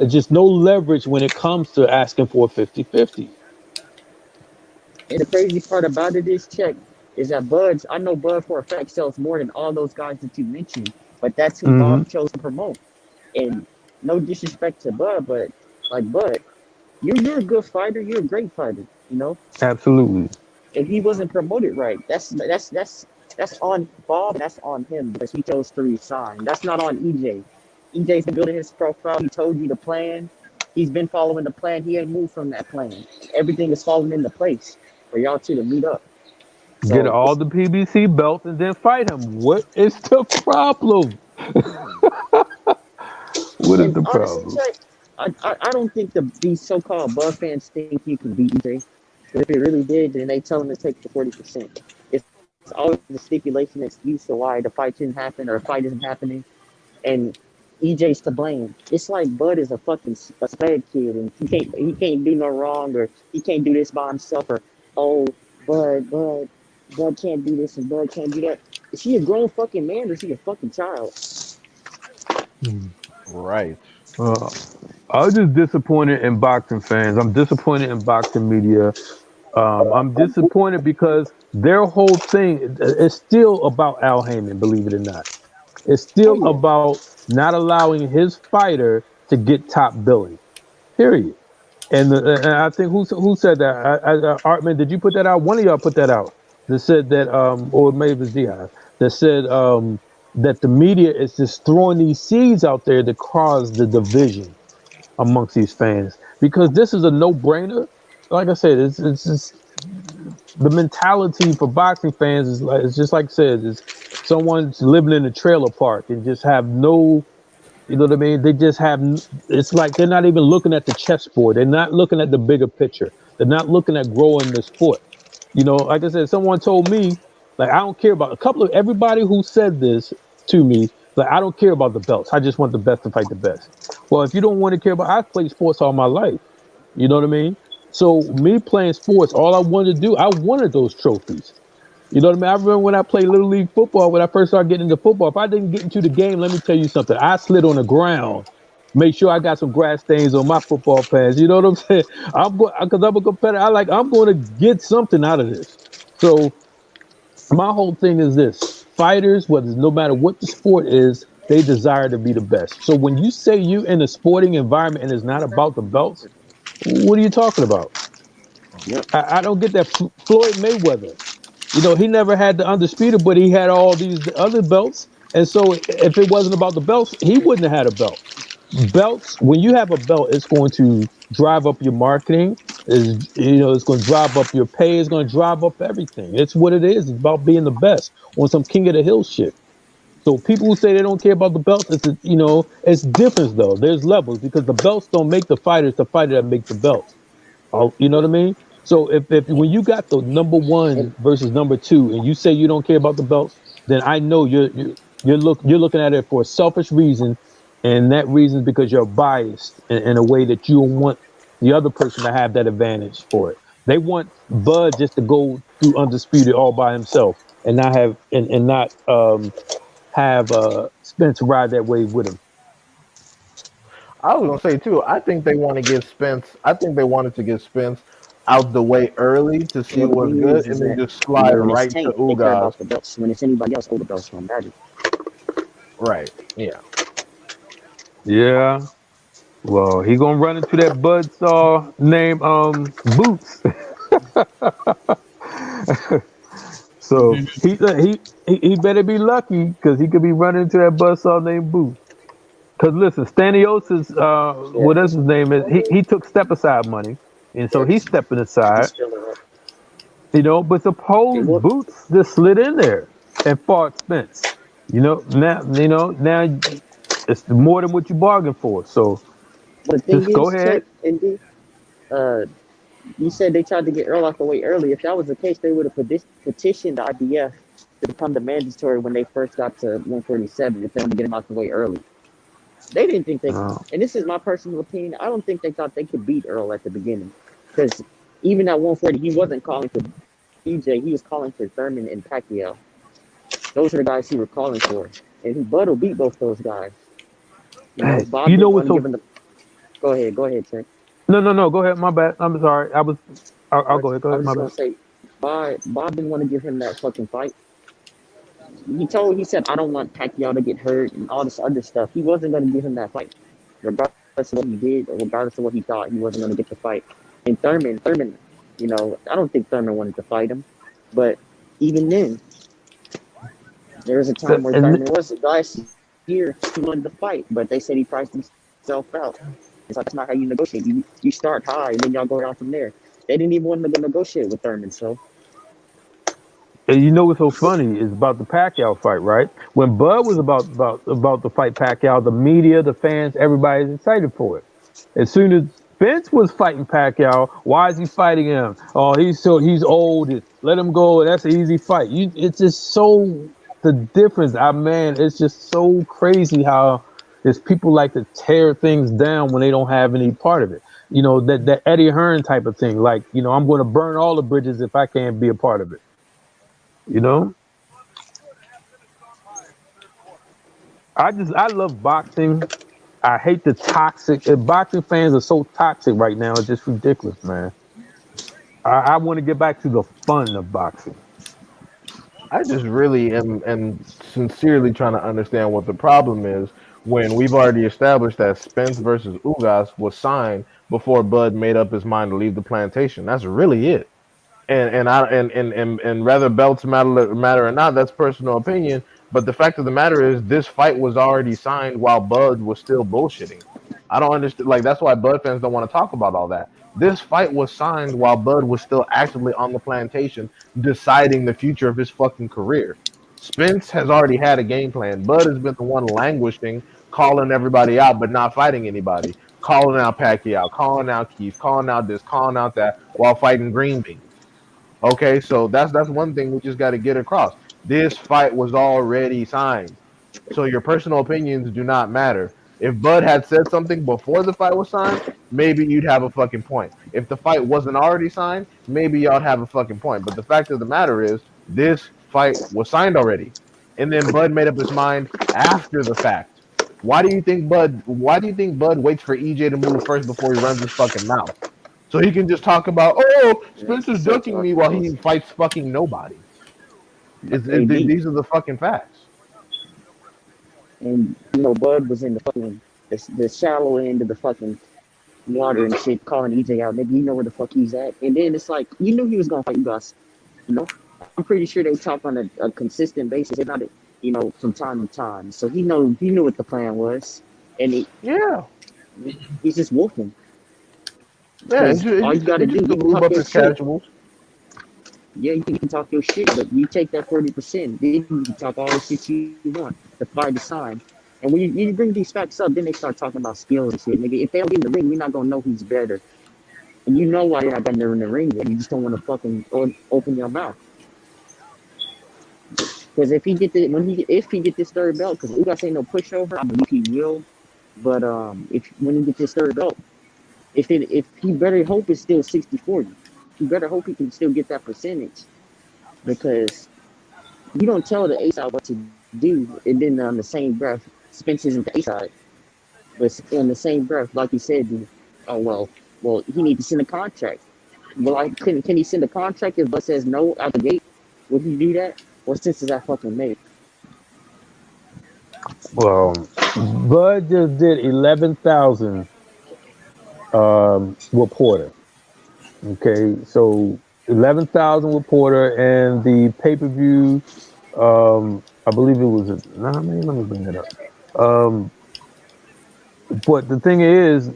just no leverage when it comes to asking for a 50-50. and the crazy part about it is, check, is that Bud's. I know Bud for a fact sells more than all those guys that you mentioned, but that's who Hmm. Bob chose to promote. And no disrespect to Bud, but like Bud, you're a good fighter. You're a great fighter. You know, Absolutely. if he wasn't promoted right, that's on Bob. That's on him because he chose to resign. That's not on EJ. EJ's been building his profile. He told you the plan. He's been following the plan. He ain't moved from that plan. Everything is falling into place for y'all two to meet up. Get So all it's the PBC belts and then fight him. What is the problem? What is and the honestly, problem? Jay, I don't think these so-called Buff fans think you can beat EJ. But if it really did, then they tell him to take the 40%. It's always a stipulation excuse to why the fight didn't happen or a fight isn't happening, and EJ's to blame. It's like Bud is a fucking a sped kid, and he can't do no wrong, or he can't do this by himself, or oh Bud can't do this and Bud can't do that. Is he a grown fucking man or is he a fucking child? Hmm. right. Uh, I'm just disappointed in boxing fans. I'm disappointed in boxing media. I'm disappointed because their whole thing is still about Al Heyman, believe it or not. It's Oh still yeah, about not allowing his fighter to get top billing. Period. And I think who said that? Artman, did you put that out? One of y'all put that out. That said that, or maybe it was Jihad, that said that the media is just throwing these seeds out there to cause the division amongst these fans because this is a no-brainer. Like I said, it's just the mentality for boxing fans is like it's just like I said, is someone's living in a trailer park and just have no, you know what I mean? They just have, it's like they're not even looking at the chessboard. They're not looking at the bigger picture. They're not looking at growing the sport. Like I said, someone told me, like, I don't care about a couple of everybody who said this to me, like, I don't care about the belts. I just want the best to fight the best. Well, if you don't want to care about, I've played sports all my life. You know what I mean? So me playing sports, all I wanted to do, I wanted those trophies. You know what I mean? I remember when I played Little League football, when I first started getting into football, if I didn't get into the game, let me tell you something. I slid on the ground, make sure I got some grass stains on my football pads. You know what I'm saying? I'm going because I'm a competitor. I'm going to get something out of this. So my whole thing is this: fighters, whether no matter what the sport is, they desire to be the best. So when you say you in a sporting environment and it's not about the belts, what are you talking about? yep. I don't get that. Floyd Mayweather. He never had the undisputed, but he had all these other belts. And so if it wasn't about the belts, he wouldn't have had a belt. belts, when you have a belt, it's going to drive up your marketing. Is it's going to drive up your pay. It's going to drive up everything. It's what it is. It's about being the best on some king of the hill shit. So people who say they don't care about the belts, it's different though. There's levels because the belts don't make the fighter. It's the fighter that make the belts. Oh, you know what I mean? So if when you got the number And one versus number two, and you say you don't care about the belts, then I know you're looking at it for a selfish reason, and that reason is because you're biased in a way that you don't want the other person to have that advantage for it. They want Bud just to go through undisputed all by himself and not have and not have Spence ride that wave with him. I was gonna say too. I think they want to get Spence. I think they wanted to get Spence out the way early to see well, the what's thing good, is and then that just slide when it's right to Tank, they care Ugas. about the belts. When it's anybody else, the belts don't matter. Right. Yeah. Yeah. Well, he gonna run into that buzzsaw named Boots. So he better be lucky because he could be running into that buzzsaw named Boots. Because listen, Staniosis, Yeah, what else his name is, he took step aside money, and so yeah, he's stepping aside. he's filling up. But suppose And what? Boots just slid in there and fought Spence. Now it's more than what you bargained for. So But the thing just go is, ahead. Tech and D, uh, you said they tried to get Earl out the way early. If that was the case, they would have petitioned the IBF to become the mandatory when they first got to 147. If they want to get him out the way early, they didn't think they. Uh, And this is my personal opinion. I don't think they thought they could beat Earl at the beginning, because even at 140, he wasn't calling for DJ. He was calling for Thurman and Pacquiao. Those are the guys he was calling for, and Bud will beat both those guys. You know, Bob you know didn't what's want to give so him the. Go ahead, Trent. no, go ahead. My bad. I'm sorry. I'll go ahead. Go I ahead. was My just bad. gonna say, Bob didn't want to give him that fucking fight. He said, I don't want Pacquiao to get hurt and all this other stuff. He wasn't gonna give him that fight, regardless of what he did or regardless of what he thought. He wasn't gonna get the fight. And Thurman, I don't think Thurman wanted to fight him, but even then, there was a time where And Thurman was last year he wanted to fight, but they said he priced himself out. It's like that's not how you negotiate. You start high and then y'all go down from there. They didn't even want to go negotiate with Thurman, so And you know what's so funny is about the Pacquiao fight, right? When Bud was about to fight Pacquiao, the media, the fans, everybody's excited for it. As soon as Spence was fighting Pacquiao, why is he fighting him? Oh, he's old. Let him go. That's an easy fight. It's just so the difference. Man, it's just so crazy how there's people like to tear things down when they don't have any part of it. That Eddie Hearn type of thing. Like, I'm going to burn all the bridges if I can't be a part of it. You know, I love boxing. I hate the toxic. Boxing fans are so toxic right now. It's just ridiculous, man. I want to get back to the fun of boxing. I just really am sincerely trying to understand what the problem is when we've already established that Spence versus Ugas was signed before Bud made up his mind to leave the plantation. That's really it. And whether belts matter or not, that's personal opinion. But the fact of the matter is, this fight was already signed while Bud was still bullshitting. I don't understand. Like that's why Bud fans don't want to talk about all that. This fight was signed while Bud was still actively on the plantation, deciding the future of his fucking career. Spence has already had a game plan. Bud has been the one languishing, calling everybody out, but not fighting anybody. Calling out Pacquiao, calling out Keith, calling out this, calling out that, while fighting Green Bean. Okay, so that's one thing we just got to get across. This fight was already signed. So your personal opinions do not matter. If Bud had said something before the fight was signed, maybe you'd have a fucking point. If the fight wasn't already signed, maybe y'all'd have a fucking point. But the fact of the matter is, this fight was signed already. And then Bud made up his mind after the fact. Why do you think Bud waits for EJ to move first before he runs his fucking mouth? So he can just talk about, oh, yeah, Spencer's so ducking talk me while he fights fucking nobody. AD. These are the fucking facts. And Bud was in the fucking the shallow end of the fucking water and shit, calling EJ out. Maybe you know where the fuck he's at. And then it's like you knew he was gonna fight you guys. You know, I'm pretty sure they talk on a consistent basis, if not, from time to time. So he knew what the plan was. and Yeah, he's just wolfing. yeah. Because all you gotta It's do, just to you can lube talk up your his shit. casuals. Yeah, you can talk your shit, but you take that 40%, then you can talk all the shit you want. The fight is signed. And when you bring these facts up, then they start talking about skills and shit. Nigga, if they don't get in the ring, you're not gonna know who's better. And you know why they're not getting in the ring yet. You just don't want to fucking open your mouth. Because if he get this third belt, because Ugas ain't no pushover, I believe he will. But if when he get this third belt, if he better hope it's still 60-40. He better hope he can still get that percentage because you don't tell the A side what to do, and then on the same breath, Spence isn't the A side. But in the same breath, like you said, oh well, he needs to send a contract. Well, can he send a contract if Bud says no out the gate? Would he do that? What sense does that fucking make? Well, Bud just did 11,000 with Porter. Okay, so 11,000 with Porter and the pay per view. I believe it was. Nah, man, let me bring it up. Um, but the thing is,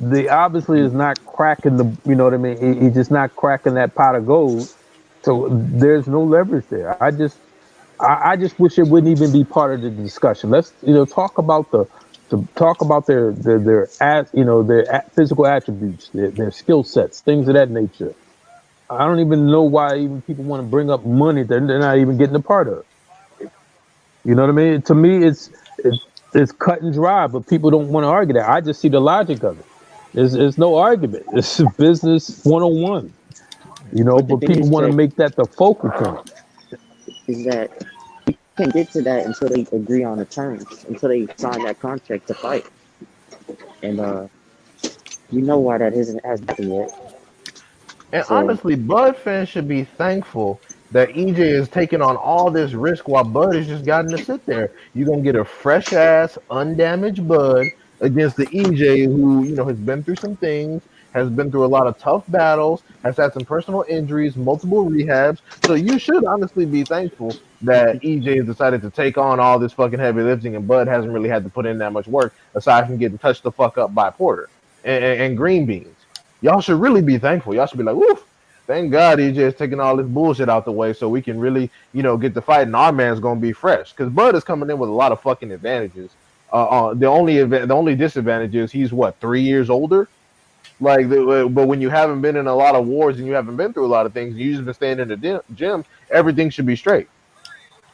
the obviously is not cracking the. You know what I mean? He's just not cracking that pot of gold. So there's no leverage there. I just wish it wouldn't even be part of the discussion. Let's talk about to talk about their physical attributes, their skill sets, things of that nature. I don't even know why even people want to bring up money that they're not even getting a part of. You know what I mean? To me, it's cut and dry, but people don't want to argue that. I just see the logic of it. There's no argument. It's business 101. But the But thing people is, want to Jay, make that the focal point. is that you can't get to that until they agree on the terms, until they sign that contract to fight. And you know why that isn't has happened yet. And So honestly, Bud fans should be thankful that EJ is taking on all this risk while Bud has just gotten to sit there. You're gonna get a fresh ass, undamaged Bud against the EJ who, has been through some things, has been through a lot of tough battles, has had some personal injuries, multiple rehabs. So you should honestly be thankful that EJ has decided to take on all this fucking heavy lifting and Bud hasn't really had to put in that much work aside from getting touched the fuck up by Porter and Green Beans. Y'all should really be thankful. Y'all should be like, woof. Thank God he's just taking all this bullshit out the way so we can really, get the fight and our man's gonna be fresh. Because Bud is coming in with a lot of fucking advantages. The only disadvantage is he's what 3 years older. But when you haven't been in a lot of wars and you haven't been through a lot of things, you just been staying in the gym, everything should be straight.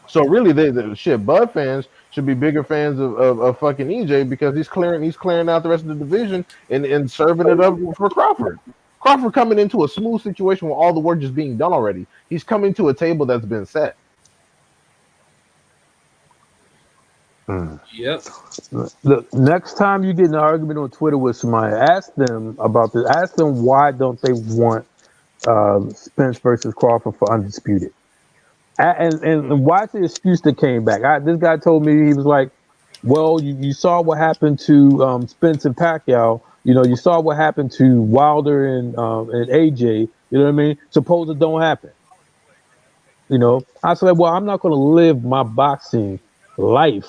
So really, the shit Bud fans should be bigger fans of fucking EJ because he's clearing out the rest of the division and serving it up for Crawford. Crawford coming into a smooth situation where all the work is being done already. He's coming to a table that's been set. Mm. Yep. Look, next time you get in an argument on Twitter with somebody, ask them about this. Ask them why don't they want Spence versus Crawford for undisputed. And why's the excuse that came back? This guy told me he was like, "Well, you saw what happened to Spence and Pacquiao. You saw what happened to Wilder and AJ. You know what I mean? Suppose it don't happen. I said, well, I'm not going to live my boxing life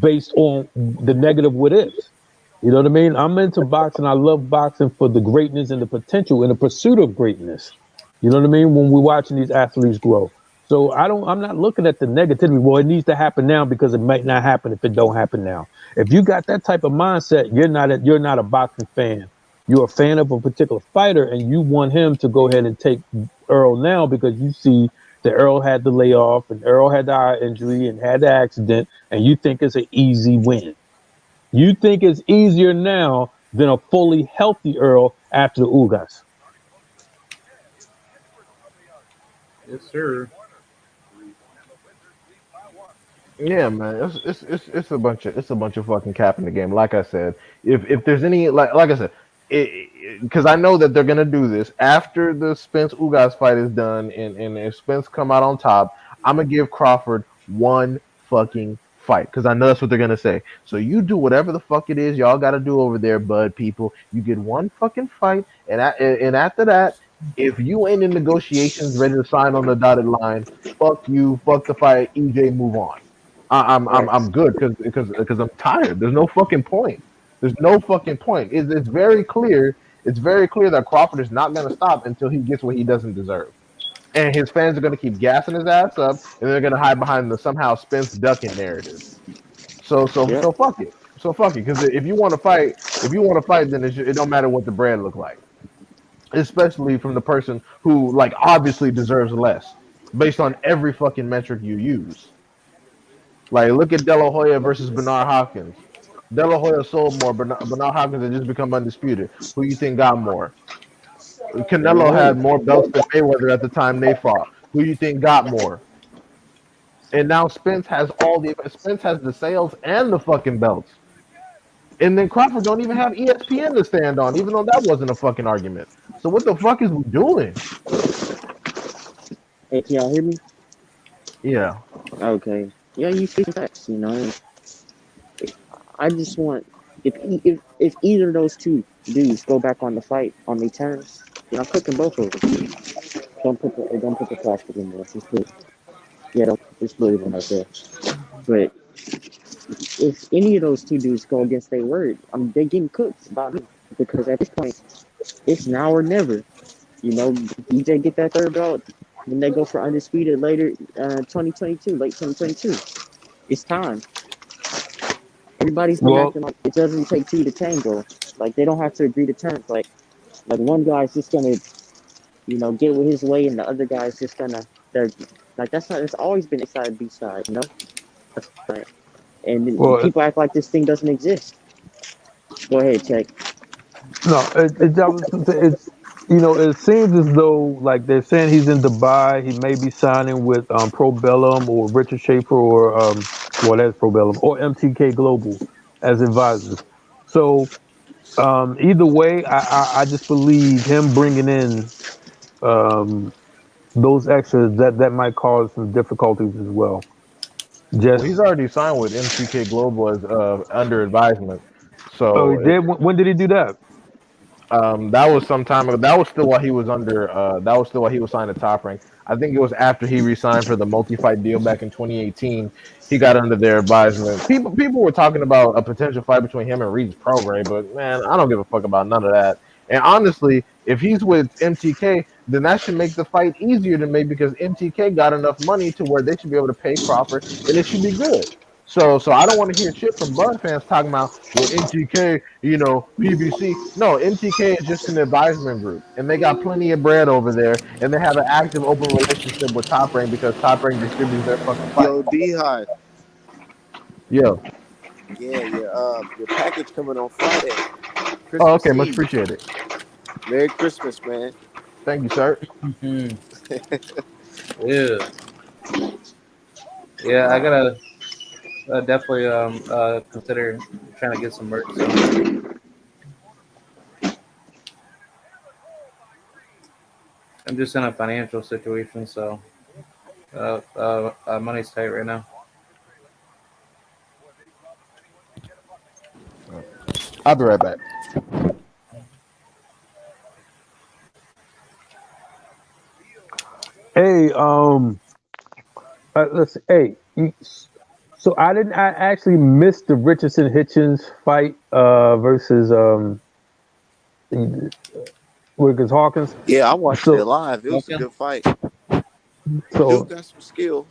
based on the negative what ifs. You know what I mean? I'm into boxing. I love boxing for the greatness and the potential and the pursuit of greatness. You know what I mean? When we're watching these athletes grow. So I'm not looking at the negativity. Well, it needs to happen now because it might not happen if it don't happen now. If you got that type of mindset, you're not a boxing fan. You're a fan of a particular fighter and you want him to go ahead and take Earl now because you see that Earl had the layoff and Earl had the eye injury and had the accident and you think it's an easy win. You think it's easier now than a fully healthy Earl after the Ugas. Yes, sir. Yeah, man, it's a bunch of fucking cap in the game. Like I said, if there's any like I said, because I know that they're gonna do this after the Spence Ugas fight is done, and if Spence come out on top, I'm gonna give Crawford one fucking fight because I know that's what they're gonna say. So you do whatever the fuck it is y'all got to do over there, bud. People, you get one fucking fight, and after that, if you ain't in negotiations ready to sign on the dotted line, fuck you, fuck the fight, EJ, move on. Right. I'm good because I'm tired. There's no fucking point. There's no fucking point. It's very clear. It's very clear that Crawford is not going to stop until he gets what he doesn't deserve, and his fans are going to keep gassing his ass up, and they're going to hide behind the somehow Spence ducking narrative. Yep. So fuck it. So fuck it. Because if you want to fight, then it don't matter what the brand look like, especially from the person who like obviously deserves less based on every fucking metric you use. Like, look at De La Hoya versus Bernard Hopkins. De La Hoya sold more. Bernard Hopkins had just become undisputed. Who you think got more? De La Canelo Hoya. had more belts than Mayweather at the time they fought. Who you think got more? And now Spence has the sales and the fucking belts. And then Crawford don't even have ESPN to stand on, even though that wasn't a fucking argument. So what the fuck is we doing? Hey, can y'all hear me? Yeah. Okay. Yeah, you see facts. I just want if either of those two dudes go back on the fight on their terms, I'm cooking both of them. Don't put the plastic in there. Just put don't just put it in right there. But if any of those two dudes go against their word, they getting cooked by me because at this point it's now or never. DJ get that third belt, then they go for undisputed later, 2022, late 2022. It's time. Everybody's been Well, acting like it doesn't take two to tango. Like they don't have to agree to terms. Like one guy's just gonna get with his way, and the other guy's just gonna they're like that's not. It's always been A side B side. That's right. And well, people act like this thing doesn't exist. Go ahead, check. no, it's it seems as though like they're saying he's in Dubai. He may be signing with Pro Bellum or Richard Schaefer or well, that's Pro Bellum or MTK Global as advisors. So either way, I just believe him bringing in um, those extras that might cause some difficulties as well. Well, Just he's already signed with MTK Global as under advisement. oh, he So did. When did he do that? That was some time ago. That was still while he was under. That was still while he was signed to Top Rank. I think it was after he resigned for the multi-fight deal back in 2018. He got under their advisement. People were talking about a potential fight between him and Regis Prograis, but man, I don't give a fuck about none of that. And honestly, if he's with MTK, then that should make the fight easier to make because MTK got enough money to where they should be able to pay Crawford, and it should be good. So I don't want to hear shit from Bud fans talking about well MTK, PBC. No, MTK is just an advisement group, and they got plenty of bread over there, and they have an active, open relationship with Top Rank because Top Rank distributes their fucking Yo, fights. D Hive. Yeah. Yeah, your package coming on Friday, Oh, okay. Christmas Much Eve. appreciated. Merry Christmas, man. Thank you, sir. Mhm. Yeah, yeah. I Wow. gotta definitely consider trying to get some merch soon. I'm just in a financial situation, so money's tight right now. I'll be right back. Hey, let's see. Hey, so I actually missed the Richardson Hitchens fight versus Wiggins Hawkins. Yeah, I watched it So live. It was a Okay. good fight. Dude so got some skill,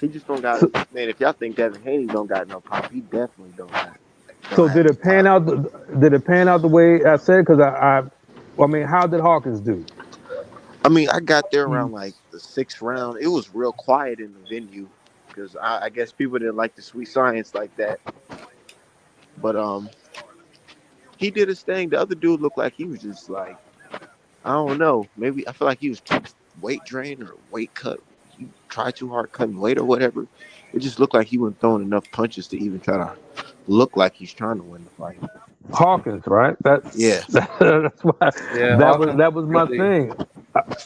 He just don't got so, it. Man, if y'all think Devin Haney don't got no pop, he definitely don't so have did any it pan pop. out? Did it pan out the way I said? Because well, I mean, how did Hawkins do? I mean, I got there around like the sixth round. It was real quiet in the venue because I guess people didn't like the sweet science like that. But he did his thing. The other dude looked like he was just like I don't know. Maybe I feel like he was too weight drained or weight cut. He tried too hard cutting weight or whatever. It just looked like he wasn't throwing enough punches to even try to look like he's trying to win the fight. Hawkins, right? That Yeah. that's why Yeah, Hawkins that was my really. thing.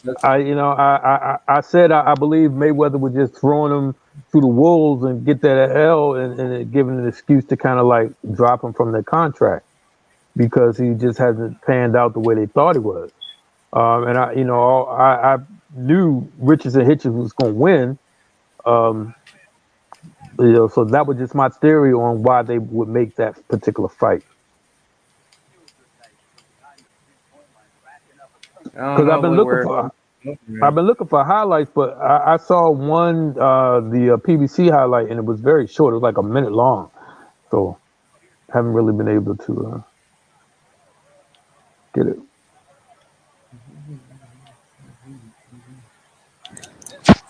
That's I said I believe Mayweather was just throwing him to the wolves and get that L and giving an excuse to kind of like drop him from the contract because he just hasn't panned out the way they thought he was. And I knew Richardson Hitchens was going to win. Um, So that was just my theory on why they would make that particular fight. I don't Because know like where I've been looking for highlights, but I saw one the PBC highlight, and it was very short. It was like a minute long, so haven't really been able to get it.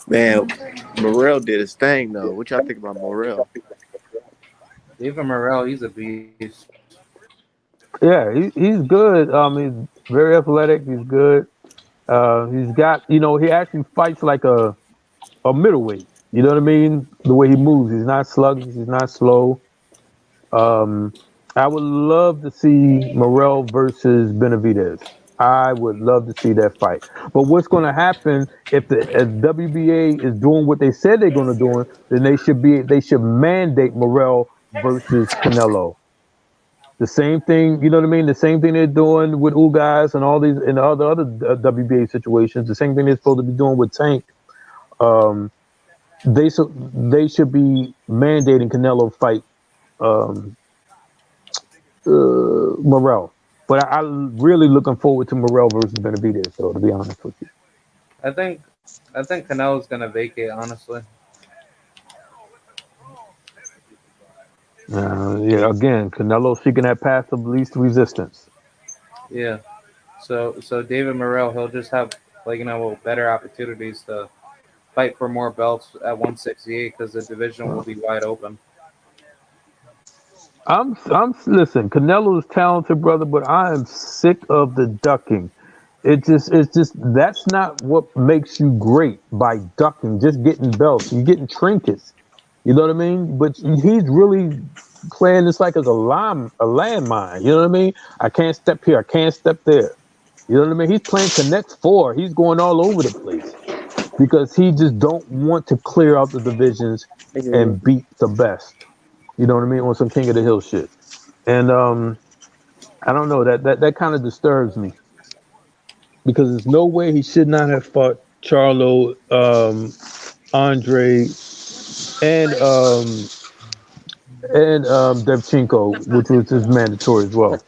Man, Morrell did his thing though. What y'all think about Morrell? David Morrell, he's a beast. Yeah, he's good. He's very athletic. He's good. He's got, he actually fights like a middleweight. You know what I mean? The way he moves, he's not sluggish. He's not slow. Um, I would love to see Morrell versus Benavidez. I would love to see that fight. But what's going to happen if WBA is doing what they said they're going to do? Then they should mandate Morrell versus Canelo. The same thing, you know what I mean? The same thing they're doing with Ugas and all these and all the other WBA situations. The same thing they're supposed to be doing with Tank. Um, they should be mandating Canelo fight um, Morrell. But I'm really looking forward to Morrell versus Benavidez, though, to be honest with you. I think Canelo's gonna vacate, honestly. Yeah, again, Canelo seeking that path of least resistance. Yeah. So David Morrell, he'll just have like better opportunities to fight for more belts at 168 because the division will be wide open. Listen, Canelo is talented, brother, but I am sick of the ducking. It's just that's not what makes you great by ducking, just getting belts. You're getting trinkets. You know what I mean? But he's really playing this like as a landmine. You know what I mean? I can't step here. I can't step there. You know what I mean? He's playing Connect Four. He's going all over the place because he just don't want to clear out the divisions Mhm. and beat the best. You know what I mean? On some King of the Hill shit. And I don't know that kind of disturbs me because there's no way he should not have fought Charlo, Andre, and Devchenko, which was his mandatory as well.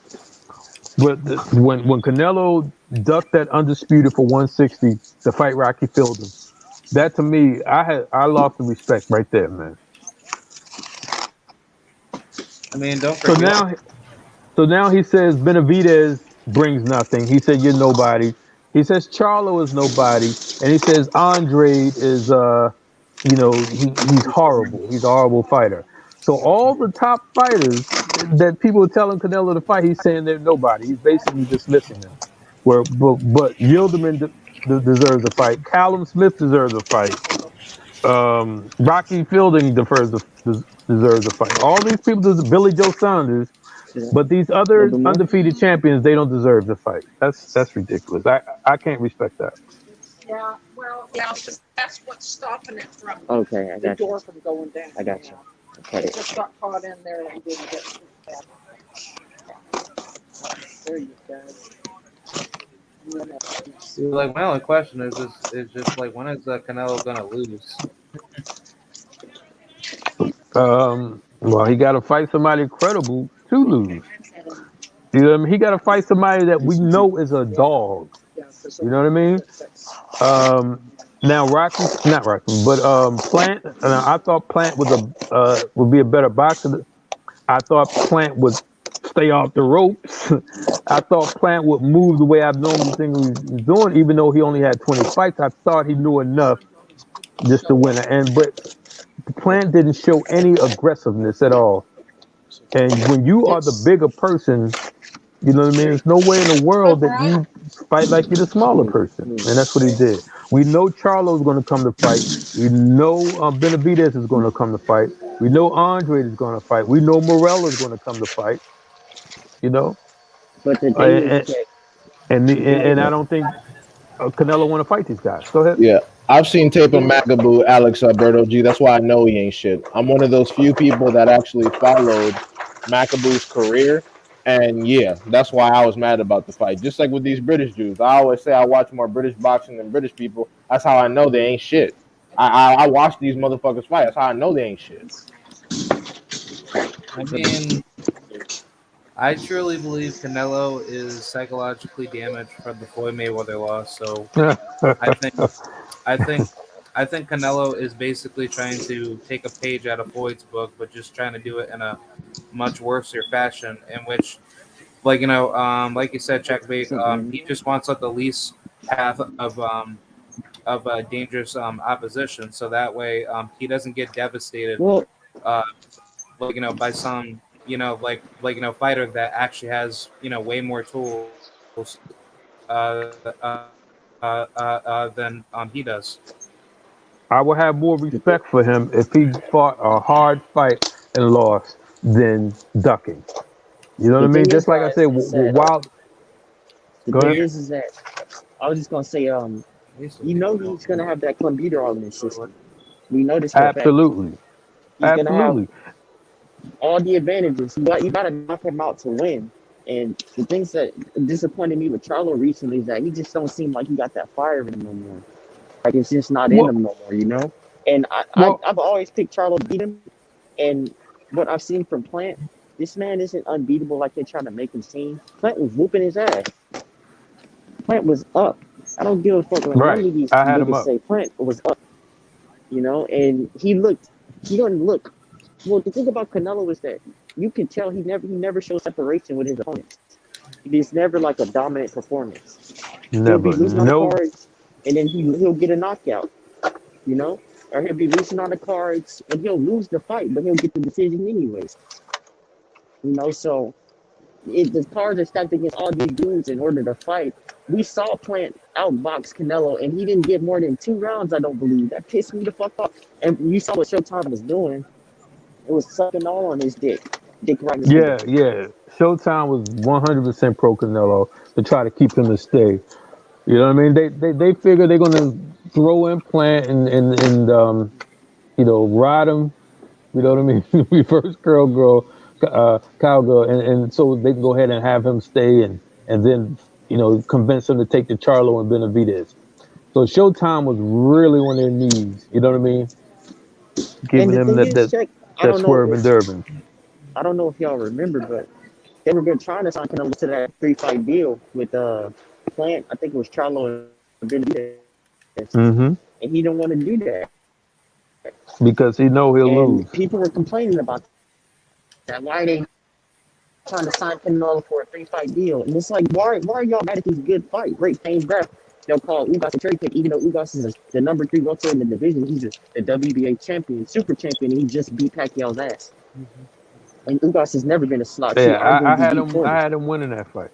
But when Canelo ducked that undisputed for 160 to fight Rocky Fielding, that to me, I lost the respect right there, man. I mean, don't So forget. now So now he says Benavidez brings nothing. He said you're nobody. He says Charlo is nobody, and he says Andre is he's horrible. He's a horrible fighter. So all the top fighters that people are telling Canelo to fight, he's saying they're nobody. He's basically dismissing them. But Yildirim deserves a fight. Callum Smith deserves a fight. Rocky Fielding deserves a fight. All these people deserve, Billy Joe Saunders, Yeah. but these Want other to do more? undefeated champions, they don't deserve the fight. That's ridiculous. I can't respect that. Okay, I got you. I got you. Okay. Like my only question is just like when is Canelo gonna lose? Well, he got to fight somebody credible to lose. You know what I mean? He got to fight somebody that we know is a dog. You know what I mean? Now Rocky, not Rocky, but Plant. I thought Plant was would be a better boxer. I thought Plant would stay off the ropes. I thought Plant would move the way I've normally think he's doing, even though he only had 20 fights. I thought he knew enough just to win. But Plant didn't show any aggressiveness at all. And when you are the bigger person, you know what I mean? There's no way in the world that you fight like you're the smaller person. And that's what he did. We know Charlo's going to come to fight. We know Benavidez is going to come to fight. We know Andre is going to fight. We know Morella is going to come to fight. You know, But the thing is, and okay, the thing and I is, don't think Canelo want to fight these guys. Go ahead. Yeah, I've seen the tape of thing is, Magaboo, Alex Alberto G. That's why I know he ain't shit. I'm one of those few people that actually followed Macaboo's career, and yeah, that's why I was mad about the fight. Just like with these British Jews, I always say I watch more British boxing than British people. That's how I know they ain't shit. I watch these motherfuckers fight. That's how I know they ain't shit. I mean, I truly believe Canelo is psychologically damaged from the Floyd Mayweather loss. So I think I think I think Canelo is basically trying to take a page out of Floyd's book, but just trying to do it in a much worser fashion, in which, like you said, checkmate. He just wants like the least path of dangerous opposition, so that way he doesn't get devastated, Well, uh, by some fighter that actually has way more tools than he does. I would have more the thing, respect for him if he fought a hard fight and lost than ducking. You know what the I mean? thing is, Just like I said, guys, is that Wild. the Go thing ahead. is that I was just gonna say, Basically, you know, he's gonna have that clenbuterol in his system. We know this for a fact. Absolutely, He's gonna have absolutely. all the advantages. You gotta knock him out to win. And the things that disappointed me with Charlo recently is that he just don't seem like he got that fire in him no more. Like it's just not in Well, him no more, you know. And well, I've always picked Charlo to beat him. And what I've seen from Plant, this man isn't unbeatable like they're trying to make him seem. Plant was whooping his ass. Plant was up. I don't give a fuck what none right. of these I had him niggas up. say. Plant was up, you know, and he doesn't look. Well, the thing about Canelo is that you can tell he never shows separation with his opponents. It's never like a dominant performance. He'll be Never. losing on the No. cards, and then he'll get a knockout, you know, or he'll be losing on the cards and he'll lose the fight, but he'll get the decision anyways, you know. So the cards are stacked against all these dudes in order to fight. We saw Plant outbox Canelo, and he didn't get more than 2 rounds. I don't believe that pissed me the fuck off. And you saw what Showtime was doing. It was sucking all on his dick right in his finger. Yeah, yeah. Showtime was 100% pro Canelo to try to keep him to stay. You know what I mean? They figure they're gonna throw in Plant and ride him. You know what I mean? Reverse cowgirl, and so they can go ahead and have him stay and then convince him to take the Charlo and Benavidez. So Showtime was really on their knees. You know what I mean? And Giving the them thing that is, that check. I that don't know swerve if and Durbin. y'all remember, but they were good trying to sign Canelo to that 3-fight deal with Plant. I think it was Charlo and Benavidez, Hmm. and he didn't want to do that. Because he know he'll And lose. people were complaining about that. Why are they trying to sign Canelo for a 3-fight deal? And it's like, why are y'all mad at this good fight? Great Spain's draft. They'll call Ugas a cherry pick, even though Ugas is the number 3 welter in the division. He's the WBA champion, super champion, and he just beat Pacquiao's ass. And Ugas has never been a slouch. He Yeah, I arguably had beat him. I Porter. had him winning that fight.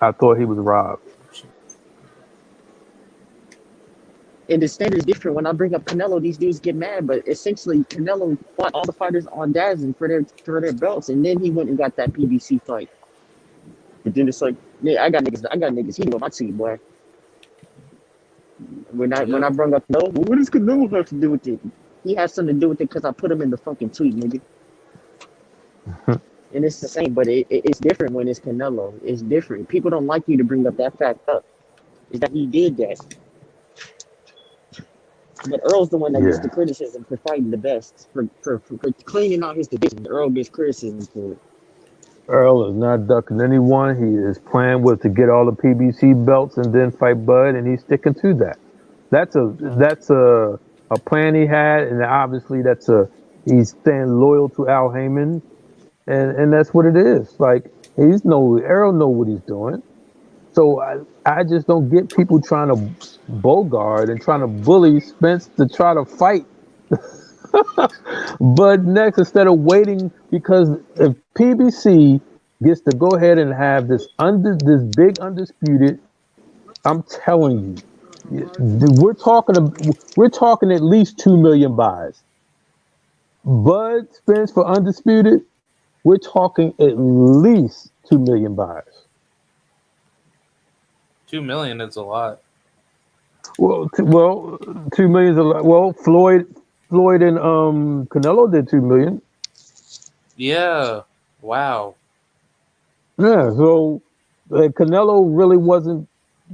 I thought he was robbed. And the standard is different. When I bring up Canelo, these dudes get mad. But essentially, Canelo fought all the fighters on Dazzin for their belts, and then he went and got that PBC fight. But then it's like, yeah, I got niggas heating on my team, boy. When I Yep. bring up Canelo, well, what does Canelo have to do with it? He has something to do with it because I put him in the fucking tweet, nigga. And it's the same, but it's different when it's Canelo. It's different. People don't like you to bring up that fact up. Is that he did that? But Earl's the one that gets Yeah. the criticism for fighting the best, for cleaning out his division. Earl gets criticism for it. Earl is not ducking anyone. His plan was to get all the PBC belts and then fight Bud, and he's sticking to that. That's a plan he had, and obviously he's staying loyal to Al Heyman, and that's what it is. Like Earl know what he's doing. So I just don't get people trying to bogart and trying to bully Spence to try to fight Bud next instead of waiting, because if PBC gets to go ahead and have this big undisputed, I'm telling you, we're talking at least 2 million buys. Bud Spence for undisputed, we're talking at least 2 million buys. 2 million is a lot. Well, 2 million is a lot. Well, Floyd and Canelo did 2 million. Yeah. Wow. Yeah, so Canelo really wasn't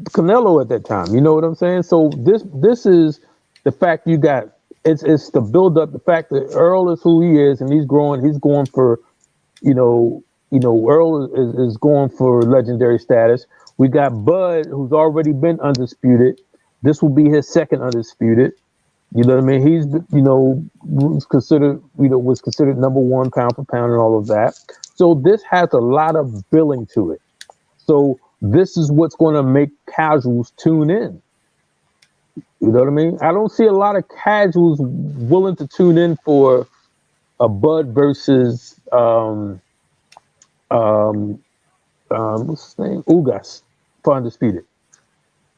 Canelo at that time. You know what I'm saying? So this is the fact you got it's the build up. The fact that Earl is who he is, and he's growing. He's going for you know, Earl is going for legendary status. We got Bud, who's already been undisputed. This will be his second undisputed. You know what I mean? He's was considered number one pound for pound and all of that. So this has a lot of billing to it. So this is what's going to make casuals tune in. You know what I mean? I don't see a lot of casuals willing to tune in for a Bud versus um, what's his name? Ugas for undisputed.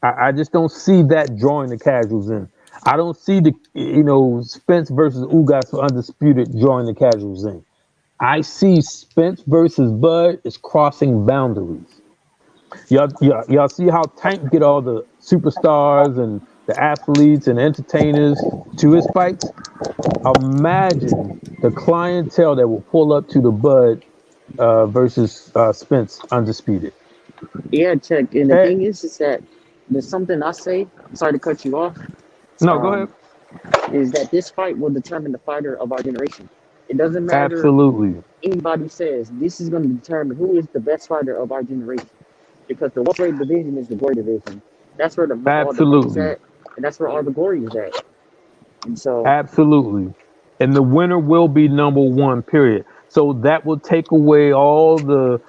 I just don't see that drawing the casuals in. I don't see the Spence versus Ugas for undisputed drawing the casuals in. I see Spence versus Bud is crossing boundaries. Y'all see how Tank get all the superstars and the athletes and entertainers to his fights? Imagine the clientele that will pull up to the Bud versus Spence undisputed. Yeah, check. And the Eh, thing is that there's something I say. I'm sorry to cut you off. no, go ahead. Um, is that this fight will determine the fighter of our generation. It doesn't matter Absolutely, anybody says. This is going to determine who is the best fighter of our generation. Because the welterweight division is the glory division. That's where all the money's absolutely, at, and that's where all the glory is at. And so, absolutely. And the winner will be number one. Period. So that will take away all the.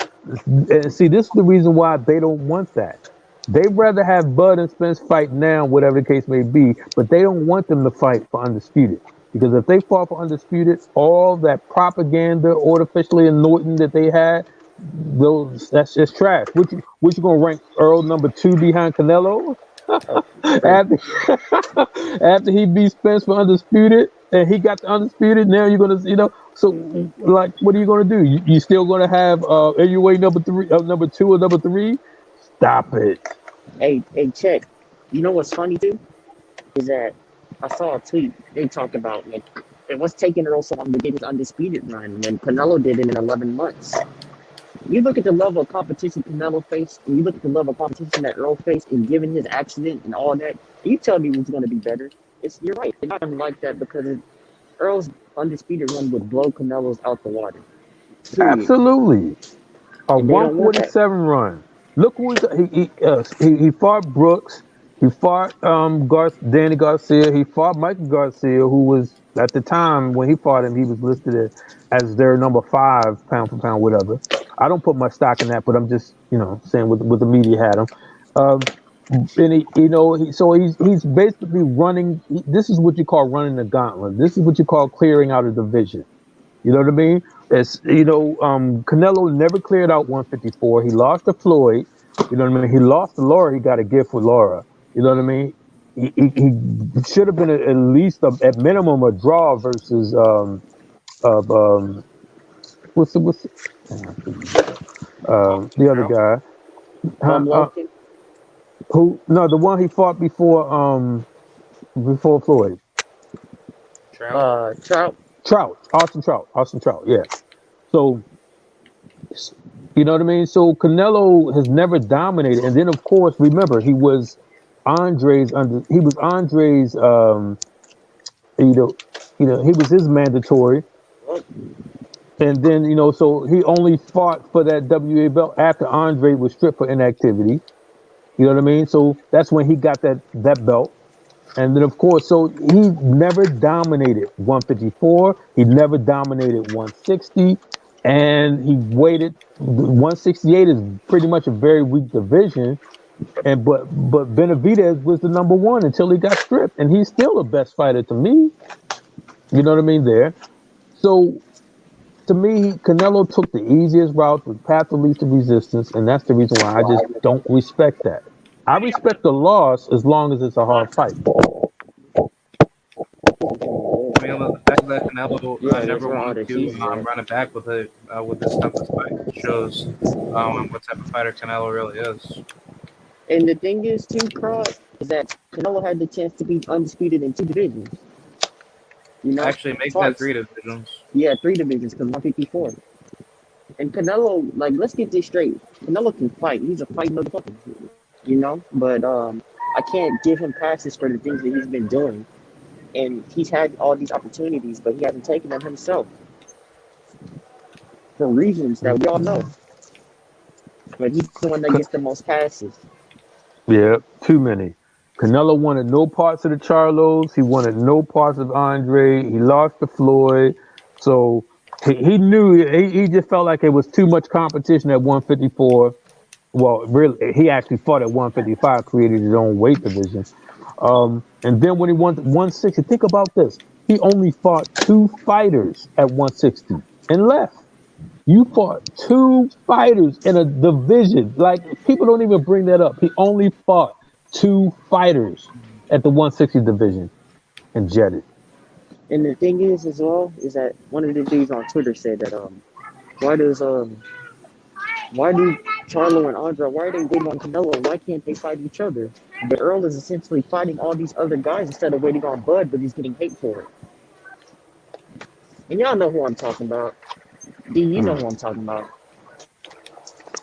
And see, this is the reason why they don't want that. They'd rather have Bud and Spence fight now, whatever the case may be, but they don't want them to fight for undisputed. Because if they fought for undisputed, all that propaganda artificially anointing that they had, those that's just trash. Which you gonna rank Earl number two behind Canelo? oh, hey, after after he beat Spence for undisputed and he got the undisputed, now you're gonna so like what are you gonna do? You still gonna have AUA number three, number two or number three? Stop it. hey, check. You know what's funny too is that I saw a tweet. They talked about like it was taking Earl so long to get his undisputed run when Canelo did it in 11 months. You look at the level of competition Canelo faced, and you look at the level of competition that Earl faced, and given his accident and all that, you tell me who's going to be better. You're right. It's not like that because Earl's undisputed run would blow Canelo's out the water. Period. Absolutely. A And they don't want that. 147 run. Look who he fought Brooks. He fought Danny Garcia. He fought Michael Garcia, who was at the time when he fought him, he was listed as their number five pound for pound, whatever. I don't put much stock in that, but I'm just saying what the media had him. Um, and he's basically running. This is what you call running the gauntlet. This is what you call clearing out a division. You know what I mean? Canelo never cleared out 154. He lost to Floyd. You know what I mean? He lost to Laura. He got a gift with Laura. You know what I mean? He should have been at least at minimum a draw versus of what's the other Trout. guy? Huh? Logan, Who? No, the one he fought before Floyd. Trout. Trout. Austin Trout. Yeah. So you know what I mean. So Canelo has never dominated, and then of course remember he was Andre's you know he was his mandatory, and then so he only fought for that WA belt after Andre was stripped for inactivity. You know what I mean? So that's when he got that belt. And then, of course, so he never dominated 154. He never dominated 160. And he waited. 168 is pretty much a very weak division. But Benavidez was the number one until he got stripped. And he's still the best fighter to me. You know what I mean there? So to me, Canelo took the easiest route, the path of least resistance. And that's the reason why I just don't respect that. I respect the loss as long as it's a hard fight. I mean, the fact that Canelo Yeah, that's never where all wanted the to cheese is at. run it back with it with this type of fight shows what type of fighter Canelo really is. And the thing is, too, Crowd, is that Canelo had the chance to be undisputed in two divisions. Actually, make that Twice. three divisions. Yeah, three divisions because 154. And Canelo, like, let's get this straight. Canelo can fight. He's a fighting motherfucker. But I can't give him passes for the things that he's been doing. and he's had all these opportunities, but he hasn't taken them himself for reasons that we all know. But he's the one that gets the most passes. Yeah, too many. Canelo wanted no parts of the Charlos. He wanted no parts of Andre. He lost to Floyd. So he knew he just felt like it was too much competition at 154. Well, really, he actually fought at 155, created his own weight division. And then when he won 160, think about this. He only fought two fighters at 160 and left. You fought two fighters in a division. Like people don't even bring that up. He only fought two fighters at the 160 division and jetted. And the thing is, as well, is that one of the dudes on Twitter said that why does why do Charlo and Andre, why are they waiting on Canelo? Why can't they fight each other? But Earl is essentially fighting all these other guys instead of waiting on Bud, but he's getting hate for it. And y'all know who I'm talking about. D, you know Hmm. who I'm talking about.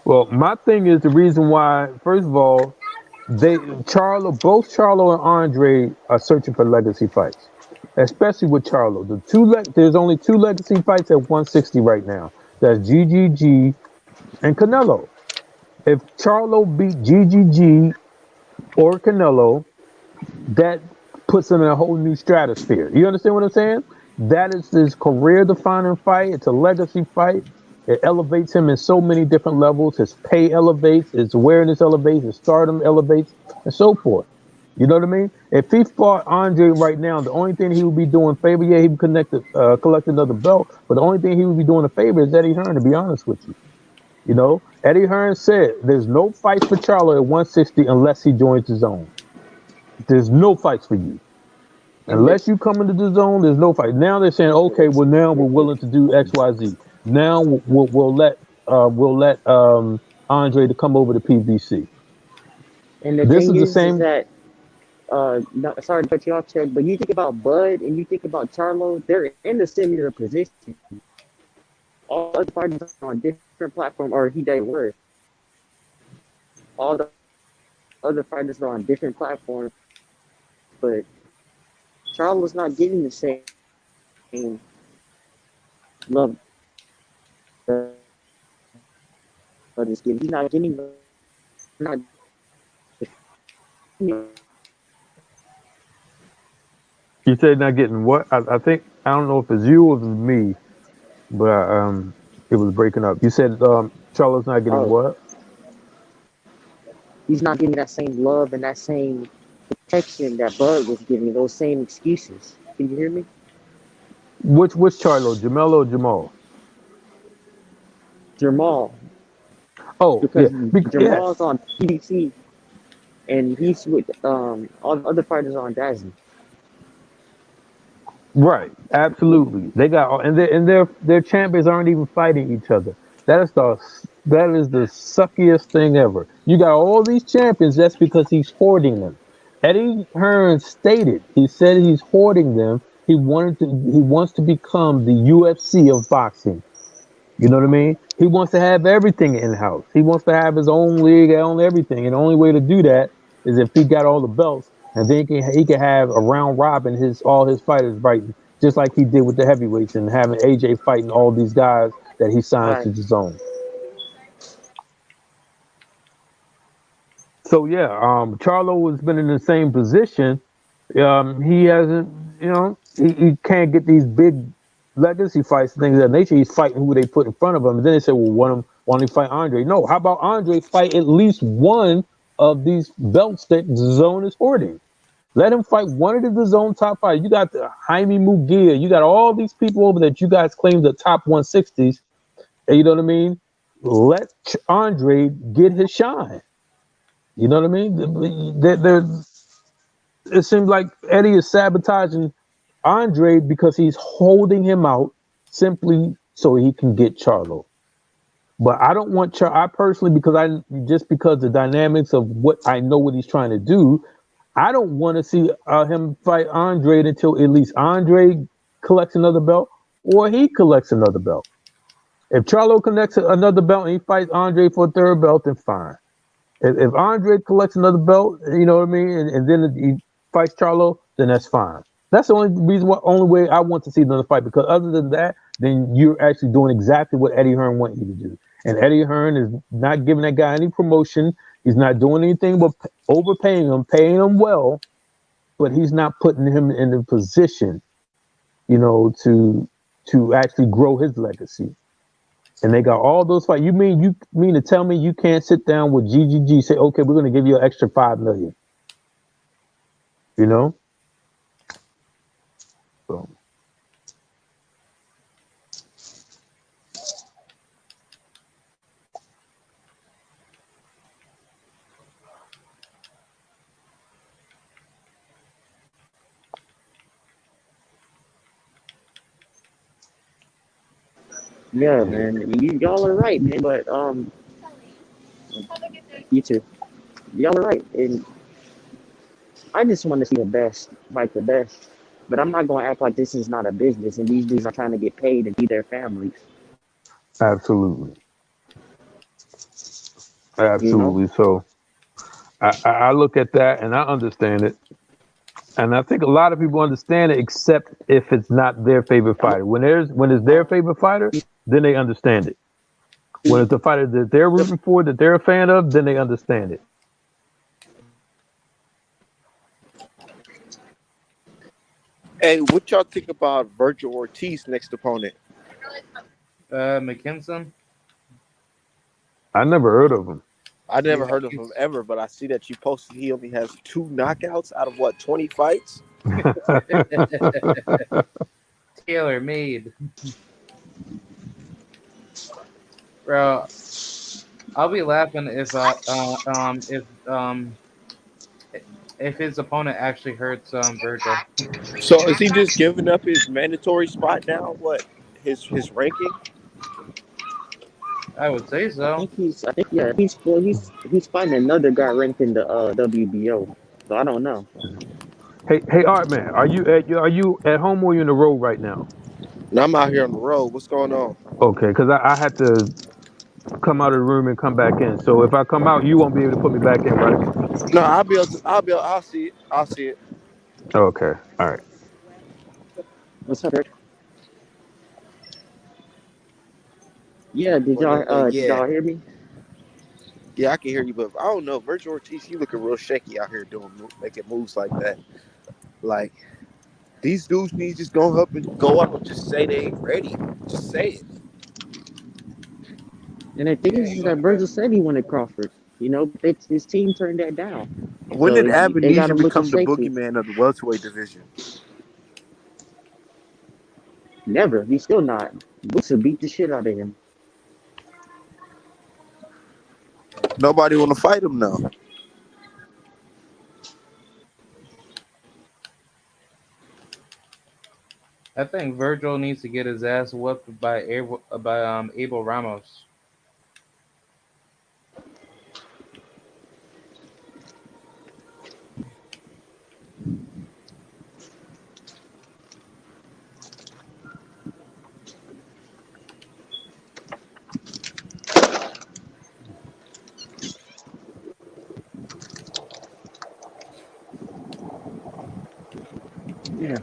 Well, my thing is the reason why. First of all, both Charlo and Andre are searching for legacy fights, especially with Charlo. There's only two legacy fights at 160 right now. That's GGG and Canelo. If Charlo beat GGG or Canelo, that puts him in a whole new stratosphere. You understand what I'm saying? That is his career defining fight. It's a legacy fight. It elevates him in so many different levels. His pay elevates, his awareness elevates, his stardom elevates, and so forth. You know what I mean? If he fought Andre right now, the only thing he would be doing favor, yeah, he would collect another belt, but the only thing he would be doing a favor is Eddie Hearn, to be honest with you. You know, Eddie Hearn said there's no fights for Charlo at 160 unless he joins the zone. There's no fights for you. And the, Unless you come into the zone, there's no fight. Now they're saying, okay, well now we're willing to do X, Y, Z. Now we'll let Andre to come over to PBC. and the This thing is the is same. that no, sorry to cut you off, Chad, but you think about Bud and you think about Charlo, they're in a similar position. All the fighters are on different platform, or they were. All the other fighters are on different platforms, but Charlo's not getting the same love that Bud is getting. He's not getting not You said not getting what? I think I don't know if it's you or if it's me, but it was breaking up. You said Charlo's not getting oh, what? he's not getting that same love and that same protection that Bud was giving, those same excuses. Can you hear me? Which Charlo? Jamel or Jamal? Jamal, Oh yeah, because yeah. Jamal's on PDC and he's with all the other fighters on Dazzle. Right, absolutely. They got and their champions aren't even fighting each other. That is the suckiest thing ever. You got all these champions. That's because he's hoarding them. Eddie Hearn stated he said he's hoarding them. He wants to become the UFC of boxing. You know what I mean? He wants to have everything in house. He wants to have his own league, own everything. And the only way to do that is if he got all the belts, and then he can have a round robin all his fighters fighting, just like he did with the heavyweights and having AJ fighting all these guys that he signs to Right. the zone. So yeah, Charlo has been in the same position. He hasn't, he can't get these big legacy fights and things of that nature. He's fighting who they put in front of him. And then they say, well, why don't he fight Andre? No, how about Andre fight at least one of these belts that the zone is hoarding? Let him fight one of the zone top five. You got the Jaime Mugia. You got all these people over that you guys claim the top 160s. And you know what I mean? Let Andre get his shine. You know what I mean? It seems like Eddie is sabotaging Andre because he's holding him out simply so he can get Charlo. But I don't want I personally, because the dynamics of what he's trying to do, I don't want to see him fight Andre until at least Andre collects another belt or he collects another belt. If Charlo collects another belt and he fights Andre for a third belt, then fine. If Andre collects another belt, you know what I mean, and then he fights Charlo, then that's fine. That's the only reason why, only way I want to see them fight. Because other than that, then you're actually doing exactly what Eddie Hearn want you to do. And Eddie Hearn is not giving that guy any promotion. He's not doing anything but overpaying him, paying him well, but he's not putting him in a position, to actually grow his legacy. And they got all those fights. You mean to tell me you can't sit down with GGG, say, okay, we're going to give you an extra 5 million, you know? So, Yeah, man. I mean, y'all are right, man. But you too. Y'all are right, and I just want to see the best, like the best. But I'm not gonna act like this is not a business, and these dudes are trying to get paid and feed their families. absolutely. You know? Absolutely. So I look at that and I understand it. And I think a lot of people understand it, except if it's not their favorite I'm, fighter. When it's their favorite fighter, then they understand it. When it's the fighter that they're rooting for, that they're a fan of, then they understand it. Hey, what y'all think about Virgil Ortiz next opponent? McKinson. I never heard of him. I never He's, heard of him he's ever, but I see that you posted he only has 2 knockouts out of what, 20 fights? tailor made, bro. I'll be laughing if his opponent actually hurts Virgil. So is he just giving up his mandatory spot now? What? His ranking? I would say so. I think, yeah, he's fighting another guy ranked in the WBO. So I don't know. Hey, Art man, are you at home or you in the road right now? And I'm out here on the road. What's going on? Okay, because I had to come out of the room and come back in. So if I come out, you won't be able to put me back in, right? No, I'll be able to. I'll see it. I'll see it. Okay, all right. What's up, Rick? Yeah, But did yeah, y'all hear me? yeah, I can hear you. But I don't know. Virgil Ortiz, he looking real shaky out here making moves like that. Like these dudes need to just go up and just say they ain't ready. Just say it. And the thing Yeah, is that Virgil said he wanted Crawford. You know, his team turned that down. When So did they got Abinesian him looking become the shaky. boogeyman of the welterweight division? Never. He's still not. Buxa beat the shit out of him. Nobody want to fight him now. I think Virgil needs to get his ass whooped by Abel Ramos. Yeah.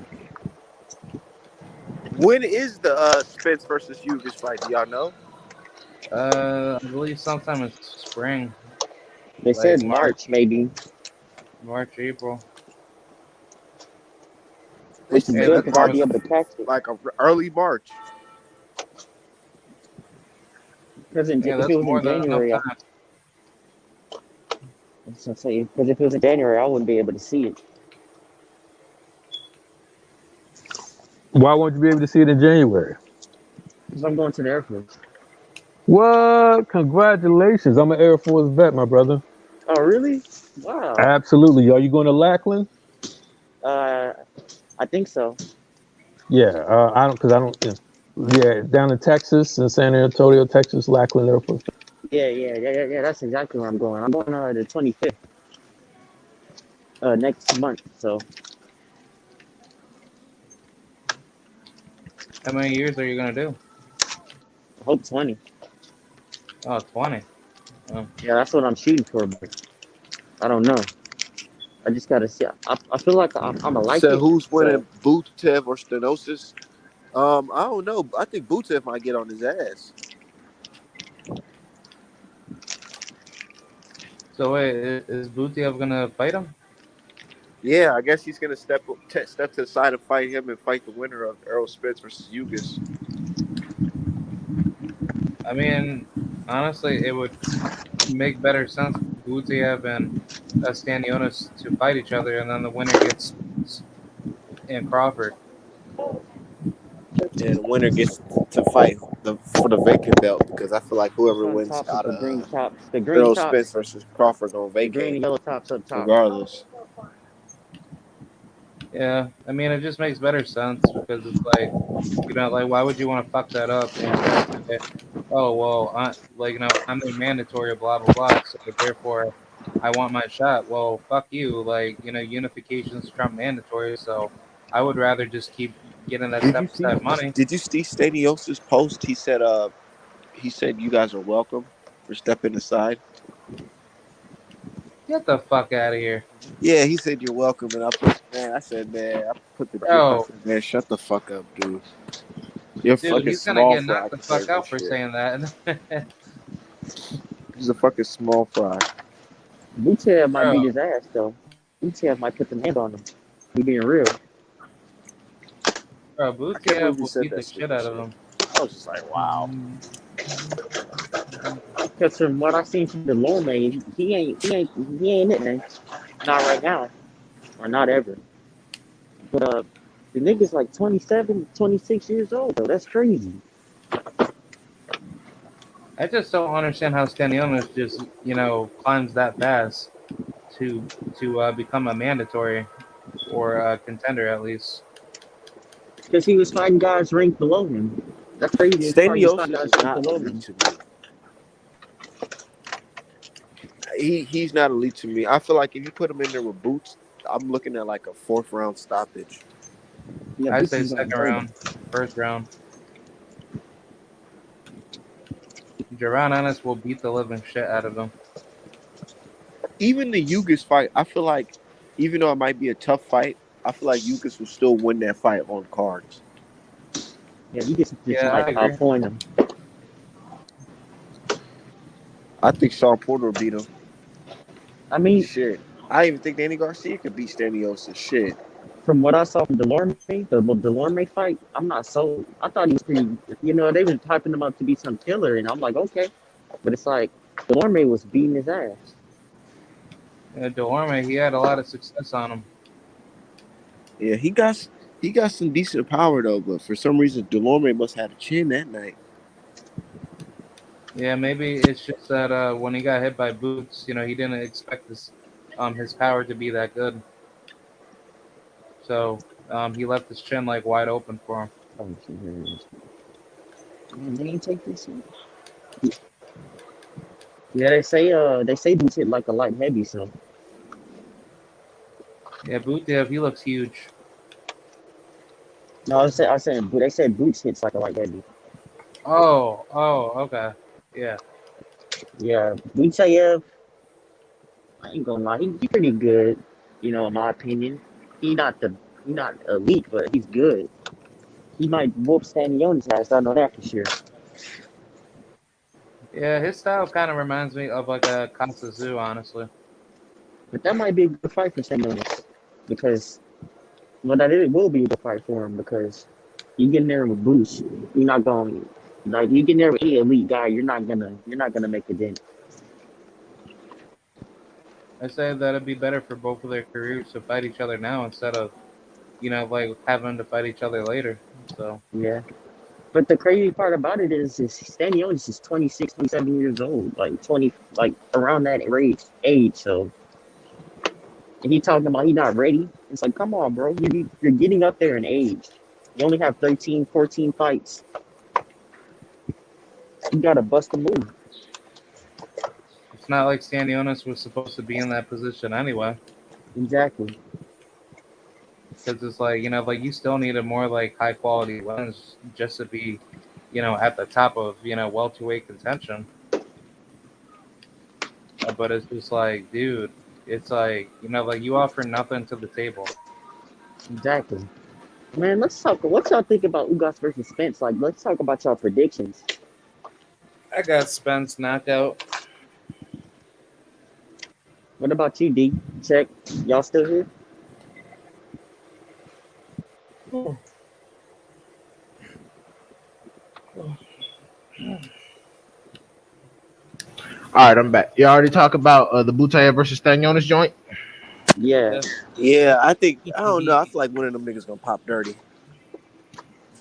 When is the Spence versus Hughes fight? Do y'all know? I believe sometime in spring, They like said March, maybe. March, April. They Which is Hey, said good the that's because I'll March, be almost able to catch it. like early March. Because yeah, if it that's was in more than enough January, time. because if it was in January, I wouldn't be able to see it. Why won't you be able to see it in January? Because I'm going to the Air Force. What? Congratulations. I'm an Air Force vet, my brother. Oh, really? Wow. Absolutely. Are you going to Lackland? Uh, I think so. Yeah, I don't, because I don't, yeah, down in Texas, in San Antonio, Texas, Lackland Air Force. Yeah. That's exactly where I'm going. I'm going the 25th next month. So How many years are you gonna do? I hope 20. Oh, 20. Oh. Yeah, that's what I'm shooting for. But I don't know. I just gotta see. I feel like I'm gonna like So it, who's but winning, Butev or Stenosis? I don't know. I think Butev might get on his ass. So wait, is Butiev gonna fight him? Yeah, I guess he's gonna step to the side and fight him and fight the winner of Errol Spence versus Yugas. I mean, honestly, it would make better sense for Butiev and Stanionis to fight each other, and then the winner gets Spence and Crawford. And the winner gets to fight for the vacant belt because I feel like what's whoever on wins top of out the of green tops? The green Errol Spence tops, versus Crawford gonna the green vacate and yellow tops up top. regardless. Yeah, I mean, it just makes better sense because it's like, like why would you want to fuck that up and try to say, oh well, I'm the mandatory, blah blah blah, so therefore I want my shot. Well, fuck you, unifications trump mandatory, so I would rather just keep getting that Did you step see? aside money. Did you see Stadios's post? He said you guys are welcome for stepping aside. Get the fuck out of here, Yeah, he said you're welcome, and I said man, I put the gif. I bro. said man, shut the fuck up, dude. You're Dude, fucking he's gonna small get fry knocked the fuck compared to this out for shit. saying that. He's a fucking small fry. Buchev might Bro, beat his ass though. Buchev might put the hand on him. He being real. bro, I can't believe Butiev he will said beat that the shit stupid out of shit. him. I was just like, wow. Because from what I seen from Delorme, he ain't it, man. Not right now, or not ever. But the nigga's like 27, 26 years old though. That's crazy. I just don't understand how Stanionis just climbs that fast to become a mandatory or a contender at least. Because he was fighting guys ranked below him. That's crazy. It's probably just fighting Stanios guys is ranked not below elite him. to me. He's not elite to me. I feel like if you put him in there with Boots, I'm looking at like a fourth round stoppage. Yeah, I Boots say is gonna second murder him. round, first round. Jaron Ennis will beat the living shit out of him. Even the Yugas fight, I feel like even though it might be a tough fight, I feel like Yugas will still win that fight on cards. Yeah, he just Yeah, might I agree. outpoint him. I think Sean Porter will beat him. I mean, Shit. I even think Danny Garcia could beat Stanios. Shit. from what I saw from Delorme, the Delorme fight, I'm not sold. I thought he was pretty. They was hyping him up to be some killer, and I'm like, okay, but it's like Delorme was beating his ass. Delorme, he had a lot of success on him. Yeah, he got some decent power though, but for some reason Delorme must have had a chin that night. Yeah, maybe it's just that when he got hit by Boots, he didn't expect his power to be that good. So he left his chin like wide open for him. Oh, man, they ain't take this one. Yeah, they say Boots hit like a light heavy, so Yeah, Butiev, he looks huge. no, I said they said Boots hits like a light heavy. Oh, okay. Yeah. Yeah, Butchev, I ain't gonna lie, he pretty good, in my opinion. He not the he not elite, but he's good. He might whoop Stanionis ass, I know that for sure. Yeah, his style kind of reminds me of like a Kasazu, honestly. But that might be a good fight for Stanionis because that it will be a good fight for him because you get in there with Boots, you're not going like you get in there with any elite guy, you're not gonna make a dent. I say that it'd be better for both of their careers to fight each other now instead of, like having to fight each other later. So, Yeah. But the crazy part about it is Stanionis is 26, 27 years old, like 20, like around that age. So, and he talking about he not ready. It's like, come on, bro. You're getting up there in age. You only have 13, 14 fights. You got to bust a move. it's not like Stanionis was supposed to be in that position anyway. Exactly. Because it's like, like you still need a more like high quality lens just to be, at the top of, welterweight contention. But it's just like, dude. it's like like you offer nothing to the table. Exactly. Man, let's talk. What y'all think about Ugas versus Spence? Like, let's talk about y'all predictions. I got Spence knockout. What about you, D? Check. Y'all still here? All right, I'm back. You already talked about the Butayev versus Stanionis joint. Yeah. Yeah. Yeah, I think I don't know. I feel like one of them niggas gonna pop dirty.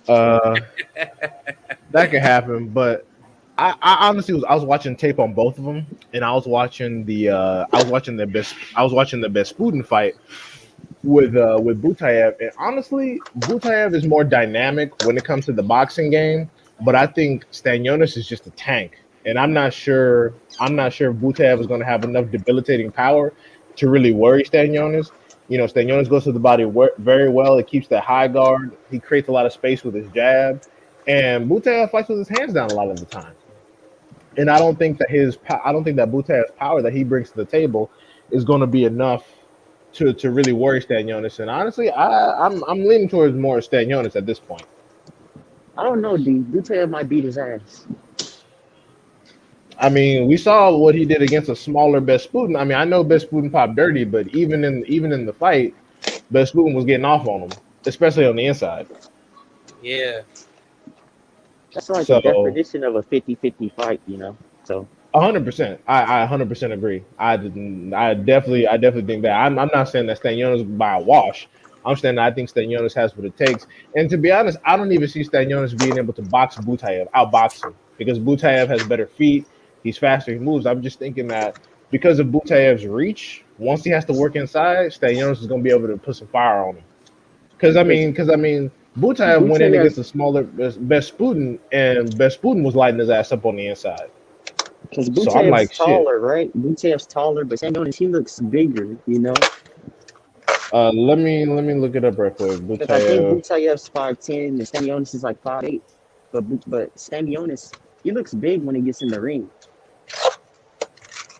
Uh, that could happen, but I honestly was watching tape on both of them, and I was watching the best Spuden fight with Butayev, and honestly, Butayev is more dynamic when it comes to the boxing game, but I think Stanionis is just a tank, and I'm not sure if Butayev is going to have enough debilitating power to really worry Stanionis. Stanionis goes to the body very well. It keeps that high guard. He creates a lot of space with his jab, and Butayev fights with his hands down a lot of the time. And I don't think that Butayev's power that he brings to the table is going to be enough to really worry Stanionis. And honestly, I'm leaning towards more Stanionis at this point. I don't know, D. Dutail might beat his ass. I mean, we saw what he did against a smaller Besputin. I mean, I know Besputin popped dirty, but even in the fight, Besputin was getting off on him, especially on the inside. Yeah. That's like the So definition of a 50-50 fight, you know? So, 100%. I 100% agree. I definitely think that. I'm not saying that Stanionis by a wash. I'm saying that I think Stanionis has what it takes. And to be honest, I don't even see Stanionis being able to box Butayev, outbox him, because Butayev has better feet. He's faster. He moves. I'm just thinking that because of Butayev's reach, once he has to work inside, Stanionis is going to be able to put some fire on him. because Because I mean, Butayev went in against Butayev's, a smaller Besputin, and Besputin was lighting his ass up on the inside. because So I'm Butayev's like, shit. taller, right? Butayev's taller, but Stanionis, he looks bigger, you know? Let me look it up right quick. Because I think Butayev. Butayev's 5'10", and Stanionis is like 5'8". But Stanionis, he looks big when he gets in the ring.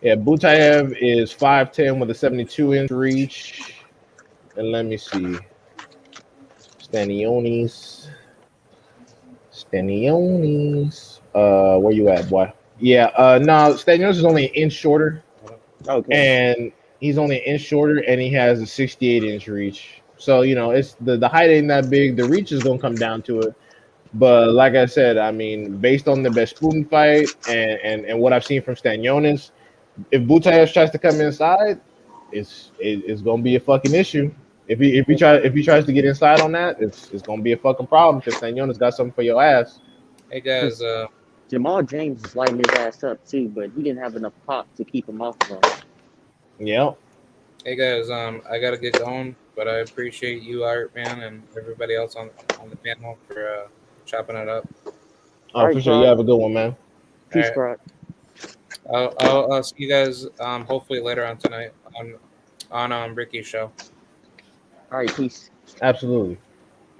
Yeah, Butayev is 5'10" with a 72-inch reach. And let me see. Stanionis. Stanionis. Where you at, boy? Yeah, no, Stanionis is only an inch shorter. Okay. And he's only an inch shorter, and he has a 68-inch reach. So, it's the height ain't that big. The reach is gonna come down to it. But like I said, I mean, based on the Besputin fight and what I've seen from Stanionis, if Butayev tries to come inside, it's gonna be a fucking issue. If he tries to get inside on that, it's gonna be a fucking problem because Stanionis got something for your ass. Hey guys. Because Jamal James is lighting his ass up too, but he didn't have enough pop to keep him off of him. Yep. Hey guys. I gotta get going, but I appreciate you, Art Man, and everybody else on the panel for chopping it up. All Oh, right, for sure. You Croc. have a good one, man. All Peace, right. Croc. I'll see you guys hopefully later on tonight on Ricky's show. All right, peace. Absolutely.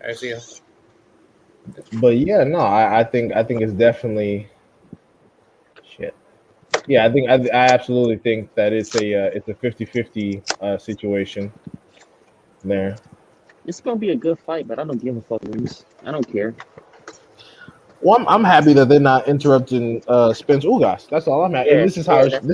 All right, see you. But yeah, no, I think it's definitely shit. Yeah, I absolutely think that it's a 50-50 situation there. It's gonna be a good fight, but I don't give a fuck wins. I don't care. Well, I'm happy that they're not interrupting Spence Ugas. That's all I'm at. And Yeah, yeah, that's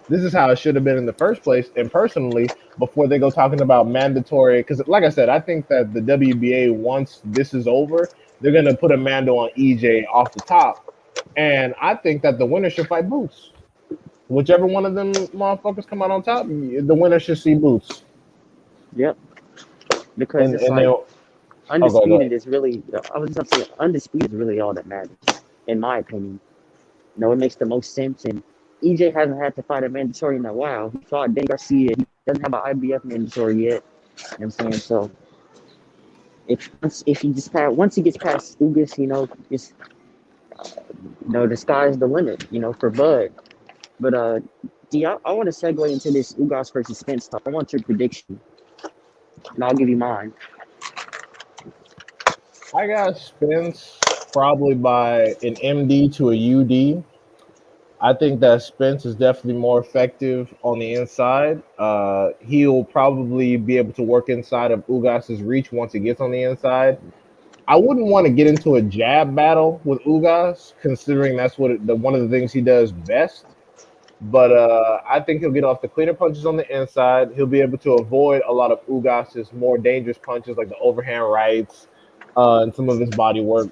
this is how it should have been in the first place. And personally, before they go talking about mandatory, because like I said, I think that the WBA once this is over, they're gonna put a mando on EJ off the top, and I think that the winner should fight Boots. Whichever one of them motherfuckers come out on top, the winner should see Boots. yep. Because And it's and they like oh go undisputed ahead. is really. I was gonna say undisputed is really all that matters, in my opinion. No, it makes the most sense. And EJ hasn't had to fight a mandatory in a while. He fought Danny Garcia. He doesn't have an IBF mandatory yet. You know what I'm saying? So if he just once he gets past Ugas, just the sky's the limit. For Bud. But D, I want to segue into this Ugas versus Spence talk. I want your prediction, and I'll give you mine. I got Spence probably by an MD to a UD. I think that Spence is definitely more effective on the inside. He'll probably be able to work inside of Ugas's reach once he gets on the inside. I wouldn't want to get into a jab battle with Ugas, considering that's one of the things he does best. But I think he'll get off the cleaner punches on the inside. He'll be able to avoid a lot of Ugas's more dangerous punches, like the overhand rights and some of his body work.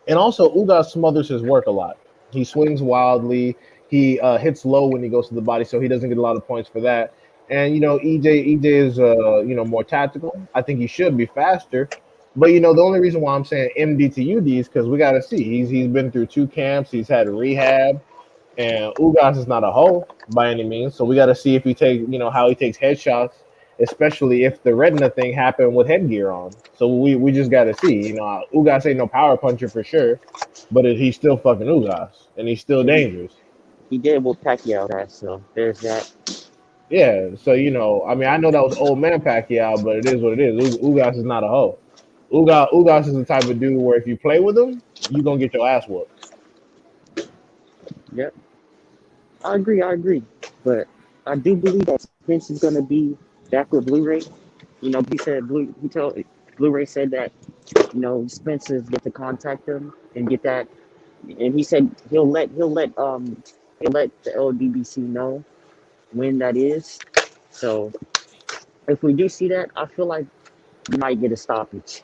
And also, Ugas smothers his work a lot. He swings wildly. He hits low when he goes to the body, so he doesn't get a lot of points for that. And EJ is more tactical. I think he should be faster. But the only reason why I'm saying MD to UD is because we got to see he's been through two camps. He's had rehab, and Ugas is not a hoe by any means. So we got to see if he take how he takes headshots, especially if the retina thing happened with headgear on. So we just got to see. Ugas ain't no power puncher for sure, but he's still fucking Ugas, and he's still Yeah, dangerous. he did with Pacquiao that, so there's that. Yeah. So I mean, I know that was old man Pacquiao, but it is what it is. Ugas is not a hoe. Ugas is the type of dude where if you play with him, you gonna get your ass whooped. Yep, I agree. I agree, but I do believe that Spence is gonna be back with Blu-ray. He said He told Blu-ray said that Spence is get to contact him and get that, and he said he'll let the LDBC know when that is. So if we do see that, I feel like we might get a stoppage.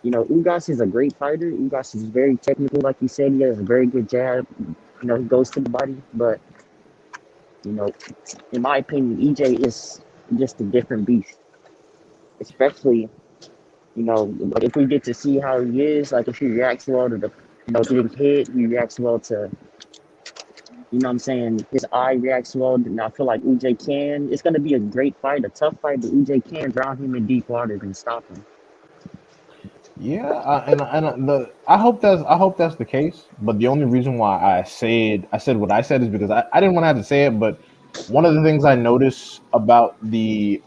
Ugas is a great fighter. Ugas is very technical, like you said. He has a very good jab. He goes to the body. But, you know, in my opinion, EJ is just a different beast. Especially, like if we get to see how he is, like if he reacts well to the, getting hit, he reacts well to, what I'm saying, his eye reacts well. And I feel like EJ can. It's going to be a great fight, a tough fight, but EJ can drown him in deep water and stop him. Yeah, I hope that's the case. But the only reason why I said what I said is because I didn't want to have to say it. But one of the things I notice about the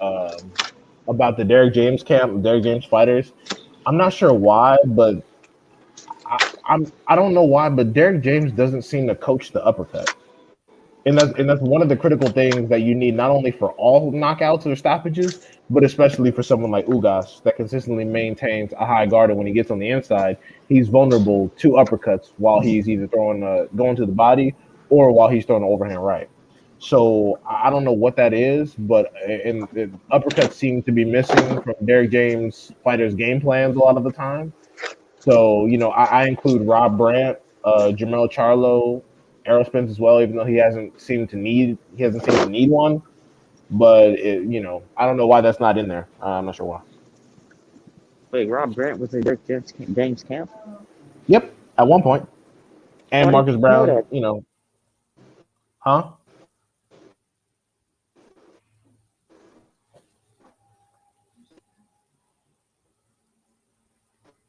Derek James camp, Derek James fighters, I'm not sure why, but I don't know why, but Derek James doesn't seem to coach the uppercut. And that's one of the critical things that you need not only for all knockouts or stoppages, but especially for someone like Ugas that consistently maintains a high guard. And when he gets on the inside, he's vulnerable to uppercuts while he's either throwing going to the body or while he's throwing an overhand right. So I don't know what that is, but and uppercuts seem to be missing from Derek James fighters' game plans a lot of the time. So I include Rob Brandt, Jamel Charlo, Errol Spence as well, even though he hasn't seemed to need one. But I don't know why that's not in there. I'm not sure why. Wait, Rob Grant was in James camp? Yep, at one point, Oh, and I didn't Marcus know Brown, that. huh?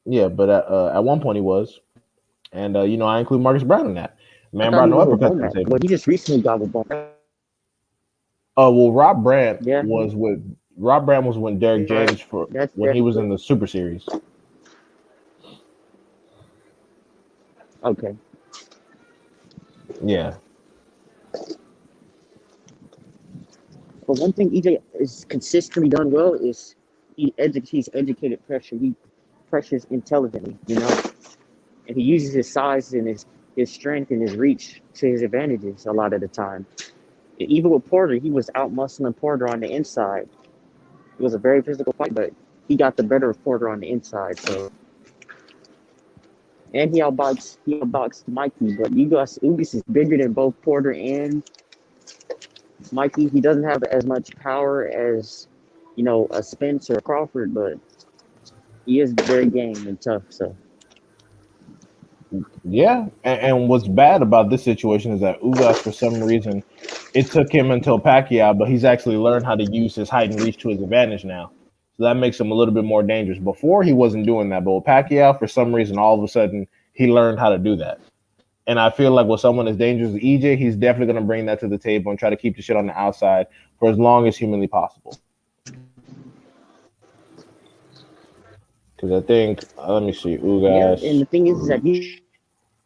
Yeah, but at one point he was, and I include Marcus Brown in that. I Man thought brought he no was with uppercuts to the Womack. table. Well, he just recently got with Womack. Well, Yeah, Rob Brandt was when Derek you're right. James for That's when he was different. in the Super Series. Okay. Yeah, But one thing EJ is consistently done well is he's educated pressure. He pressures intelligently, and he uses his size and his strength and his reach to his advantages a lot of the time. Even with Porter, he was out muscling Porter on the inside. It was a very physical fight, but he got the better of Porter on the inside. So, and he outboxed Mikey, but Ugas is bigger than both Porter and Mikey. He doesn't have as much power as a Spence or a Crawford, but he is very game and tough. So yeah. And what's bad about this situation is that Ugas, for some reason, it took him until Pacquiao, but he's actually learned how to use his height and reach to his advantage now. So that makes him a little bit more dangerous. Before he wasn't doing that, but with Pacquiao, for some reason, all of a sudden he learned how to do that. And I feel like with someone as dangerous as EJ, he's definitely going to bring that to the table and try to keep the shit on the outside for as long as humanly possible. Because I think, let me see, yeah, and Ugas the thing is that reach.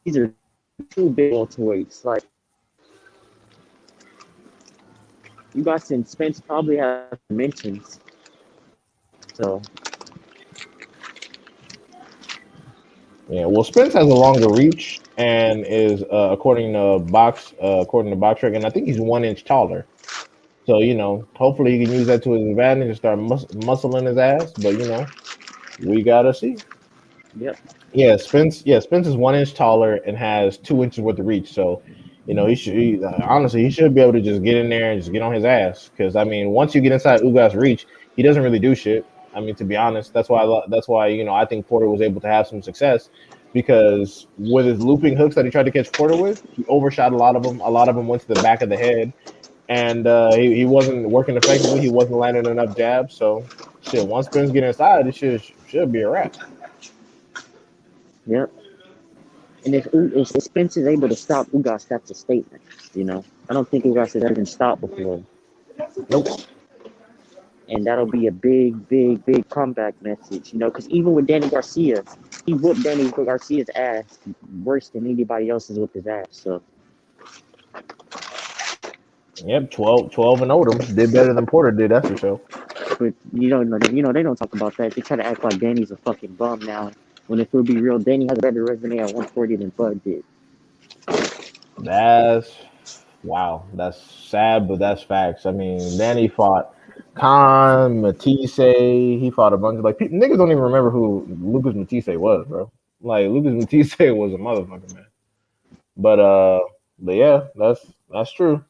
these are two big welterweights. Like Ugas and Spence probably have mentions. So Yeah, well, Spence has a longer reach and is according to Box Rec, and I think he's 1 inch taller. So hopefully he can use that to his advantage and start muscling his ass. But we gotta see. yep, Yeah, Spence. Yeah, Spence is 1 inch taller and has 2 inches worth of reach. So, honestly, he should be able to just get in there and just get on his ass. Because I mean, once you get inside Ugas' reach, he doesn't really do shit. I mean, to be honest, that's why I think Porter was able to have some success because with his looping hooks that he tried to catch Porter with, he overshot a lot of them. A lot of them went to the back of the head, and he wasn't working effectively. He wasn't landing enough jabs. So, shit. Once Spence get inside, it should be a wrap. yep. And if Spence is able to stop Ugas, that's a statement. I don't think Ugas has ever been stopped before, Nope. and that'll be a big, big, big comeback message. Because even with Danny Garcia, he whooped Danny Garcia's ass worse than anybody else's with his ass. So Yep, 12 and Odom did better than Porter did. That's for sure. but they don't talk about that. They try to act like Danny's a fucking bum now. When if we'll be real, Danny has a better resume at 140 than Bud did. That's wow. That's sad, but that's facts. I mean, Danny fought Khan, Matisse. He fought a bunch of niggas don't even remember who Lucas Matisse was, bro. Like Lucas Matisse was a motherfucker, man. But yeah, that's true.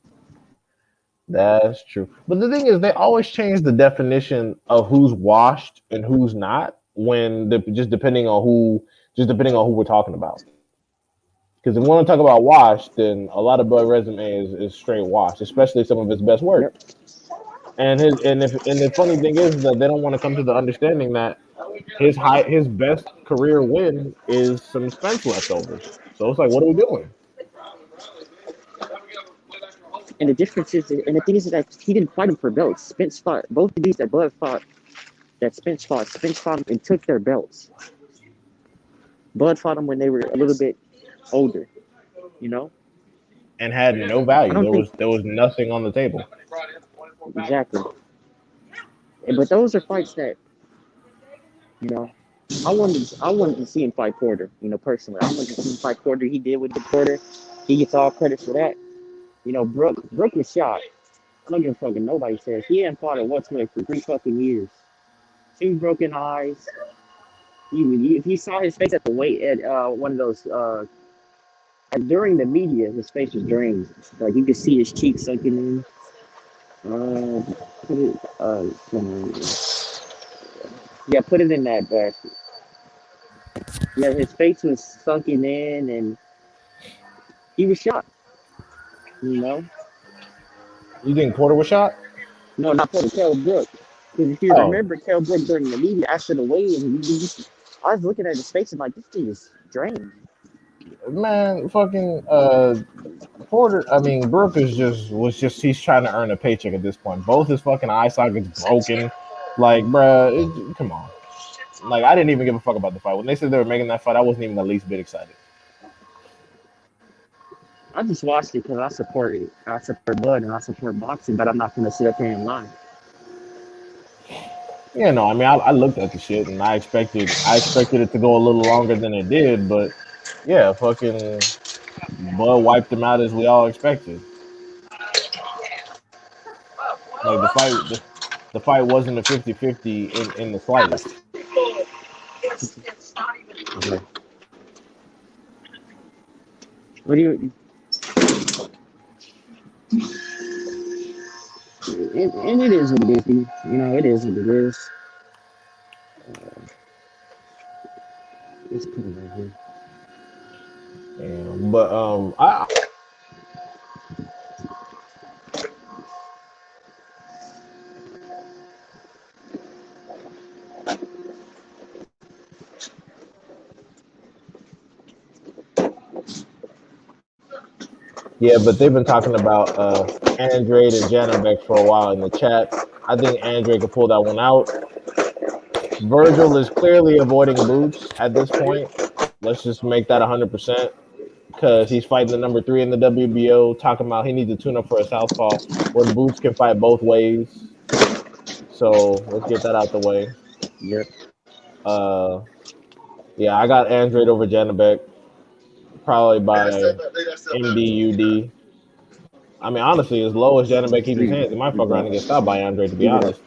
That's true. But the thing is, they always change the definition of who's washed and who's not just depending on who we're talking about. Because if we want to talk about wash, then a lot of Bud resume is straight wash, especially some of his best work. Yep. And the funny thing is that they don't want to come to the understanding that his best career win is some Spence leftovers. So it's like, what are we doing? And the difference is, and the thing is that he didn't fight him for belts. Spence fought both of these that Bud fought, that Spence fought. Spence fought him and took their belts. Bud fought him when they were a little bit older. And had no I value. don't think There was nothing on the table. exactly. But those are fights that you know. I wanted to see him fight Porter. Personally, I wanted to see him fight Porter. He did with the Porter. He gets all credit for that. Brooke was shot. I don't give a fucking nobody says. He hadn't fought at welterweight for 3 fucking years. 2 broken eyes. If you saw his face at the weight at one of those during the media, his face was drained. Like you could see his cheeks sunken in. Put it, yeah, put it in that basket. Yeah, his face was sunken in, and he was shot. You know, You think Porter was shot? no, not for the Kell Brook. Because if you Oh, remember Kell Brook during the media after the weigh-in, I was looking at his face and like, this thing is drained. man, fucking Porter. I mean, Brooke was just he's trying to earn a paycheck at this point. Both his fucking eye sockets broken. Like, bruh, come on. Like, I didn't even give a fuck about the fight when they said they were making that fight. I wasn't even the least bit excited. I just watched it because I support it. I support Bud and I support boxing, but I'm not going to sit up here and lie. Yeah, no, I mean, I looked at the shit and I expected it to go a little longer than it did, but yeah, fucking Bud wiped him out as we all expected. Like the fight wasn't a 50-50 in the slightest. Okay. What do you? And it is what it is. It is what it is. Let's put it right here. Yeah, but I yeah, but they've been talking about Andrade and Janabek for a while in the chat. I think Andrade could pull that one out. Virgil is clearly avoiding boots at this point. Let's just make that 100% because he's fighting the number three in the WBO, talking about he needs to tune up for a southpaw when Boots can fight both ways. So let's get that out the way. Yep. Uh, yeah, I got Andrade over Janabek probably by MDUD. I mean, honestly, as low as Janabek keeps his hands, he might fuck around and get stopped by Andrade, to be Leave it up. honest.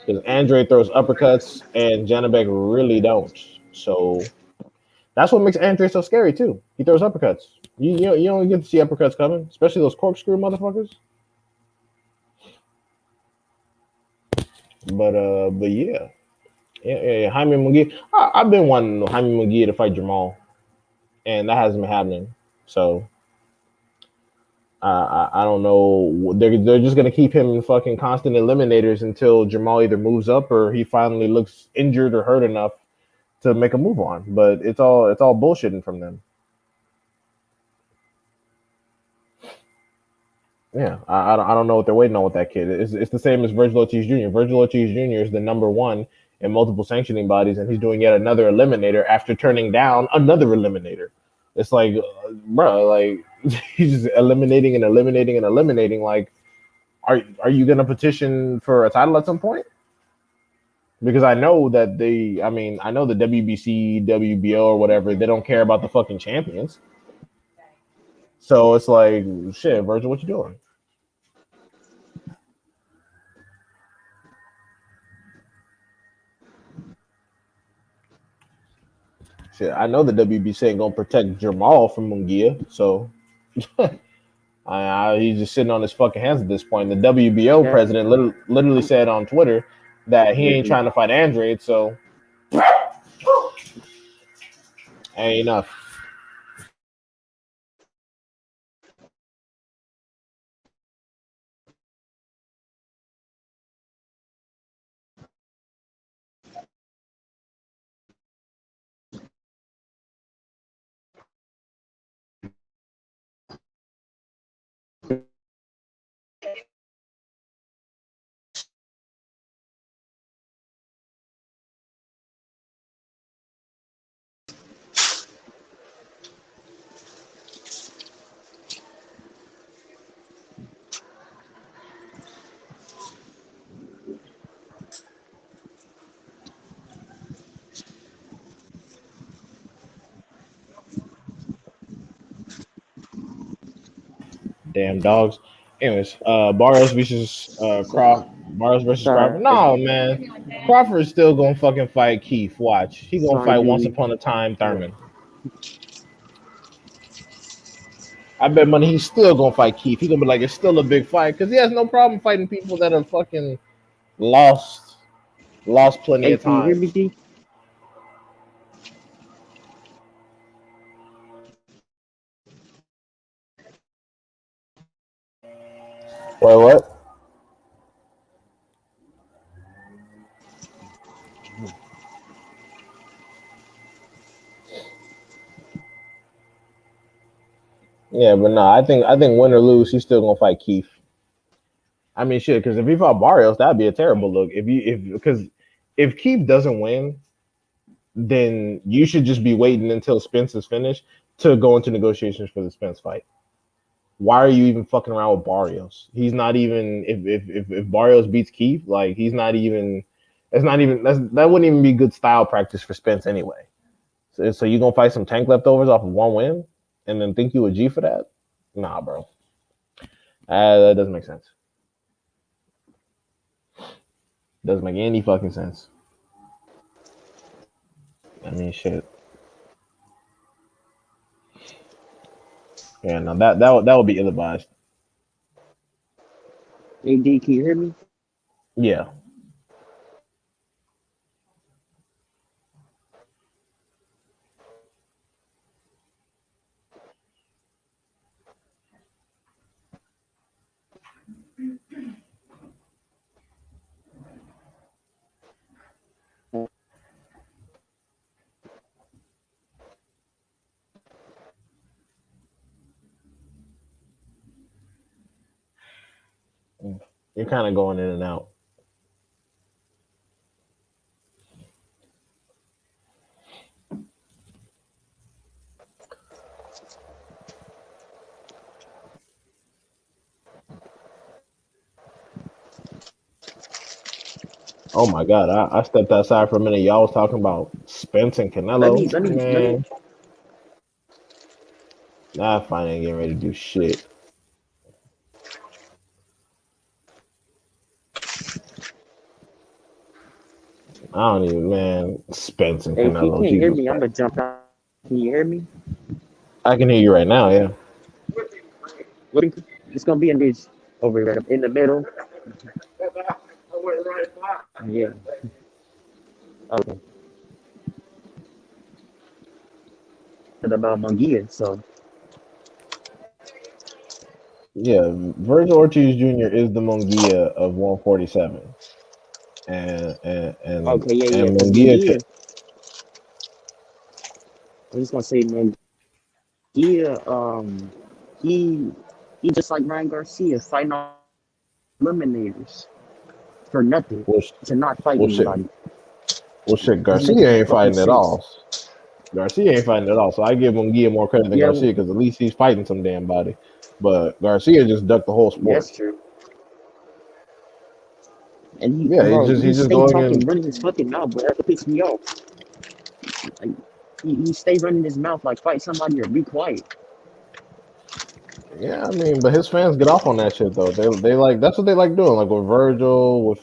Because Andrade throws uppercuts and Janabek really don't. So that's what makes Andrade so scary, too. He throws uppercuts. You don't get to see uppercuts coming, especially those corkscrew motherfuckers. But yeah. Yeah. Jaime Munguia. I've been wanting Jaime Munguia to fight Jamal, and that hasn't been happening. So I don't know. They're just gonna keep him in fucking constant eliminators until Jamal either moves up or he finally looks injured or hurt enough to make a move on. But it's all bullshitting from them. Yeah, I don't know what they're waiting on with that kid. It's the same as Virgil Ortiz Jr. Virgil Ortiz Jr. is the number one in multiple sanctioning bodies, and he's doing yet another eliminator after turning down another eliminator. It's like, bro, like he's just eliminating and eliminating and eliminating. Like, are you gonna petition for a title at some point? Because I know that I know the WBC, WBO, or whatever, they don't care about the fucking champions. So it's like, shit, Virgil, what you doing? Shit, I know the WBC ain't gonna protect Jamal from Munguia, so he's just sitting on his fucking hands at this point. The WBO Yeah. president literally said on Twitter that he ain't trying to fight Andrade, so ain't enough. Damn dogs. Anyways, Barrios versus Sorry. Crawford. No, man, Crawford's still gonna fucking fight Keith. Watch, he gonna Sorry, fight Once Julie. Upon a Time Yeah. Thurman. I bet money he's still gonna fight Keith. He gonna be like, it's still a big fight because he has no problem fighting people that have fucking lost lost plenty Hey, of can you hear me, times. D? Wait, what? Yeah, but no, I think win or lose, he's still gonna fight Keith. I mean, shit, because if he fought Barrios, that'd be a terrible look. If Keith doesn't win, then you should just be waiting until Spence is finished to go into negotiations for the Spence fight. Why are you even fucking around with Barrios? He's not even if Barrios beats Keith, like he's not even that wouldn't even be good style practice for Spence anyway. So you gonna fight some tank leftovers off of one win and then think you a G for that? Nah, bro. That doesn't make sense. Doesn't make any fucking sense. I mean, shit. Yeah, no, that would be ill advised. Hey, D, can you hear me? Yeah, you're kind of going in and out. Oh my god, I stepped outside for a minute. Y'all was talking about Spence and Let Canelo. me let me let me Man, nah, fine ain't getting ready to do shit. I don't even, man. Spence and Hey, if you Canelo, can't hear Jesus me, I'm Christ. gonna jump out. Can you hear me? I can hear you right now, yeah. What it's gonna be in this over here in the middle. Yeah. Okay. It's about Mungia, so Yeah, Virgil Ortiz Jr. is the Munguia of 147. okay, yeah, yeah. And Because Munguia Mungia, I'm just gonna say Mungia, he he just like Ryan Garcia fighting on eliminators for nothing well, to not fight well shit anybody. well shit Doesn't make Garcia ain't fucking fighting at sense. all. Garcia ain't fighting at all. So I give Munguia more credit than Yeah, Garcia because at least he's fighting some damn body. But Garcia just ducked the whole sport. that's true. And Yeah, bro, he's he just stay going talking, in. running his fucking mouth, but that pisses me off. Like, he stay running his mouth like fight somebody or be quiet. Yeah, I mean, but his fans get off on that shit though. They like that's what they like doing. Like with Virgil,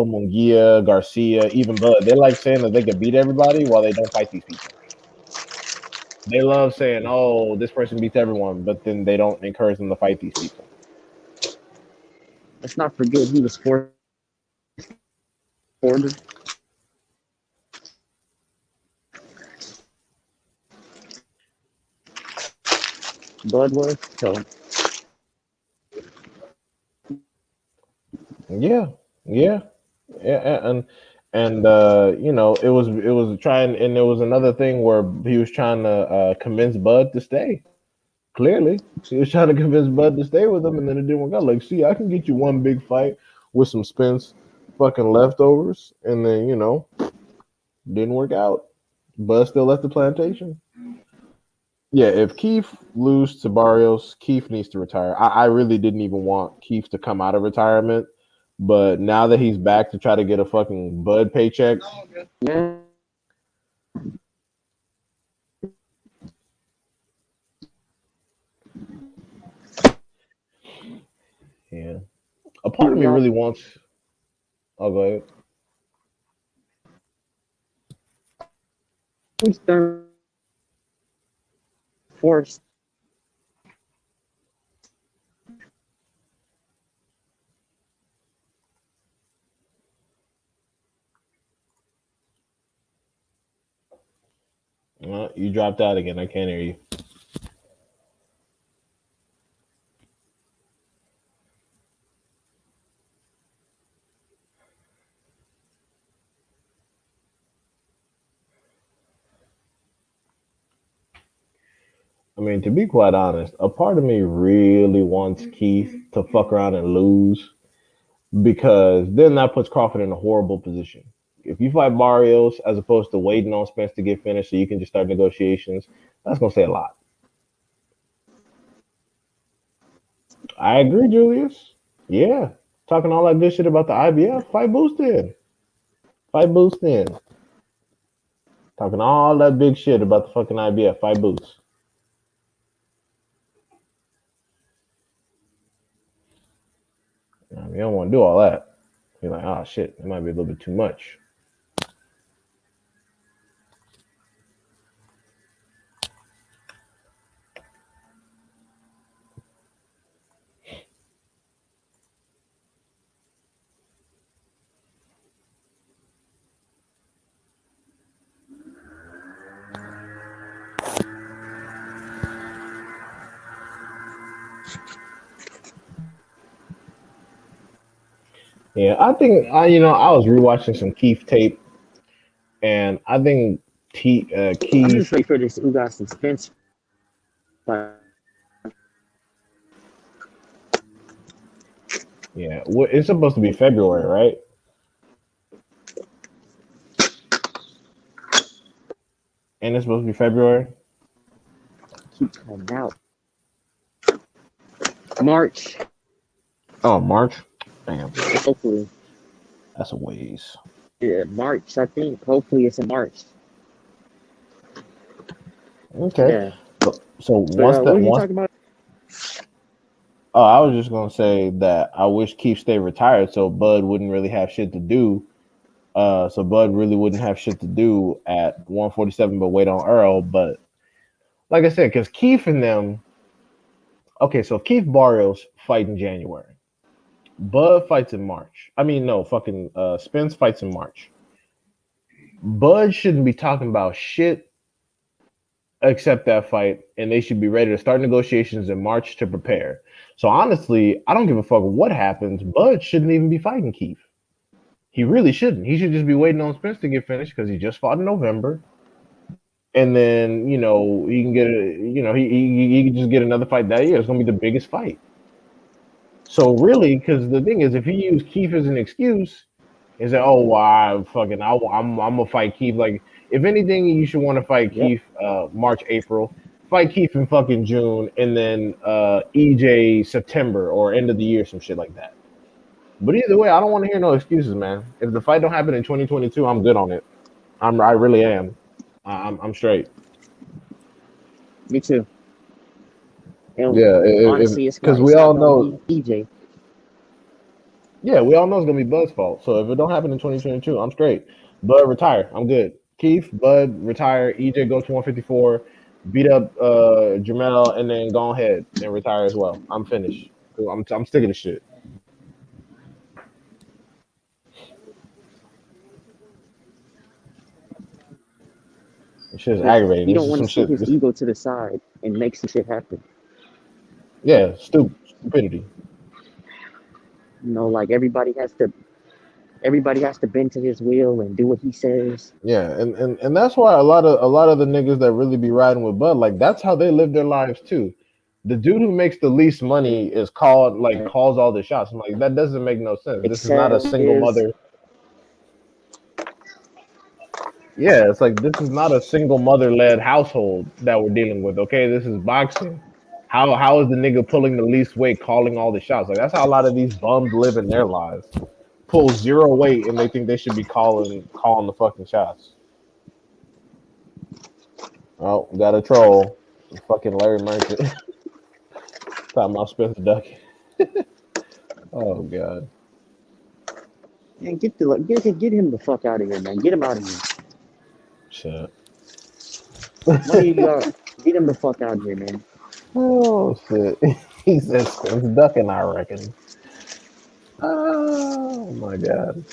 Munguia, Garcia, even Bud. They like saying that they can beat everybody while they don't fight these people. They love saying, "Oh, this person beats everyone," but then they don't encourage them to fight these people. Let's not forget he was fourth quarter. Bud was so Yeah, yeah, yeah, you know, it was trying, and there was another thing where he was trying to convince Bud to stay. Clearly, he was trying to convince Bud to stay with him, and then it didn't work out. Like, see, I can get you one big fight with some Spence fucking leftovers, and then you know, didn't work out. Bud still left the plantation. Yeah, if Keith lose to Barrios, Keith needs to retire. I really didn't even want Keith to come out of retirement, but now that he's back to try to get a fucking Bud paycheck, yeah. yeah, a part of me really wants. I'll go ahead. Who's third, fourth? You dropped out again. I can't hear you. I mean, to be quite honest, a part of me really wants Keith to fuck around and lose because then that puts Crawford in a horrible position. If you fight Barrios as opposed to waiting on Spence to get finished so you can just start negotiations, that's gonna say a lot. I agree, Julius. Yeah. Talking all that good shit about the IBF, fight Boost in. Fight Boost in. Talking all that big shit about the fucking IBF, fight Boost. I mean, you don't want to do all that. You're like, oh shit, it might be a little bit too much. Yeah, I think I was rewatching some Keith tape, and I think I'm just Keith, ready for this Ugas and Spence fight. yeah, it's supposed to be February, right? And it's supposed to be February. Keep coming out. March, Oh, March. Damn. hopefully. That's a ways. Yeah, March, I think. Hopefully it's in March. Okay. Yeah. So But once what that were you once talking about? oh, I was just gonna say that I wish Keith stayed retired so Bud wouldn't really have shit to do. So Bud really wouldn't have shit to do at 147, but wait on Earl. But like I said, because Keith and them, okay, so Keith Barrios fight in January. Bud fights in March. I mean, no, fucking Spence fights in March. Bud shouldn't be talking about shit except that fight, and they should be ready to start negotiations in March to prepare. So honestly, I don't give a fuck what happens. Bud shouldn't even be fighting Keith. He really shouldn't. He should just be waiting on Spence to get finished because he just fought in November. And then, he can get he can just get another fight that year. It's gonna be the biggest fight. So really, because the thing is, if he used Keith as an excuse, and say, "Oh, well, I'm gonna fight Keith." Like, if anything, you should want to fight Yep. Keith March, April. Fight Keith in fucking June, and then EJ September or end of the year, some shit like that. But either way, I don't want to hear no excuses, man. If the fight don't happen in 2022, I'm good on it. I really am. I'm straight. Me too. And Yeah, honestly, because it's we not all gonna know. be DJ. Yeah, we all know it's gonna be Bud's fault. So if it don't happen in 2022, I'm straight. Bud retire. I'm good. Keith, Bud retire. EJ go to 154, beat up Jamel, and then go ahead and retire as well. I'm finished. Cool. I'm sick of this shit. This shit is Because aggravating. he This don't is want some to sit shit. his ego to the side and make some shit happen. Yeah, stupidity. Like everybody has to bend to his will and do what he says. Yeah, and that's why a lot of the niggas that really be riding with Bud, like that's how they live their lives too. The dude who makes the least money is calls all the shots. I'm like, that doesn't make no sense. This is not a single Excels. mother. Yeah, it's like this is not a single mother led household that we're dealing with. Okay, this is boxing. How is the nigga pulling the least weight, calling all the shots? Like that's how a lot of these bums live in their lives. Pull zero weight and they think they should be calling the fucking shots. Oh, got a troll. Fucking Larry Merchant. Talking about Spencer Ducky. Oh god. Man, get him the fuck out of here, man. Get him out of here. Shit. One of you get him the fuck out of here, man. Oh shit. He said Spencer Ducking, I reckon. Oh my god.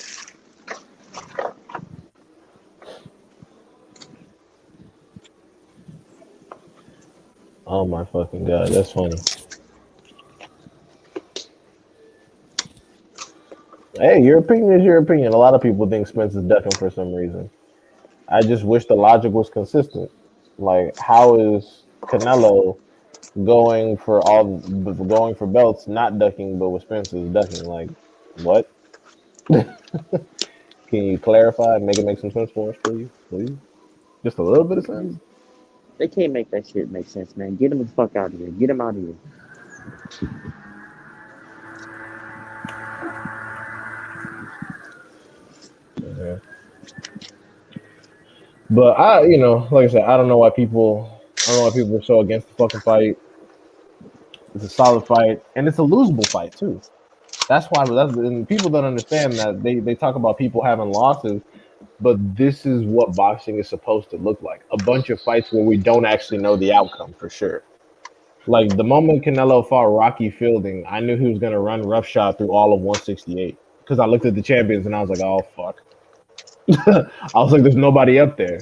Oh my fucking god, that's funny. Hey, your opinion is your opinion. A lot of people think Spence is ducking for some reason. I just wish the logic was consistent. Like, how is Canelo going for belts, not ducking, but with Spence is ducking? Like, what? Can you clarify and make it make some sense for us, please? Just a little bit of sense. They can't make that shit make sense, man. Get him the fuck out of here. Get him out of here. Yeah. But like I said, I don't know why people are so against the fucking fight. It's a solid fight, and it's a losable fight too. That's why and people don't understand that they talk about people having losses, but this is what boxing is supposed to look like. A bunch of fights where we don't actually know the outcome for sure. Like the moment Canelo fought Rocky Fielding, I knew he was gonna run roughshod through all of 168 because I looked at the champions and I was like, oh fuck. I was like, there's nobody up there.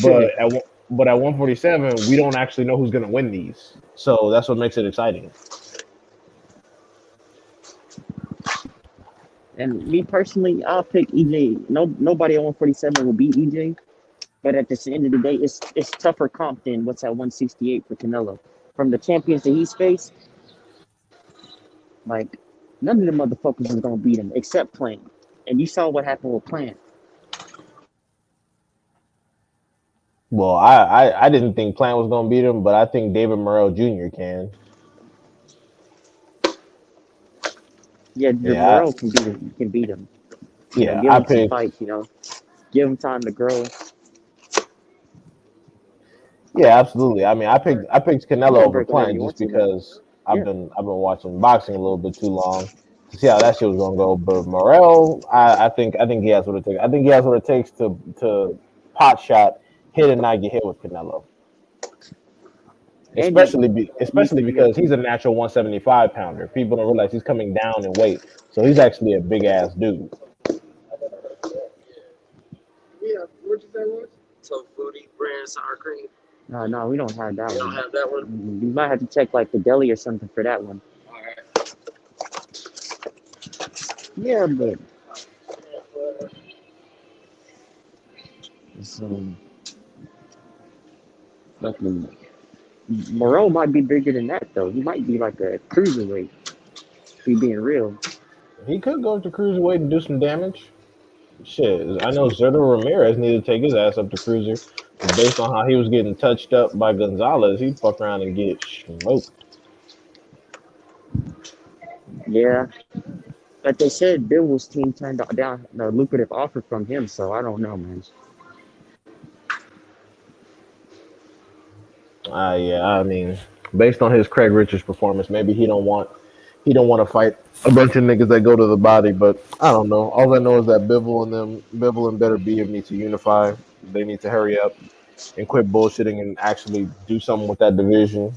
But Shit. at 147, we don't actually know who's gonna win these. So that's what makes it exciting. And me personally, I'll pick EJ. Nobody at 147 will beat EJ. But at the end of the day, it's tougher comp than what's at 168 for Canelo. From the champions that he's faced, like none of the motherfuckers is gonna beat him except Plant. And you saw what happened with Plant. Well, I didn't think Plant was gonna beat him, but I think David Morrell Jr. can. Yeah, the Yeah, Morel can beat him. Yeah, Give I him some picked. fights. Give him time to grow. Yeah, absolutely. I mean, I picked You Canelo gonna over break whenever Plant you just want to, man. because I've Yeah. been I've been watching boxing a little bit too long to see how that shit was gonna go. But Morel, I think he has what it takes. I think he has what it takes to pot shot, hit and not get hit with Canelo. And Especially because he's a natural 175 pounder. People don't realize he's coming down in weight, so he's actually a big ass dude. no, we don't have that one. You might have to check like the deli or something for that one. Yeah, but so fucking Moreau might be bigger than that though. He might be like a cruiserweight. If we being real. He could go to cruiserweight and do some damage. Shit, I know Zerto Ramirez needed to take his ass up to cruiser. Based on how he was getting touched up by Gonzalez, he'd fuck around and get smoked. Yeah, but they said Bivens' team turned down a lucrative offer from him, so I don't know, man. Yeah, I mean, based on his Craig Richards performance, maybe he don't want to fight a bunch of niggas that go to the body. But I don't know. All I know is that Bivol and Better Be need to unify. They need to hurry up and quit bullshitting and actually do something with that division.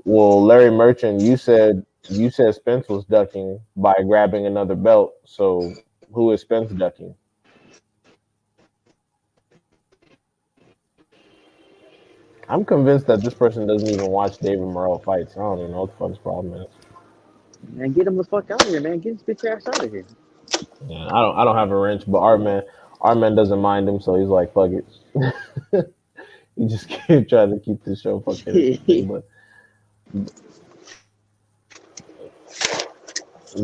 Well, Larry Merchant, you said Spence was ducking by grabbing another belt. So who is Spence ducking? I'm convinced that this person doesn't even watch David Morrell fights. I don't even know what the fuck his problem is. Man, get him the fuck out of here, man. Get his bitch ass out of here. Yeah, I don't have a wrench, but our man doesn't mind him, so he's like, fuck it. He just keep trying to keep the show fucking interesting.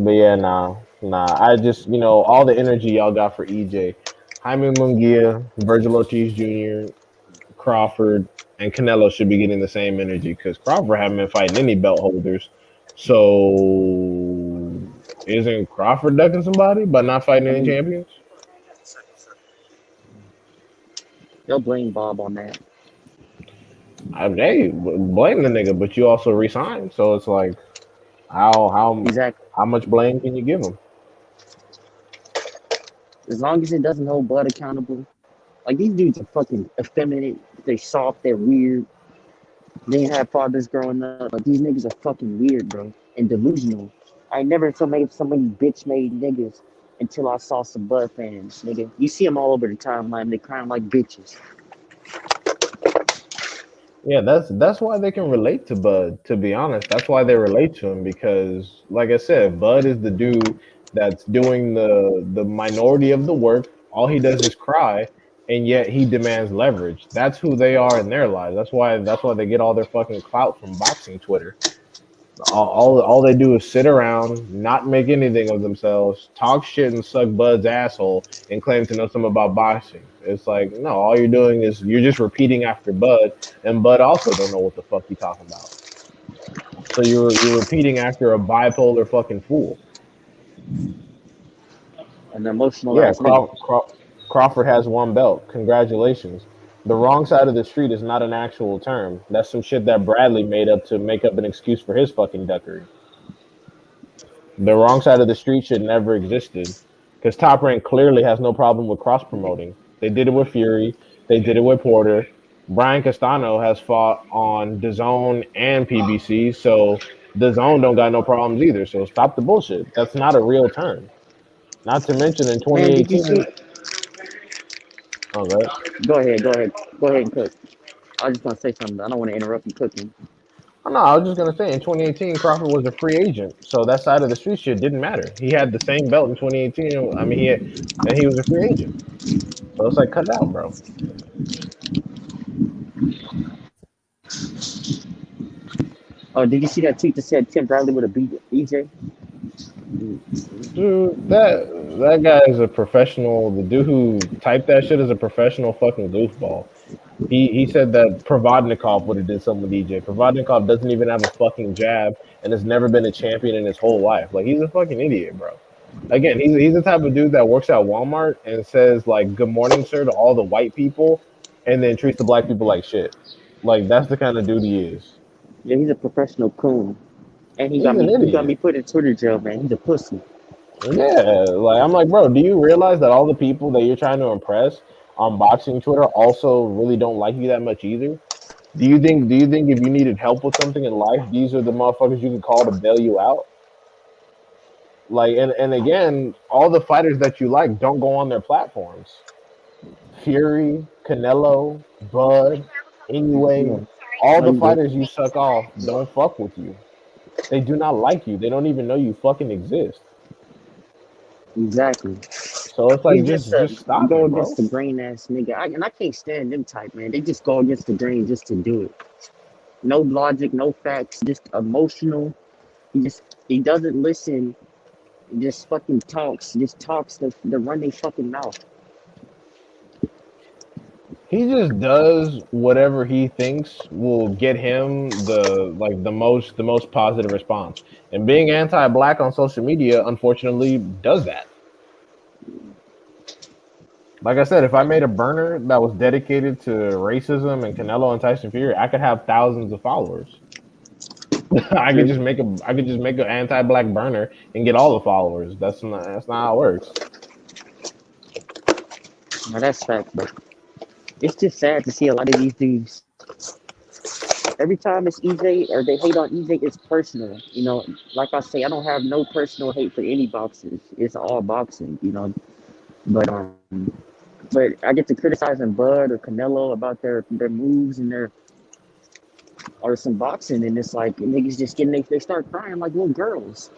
But yeah, nah. I just all the energy y'all got for EJ, Jaime Munguia, Virgil Ortiz Jr., Crawford, and Canelo should be getting the same energy because Crawford haven't been fighting any belt holders. So isn't Crawford ducking somebody by not fighting I any mean, champions? they'll blame Bob on that. Hey, blame the nigga, but you also resigned, so it's like how Exactly. how much blame can you give him? As long as it doesn't hold Bud accountable. Like these dudes are fucking effeminate. They're soft. They're weird. They ain't have fathers growing up. Like these niggas are fucking weird, bro, and delusional. I never so made so many bitch made niggas until I saw some Bud fans, nigga. You see them all over the timeline. They crying like bitches. Yeah, that's why they can relate to Bud. To be honest, that's why they relate to him because, like I said, Bud is the dude that's doing the minority of the work. All he does is cry, and yet he demands leverage. That's who they are in their lives. That's why they get all their fucking clout from boxing Twitter. All they do is sit around, not make anything of themselves, talk shit and suck Bud's asshole, and claim to know something about boxing. It's like no, all you're doing is you're just repeating after Bud, and Bud also don't know what the fuck you talking about. So you're repeating after a bipolar fucking fool. An emotional Yeah, ass nigga. Crawford has one belt. Congratulations. The wrong side of the street is not an actual term. That's some shit that Bradley made up to make up an excuse for his fucking duckery. The wrong side of the street should never existed because Top Rank clearly has no problem with cross promoting. They did it with Fury. They did it with Porter. Brian Castano has fought on DAZN and PBC, so DAZN don't got no problems either. So stop the bullshit. That's not a real term. Not to mention in Man, did you see? 2018. Oh, right. Go ahead and cook. I was just gonna say something. I don't want to interrupt you cooking. Oh, no, I was just gonna say in 2018 Crawford was a free agent, so that side of the street shit didn't matter. He had the same belt in 2018. I mean, and he was a free agent. So it's like cut it out, bro. Oh, did you see that tweet that said Tim Bradley would have beat EJ? Dude, that guy is a professional. The dude who typed that shit is a professional fucking goofball. He said that Provodnikov would have did something with EJ. Provodnikov doesn't even have a fucking jab and has never been a champion in his whole life. Like he's a fucking idiot, bro. Again, he's the type of dude that works at Walmart and says like "Good morning, sir" to all the white people, and then treats the black people like shit. Like that's the kind of dude he is. Yeah, he's a professional coon, and He's an he got idiot. me put in Twitter jail, man. He's a pussy. Yeah, like I'm like, bro, do you realize that all the people that you're trying to impress on boxing Twitter also really don't like you that much either? Do you think if you needed help with something in life, these are the motherfuckers you could call to bail you out? Like and again, all the fighters that you like don't go on their platforms. Fury, Canelo, Bud, Yeah, anyway, all no, the you good. fighters you suck off don't fuck with you. They do not like you. They don't even know you fucking exist. Exactly. So it's like He's just a just stop go it, against bro. the grain ass nigga. And I can't stand them type, man. They just go against the grain just to do it. No logic, no facts, just emotional. He doesn't listen. He just fucking talks. Just talks to run their fucking mouth. He just does whatever he thinks will get him the most positive response. And being anti-black on social media unfortunately does that. Like I said, if I made a burner that was dedicated to racism and Canelo and Tyson Fury, I could have thousands of followers. True. I could just make an anti-black burner and get all the followers. That's not how it works. Now that's fact, but it's just sad to see a lot of these dudes. Every time it's EJ or they hate on EJ, it's personal. Like I say, I don't have no personal hate for any boxers. It's all boxing. But but I get to criticizing Bud or Canelo about their moves and their or some boxing, and it's like niggas just they start crying like little girls.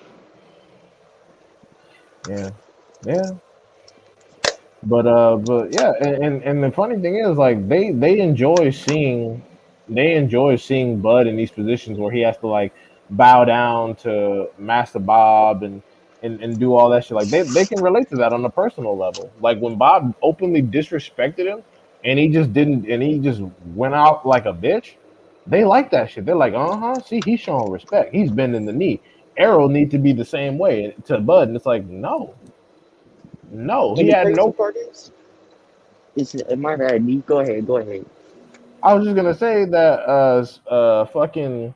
Yeah, yeah. But yeah, and the funny thing is, like they enjoy seeing Bud in these positions where he has to like bow down to Master Bob and do all that shit. Like they can relate to that on a personal level. Like when Bob openly disrespected him and he just went out like a bitch. They like that shit. They're like, see, he's showing respect. He's bending the knee. Arrow need to be the same way to Bud, and it's like, no, no, he And the had crazy no. part is my bad. You go ahead, go ahead. I was just gonna say that fucking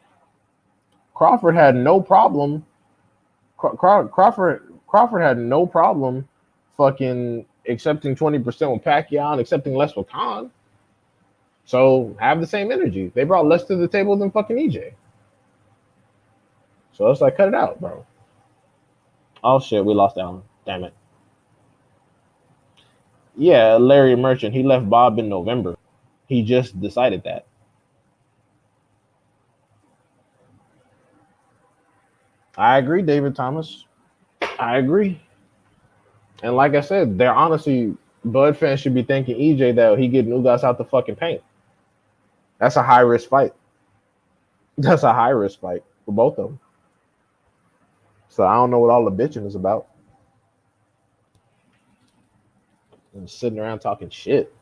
Crawford had no problem. Crawford had no problem fucking accepting 20% with Pacquiao and accepting less with Khan. So have the same energy. They brought less to the table than fucking EJ. So it's like cut it out, bro. Oh shit, we lost Allen. Damn it. Yeah, Larry Merchant. He left Bob in November. He just decided that. I agree, David Thomas. I agree. And like I said, they're honestly Bud fans should be thanking EJ that he getting Ugas out the fucking paint. That's a high risk fight. That's a high risk fight for both of them. So I don't know what all the bitching is about. And sitting around talking shit.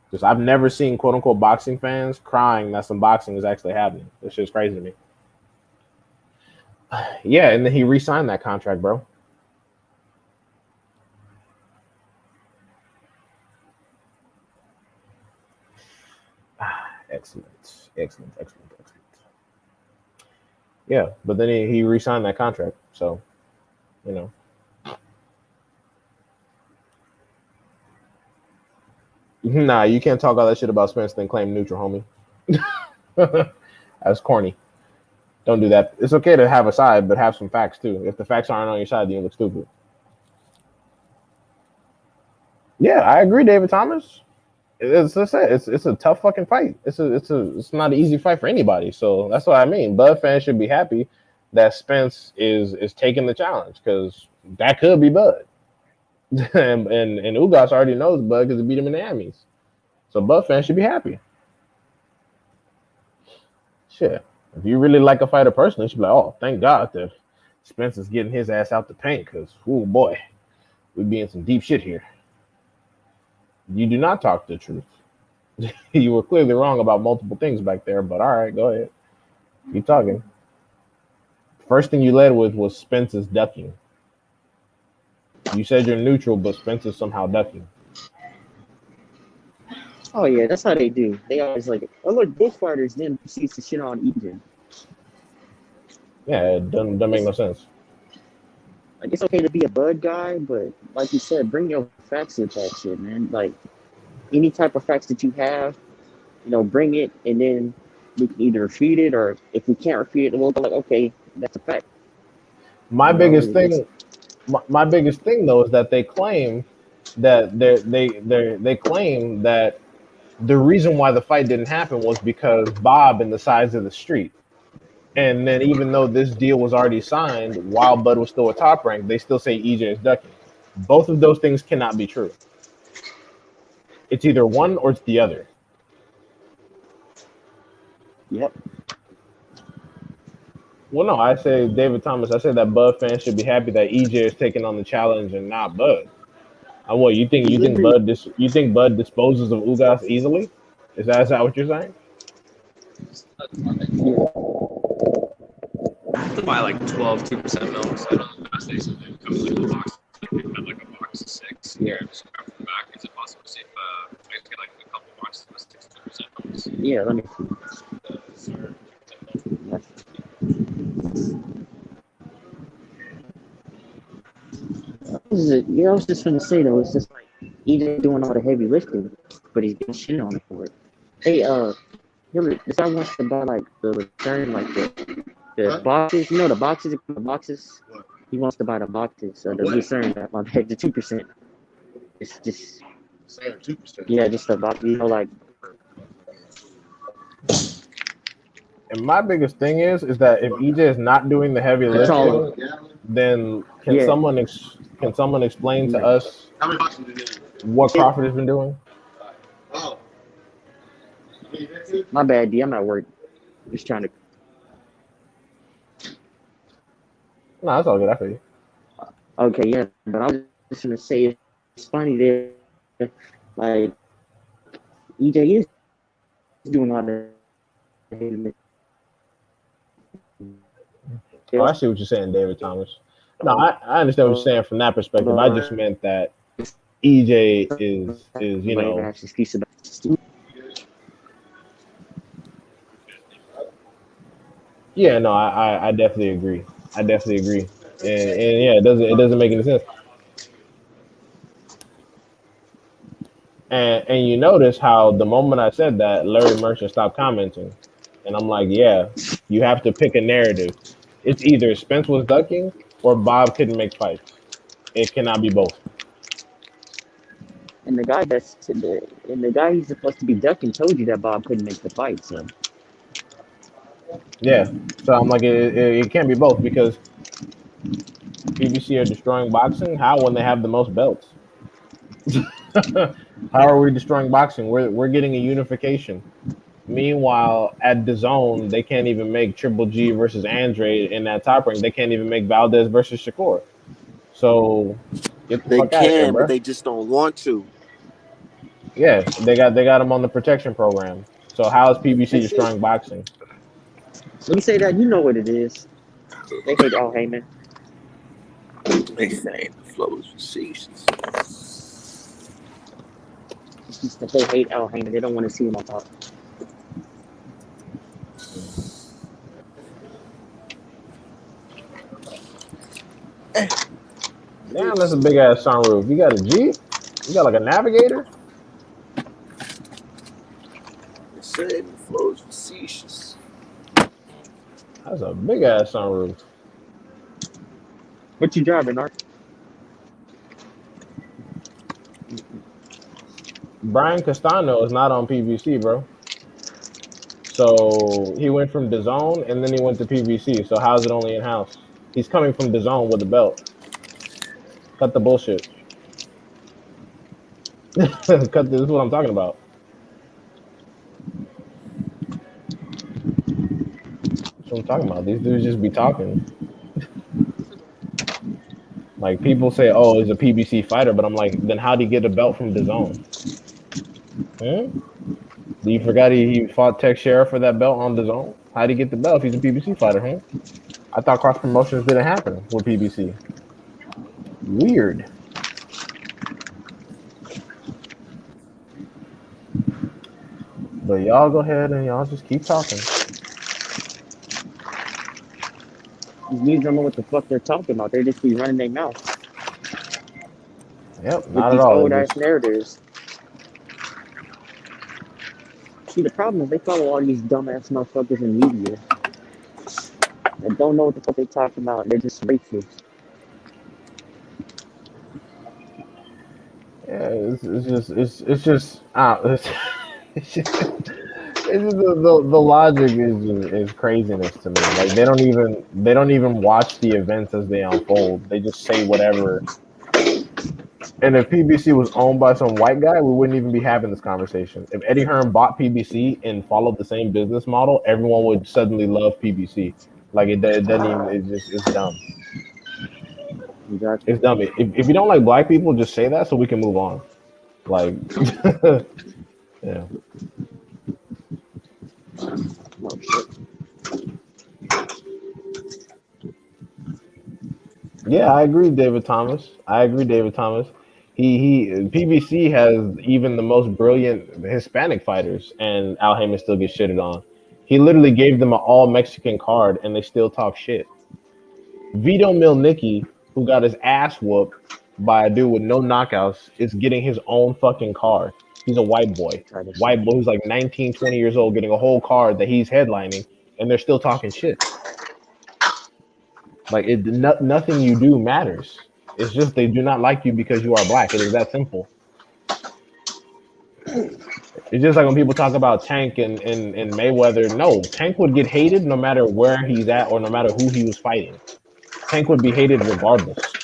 Because I've never seen quote unquote boxing fans crying that some boxing is actually happening. This shit's crazy to me. Yeah, and then he re-signed that contract, bro. Excellent, excellent, excellent, excellent. Yeah, but then he re-signed that contract, so you know. Nah, you can't talk all that shit about Spence then claim neutral, homie. That's corny. Don't do that. It's okay to have a side, but have some facts too. If the facts aren't on your side, then you look stupid. Yeah, I agree, David Thomas. It's a tough fucking fight. It's not an easy fight for anybody. So that's what I mean. Bud fans should be happy that Spence is taking the challenge because that could be Bud. and Ugas already knows Bud because he beat him in the Emmys. So Bud fans should be happy. Shit. If you really like a fighter personally, you should be like, oh, thank God that Spence is getting his ass out the paint because, oh boy, we be in some deep shit here. You do not talk the truth. You were clearly wrong about multiple things back there, but all right, go ahead. Keep talking. First thing you led with was Spence's ducking. You said you're neutral, but Spence is somehow ducking. Oh yeah, that's how they do. They always like, oh look, both fighters then proceeds to shit on EJ. Yeah, it doesn't make It's no sense. like it's okay to be a Bud guy, but like you said, bring your facts with that shit, man. Like any type of facts that you have, bring it, and then we can either refute it, or if we can't refute it, we'll go like, okay, that's a fact. My You know, biggest it's thing, my biggest thing though, is that they claim that they claim that the reason why the fight didn't happen was because Bob and the size of the street. And then even though this deal was already signed while Bud was still a top rank, they still say EJ is ducking. Both of those things cannot be true. It's either one or it's the other. yep. Well, no, I say David Thomas. I say that Bud fans should be happy that EJ is taking on the challenge and not Bud. What you think? He's You think literally Bud disposes of Ugas easily? Is that what you're saying? yeah. By like 12, 2% milk. So I know the best days of it comes like a box, like a box of 6. Yeah. Just grab from the back. Is it possible to see if I just get like a couple boxes with 62% milks? Yeah, let me see. I was just gonna say though, it's just like EJ doing all the heavy lifting, but he's getting shit on it for it. Hey, Hillary, this guy wants to buy like the return, like the boxes. You know the boxes. He wants to buy the boxes. The return that my bag, the 2%. It's just 2%. Yeah, just the box. Like. And my biggest thing is that if EJ is not doing the heavy That's all. lifting, then can Yeah. someone explain to us what Crawford has been doing? My bad, D. I'm at work. Just trying to. No, that's all good. I feel you. Okay, yeah, but I was just gonna say it's funny that like EJ is doing all the. Oh, I see what you're saying, David Thomas. No, I understand what you're saying from that perspective. I just meant that EJ is Yeah, no, I definitely agree. And yeah, it doesn't make any sense. And you notice how the moment I said that, Larry Merchant stopped commenting. And I'm like, yeah, you have to pick a narrative. It's either Spence was ducking or Bob couldn't make fights. It cannot be both. And the guy he's supposed to be ducking told you that Bob couldn't make the fight, so. Yeah. So I'm like, it can't be both because PBC are destroying boxing. How when they have the most belts? How are we destroying boxing? We're getting a unification. Meanwhile, at DAZN, they can't even make Triple G versus Andre in that top rank. They can't even make Valdez versus Shakur. So get the They fuck out of here, can, but bro. they just don't want to. Yeah, they got them on the protection program. So how is PBC That's it. destroying boxing? When you say that, you know what it is. They hate Al Heyman. They say the flow is facetious. It's just that they hate Al Heyman. They don't want to see him on top. Damn, that's a big ass sunroof. You got a Jeep? You got like a Navigator? They say the flow is facetious. That's a big ass sunroof. What you driving, Art? Brian Castano is not on PBC, bro. So he went from DAZN and then he went to PBC. So how's it only in house? He's coming from DAZN with a belt. Cut the bullshit. This is what I'm talking about. That's what I'm talking about. These dudes just be talking. Like people say, "Oh, he's a PBC fighter," but I'm like, then how'd he get a belt from DAZN? You forgot he fought Tech Sheriff for that belt on DAZN? How'd he get the belt if he's a PBC fighter? I thought cross promotions didn't happen with PBC. Weird. But y'all go ahead and y'all just keep talking. These niggas don't know what the fuck they're talking about. They just be running their mouth Yep, with not at these all. old They ass just narratives. See, the problem is they follow all these dumbass motherfuckers in media that don't know what the fuck they talking about. They're just racist. yeah, it's just it's just the logic is craziness to me. Like they don't even watch the events as they unfold. They just say whatever. And if PBC was owned by some white guy, we wouldn't even be having this conversation. If Eddie Hearn bought PBC and followed the same business model, everyone would suddenly love PBC. Like it doesn't even. It's just it's dumb. Exactly. It's dumb. If you don't like black people, just say that so we can move on. Like, yeah. Oh shit. Yeah, I agree, David Thomas. I agree, David Thomas. He PBC has even the most brilliant Hispanic fighters, and Al Haymon still gets shitted on. He literally gave them an all Mexican card, and they still talk shit. Vito Milnicki, who got his ass whooped by a dude with no knockouts, is getting his own fucking card. He's a Try this shit. white boy who's like 19, 20 years old, getting a whole card that he's headlining, and they're still talking shit. Like nothing you do matters. It's just they do not like you because you are black. It is that simple. It's just like when people talk about Tank and Mayweather. No, Tank would get hated no matter where he's at or no matter who he was fighting. Tank would be hated regardless.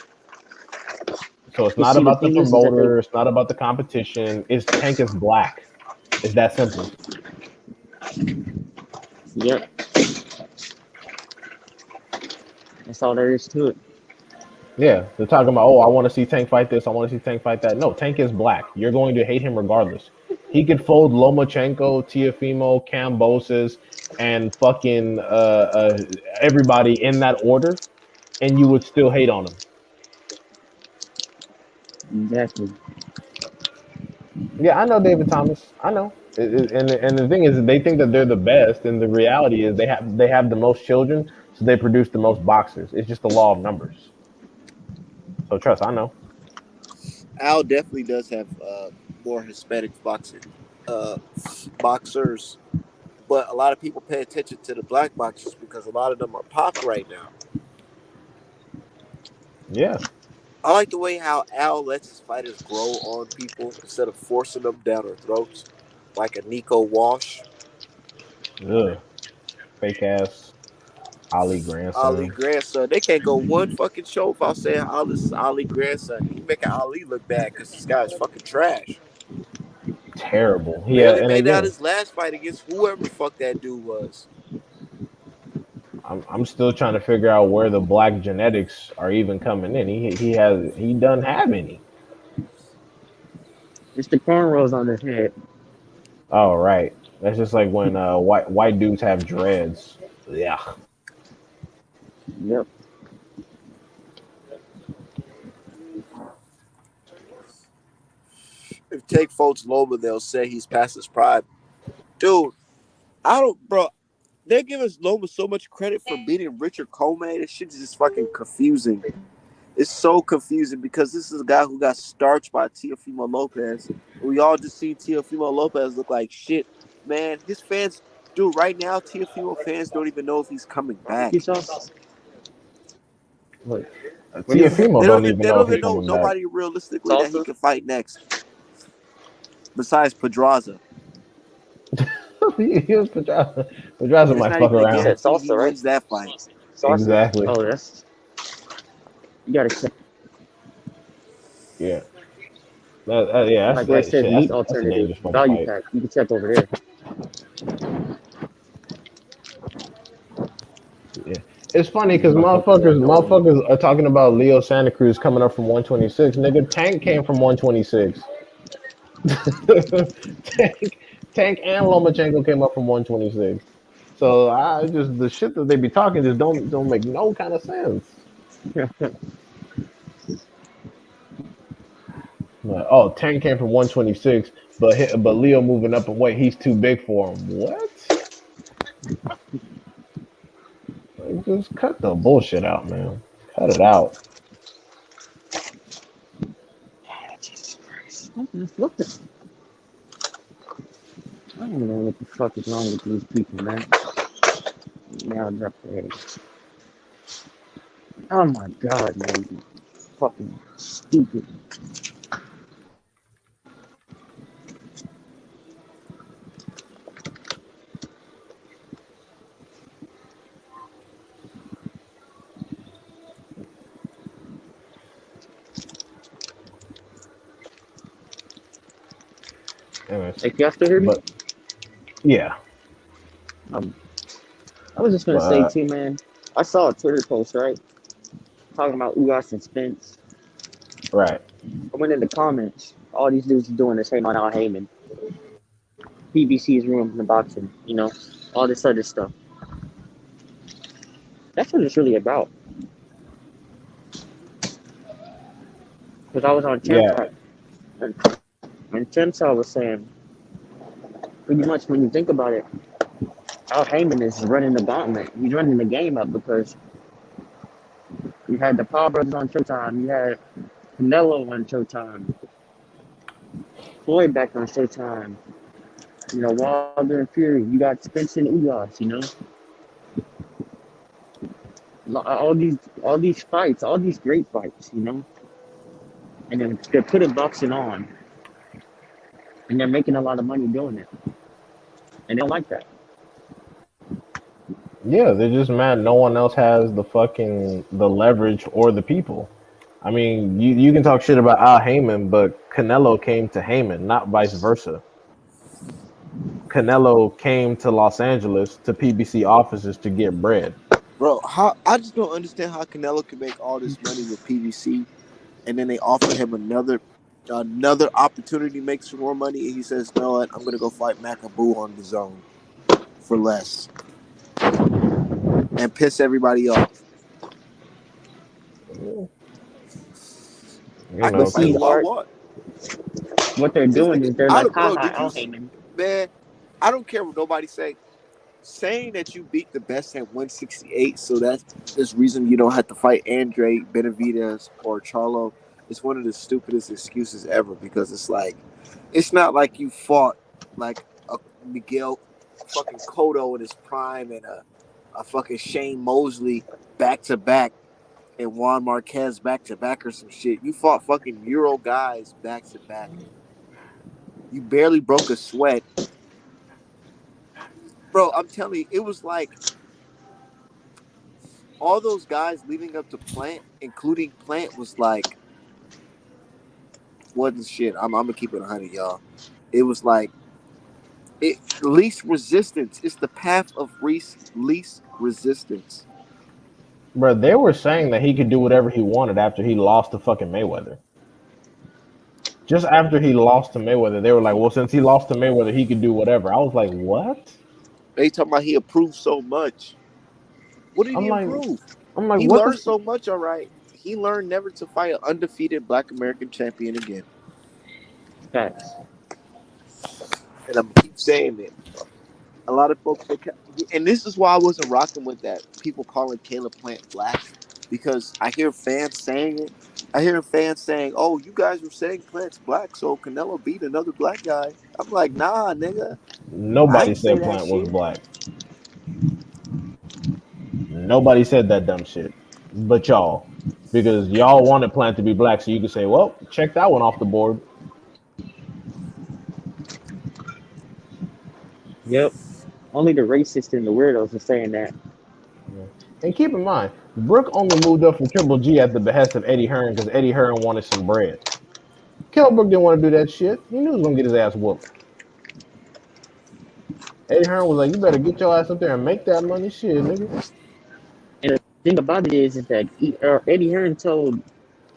So it's You not see, the about the thing is that they, promoter. It's not about the competition. It's Tank is black. It's that simple. yep, that's all there is to it. Yeah, they're talking about, oh, I want to see Tank fight this. I want to see Tank fight that. No, Tank is black. You're going to hate him regardless. He could fold Lomachenko, Tiafimo, Cambosis, and fucking everybody in that order, and you would still hate on him. Exactly. Yeah, I know David Thomas. I know. And the thing is, they think that they're the best, and the reality is they have the most children, so they produce the most boxers. It's just the law of numbers. So trust, I know. Al definitely does have more Hispanic uh, boxers, but a lot of people pay attention to the black boxers because a lot of them are popping right now. Yeah. I like the way how Al lets his fighters grow on people instead of forcing them down their throats, like a Nico Walsh, Ugh. Fake ass Ali Ali grandson. grandson. They can't go one fucking show without saying Ali grandson. He making Ali look bad because this guy's fucking trash. Terrible. Yeah, Barely and made out again, his last fight against whoever the fuck that dude was. I'm still trying to figure out where the black genetics are even coming in. He doesn't have any. It's the cornrows on his head. Oh right. That's just like when white dudes have dreads. Yeah. Yep. If take folks Loma, they'll say he's past his prime. Dude, I don't, bro. They give us Loma so much credit for beating Richard Coleman. This shit is just fucking confusing. It's so confusing because this is a guy who got starched by Teofimo Lopez. We all just see Teofimo Lopez look like shit. Man, his fans, dude, right now, Teofimo fans don't even know if he's coming Barbecue back. sauce. What? What is it? Tiafimo don't even They know if don't he's even know coming back. nobody realistically that he Salsa. can fight next besides Pedraza. Pedraza It's might not fuck even a You said around. guarantee he salsa, right? wins that fight. Sausage. Exactly. Oh, that's you gotta check. Yeah. Yeah, Like where it that says shit. meat That's a alternative dangerous fucking value fight. pack. You can check over there. Yeah. It's funny because Motherfuckers that know. motherfuckers are talking about Leo Santa Cruz coming up from 126. Nigga, Tank came from 126. Tank, Tank and Lomachenko came up from 126. So I just the shit that they be talking just don't make no kind of sense. Like, oh, Tank came from 126. but Leo moving up in weight, he's too big for him. What? Like, just cut the bullshit out, man. Cut it out. Jesus Christ. What the? I don't know what the fuck is wrong with these people, man. Now drop the head. Oh my god, man. You fucking stupid. Anyways, Hey, can y'all still hear me? but yeah, Um, I was just gonna say but too, man. I saw a Twitter post, right? Talking about Ugas and Spence. right. I went in the comments. All these dudes are doing is hate on Al Heyman. PBC is ruining the boxing, all this other stuff. That's what it's really about. Because I was on Champ Yeah, Talk, and Champ Talk was saying, pretty much when you think about it, Al Heyman is running the gauntlet. He's running the game up because you had the Paul brothers on Showtime, you had Canelo on Showtime, Floyd back on Showtime, Wilder and Fury. You got Spence and Ugas, all these fights, all these great fights, and then they're putting boxing on, and they're making a lot of money doing it, and they don't like that. yeah. They're just mad. No one else has the leverage or the people. I mean, you can talk shit about Al Heyman, but Canelo came to Heyman, not vice versa. Canelo came to Los Angeles to PBC offices to get bread. Bro, how I just don't understand how Canelo can make all this money with PBC, and then they offer him another opportunity to make some more money, and he says, "No, what? I'm gonna go fight Macaboo on the zone for less and piss everybody off." You I can But know, fight see, who because I Mark, want. what they're This doing nigga, is they're I like, don't, bro. haha, Did you, Al Heyman. man? I don't care what nobody say. Saying that you beat the best at 168, so that's this reason you don't have to fight Andre Benavidez or Charlo. It's one of the stupidest excuses ever because it's like, it's not like you fought like a Miguel fucking Cotto in his prime and a fucking Shane Mosley back to back and Juan Marquez back to back or some shit. You fought fucking Euro guys back to back. You barely broke a sweat, bro. I'm telling you, it was like all those guys leading up to Plant, including Plant, was like wasn't shit. I'm gonna keep it 100, y'all. It was like least resistance. It's the path of least resistance. bro, they were saying that he could do whatever he wanted after he lost to fucking Mayweather. Just after he lost to Mayweather, they were like, "Well, since he lost to Mayweather, he could do whatever." I was like, "What?" They talking about he improved so much. What did I'm he like, improve? I'm like, He what the? learned so much. All right, he learned never to fight an undefeated Black American champion again. Facts. And I'm gonna keep saying it. A lot of folks, and this is why I wasn't rocking with that. People calling Caleb Plant black because I hear fans saying it. I hear fans saying, "Oh, you guys were saying Plant's black, so Canelo beat another black guy." I'm like, "Nah, nigga, I Nobody ain't say said that Plant was shit." black. Nobody said that dumb shit, but y'all, because y'all wanted Plant to be black, so you could say, "Well, check that one off the board." Yep. Only the racist and the weirdos are saying that. Yeah. And keep in mind, Brooke only moved up from Triple G at the behest of Eddie Hearn because Eddie Hearn wanted some bread. Kell Brook didn't want to do that shit. He knew he was gonna get his ass whooped. Eddie Hearn was like, "You better get your ass up there and make that money, shit, nigga." And the thing about it is that Eddie Hearn told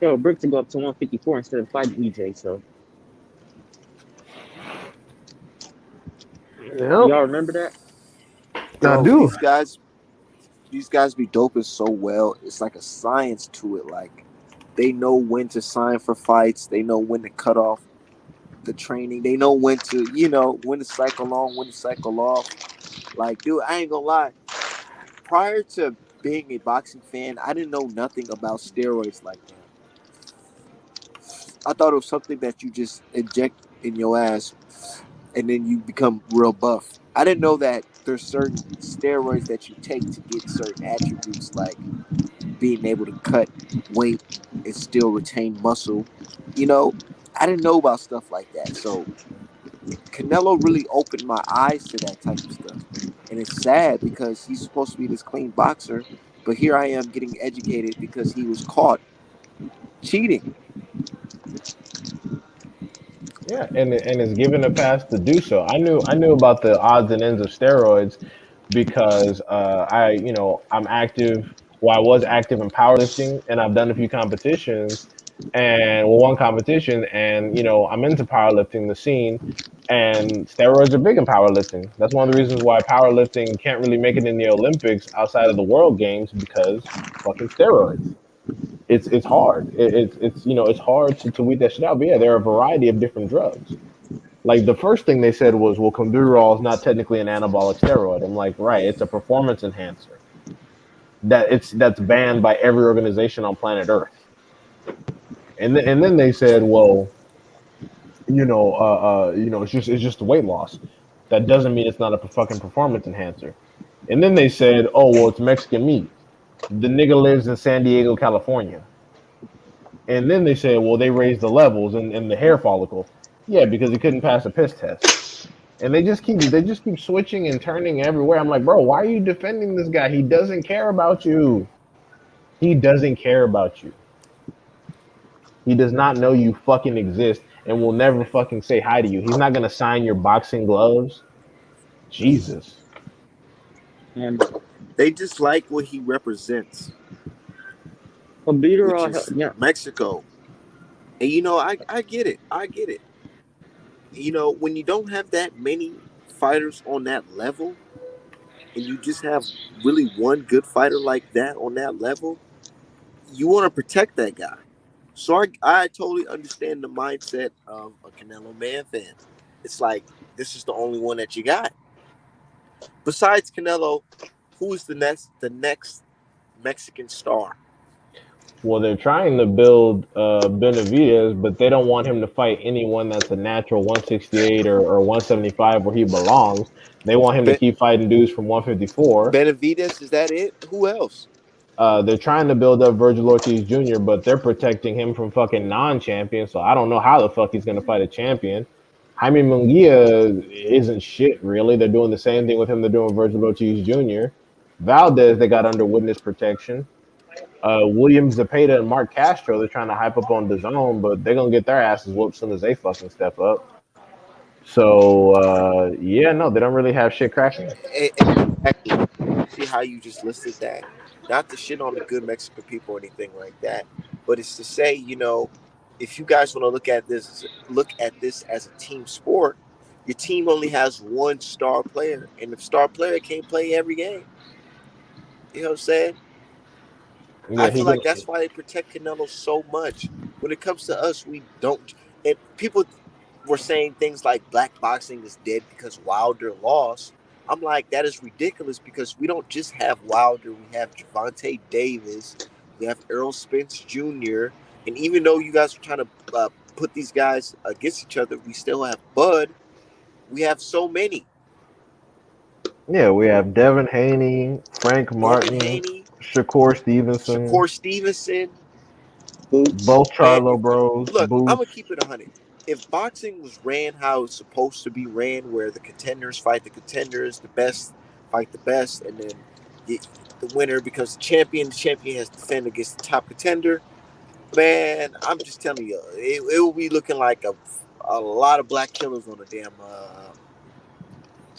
Kell Brook to go up to 154 instead of fighting EJ. So Yep, y'all remember that? I Bro, do. these guys be doping so well. It's like a science to it. Like they know when to sign for fights. They know when to cut off. the training. They know when to, when to cycle on, when to cycle off. Like, dude, I ain't gonna lie. Prior to being a boxing fan, I didn't know nothing about steroids like that. I thought it was something that you just inject in your ass and then you become real buff. I didn't know that there's certain steroids that you take to get certain attributes like being able to cut weight and still retain muscle. You know, I didn't know about stuff like that. So Canelo really opened my eyes to that type of stuff. And it's sad because he's supposed to be this clean boxer, but here I am getting educated because he was caught cheating. Yeah, and is given a pass to do so. I knew about the odds and ends of steroids because I'm active. Well, I was active in powerlifting, and I've done a few competitions, and one competition, and I'm into powerlifting, the scene, and steroids are big in powerlifting. That's one of the reasons why powerlifting can't really make it in the Olympics outside of the World Games because fucking steroids. It's hard. It's hard to weed that shit out. But yeah, there are a variety of different drugs. Like the first thing they said was, well, Clomidogrel is not technically an anabolic steroid. I'm like, right, it's a performance enhancer that's banned by every organization on planet Earth. And then they said, well, it's just weight loss. That doesn't mean it's not a fucking performance enhancer. And then they said, oh, well, it's Mexican meat. The nigga lives in San Diego, California. And then they say, well, they raised the levels in the hair follicle. Yeah, because he couldn't pass a piss test. And they just keep switching and turning everywhere. I'm like, bro, why are you defending this guy? He doesn't care about you. He doesn't care about you. He does not know you fucking exist and will never fucking say hi to you. He's not gonna sign your boxing gloves. Jesus. And They just like what he represents, which albuterol, is yeah, Mexico. And I get it. I get it. When you don't have that many fighters on that level, and you just have really one good fighter like that on that level, you want to protect that guy. So I totally understand the mindset of a Canelo Man fan. It's like this is the only one that you got. Besides Canelo, who is the next Mexican star? Well, they're trying to build Benavidez, but they don't want him to fight anyone that's a natural 168 or 175 where he belongs. They want him to Be- keep fighting dudes from 154. Benavides, is that it? Who else? They're trying to build up Virgil Ortiz Jr., but they're protecting him from fucking non-champions. So I don't know how the fuck he's going to fight a champion. Jaime Munguia isn't shit really. They're doing the same thing with him they're doing with Virgil Ortiz Jr. Valdez they got under witness protection. William Zepeda and Mark Castro they're trying to hype up on the zone, but they're gonna get their asses whooped as soon as they fucking step up. So yeah, no, they don't really have shit cracking. Exactly. See how you just listed that? Not to shit on the good Mexican people or anything like that, but it's to say, if you guys want to look at this as a team sport, your team only has one star player, and the star player can't play every game. You know what I'm saying? I Yeah, he feel can. like that's why they protect Canelo so much. When it comes to us, we don't. And people were saying things like black boxing is dead because Wilder lost. I'm like, that is ridiculous because we don't just have Wilder. We have Javante Davis. We have Errol Spence Jr. And even though you guys are trying to put these guys against each other, we still have Bud. We have so many. Yeah, we have Devin Haney, Frank Devin Martin, Haney, Shakur Stevenson, Shakur Stevenson. boots. both Man, Charlo Bros, look, I'm gonna Boots. keep it 100. If boxing was ran how it's supposed to be ran, where the contenders fight the contenders, the best fight the best, and then the, the winner becomes the champion has to defend against the top contender. Man, I'm just telling you, it will be looking like a lot of black killers on the damn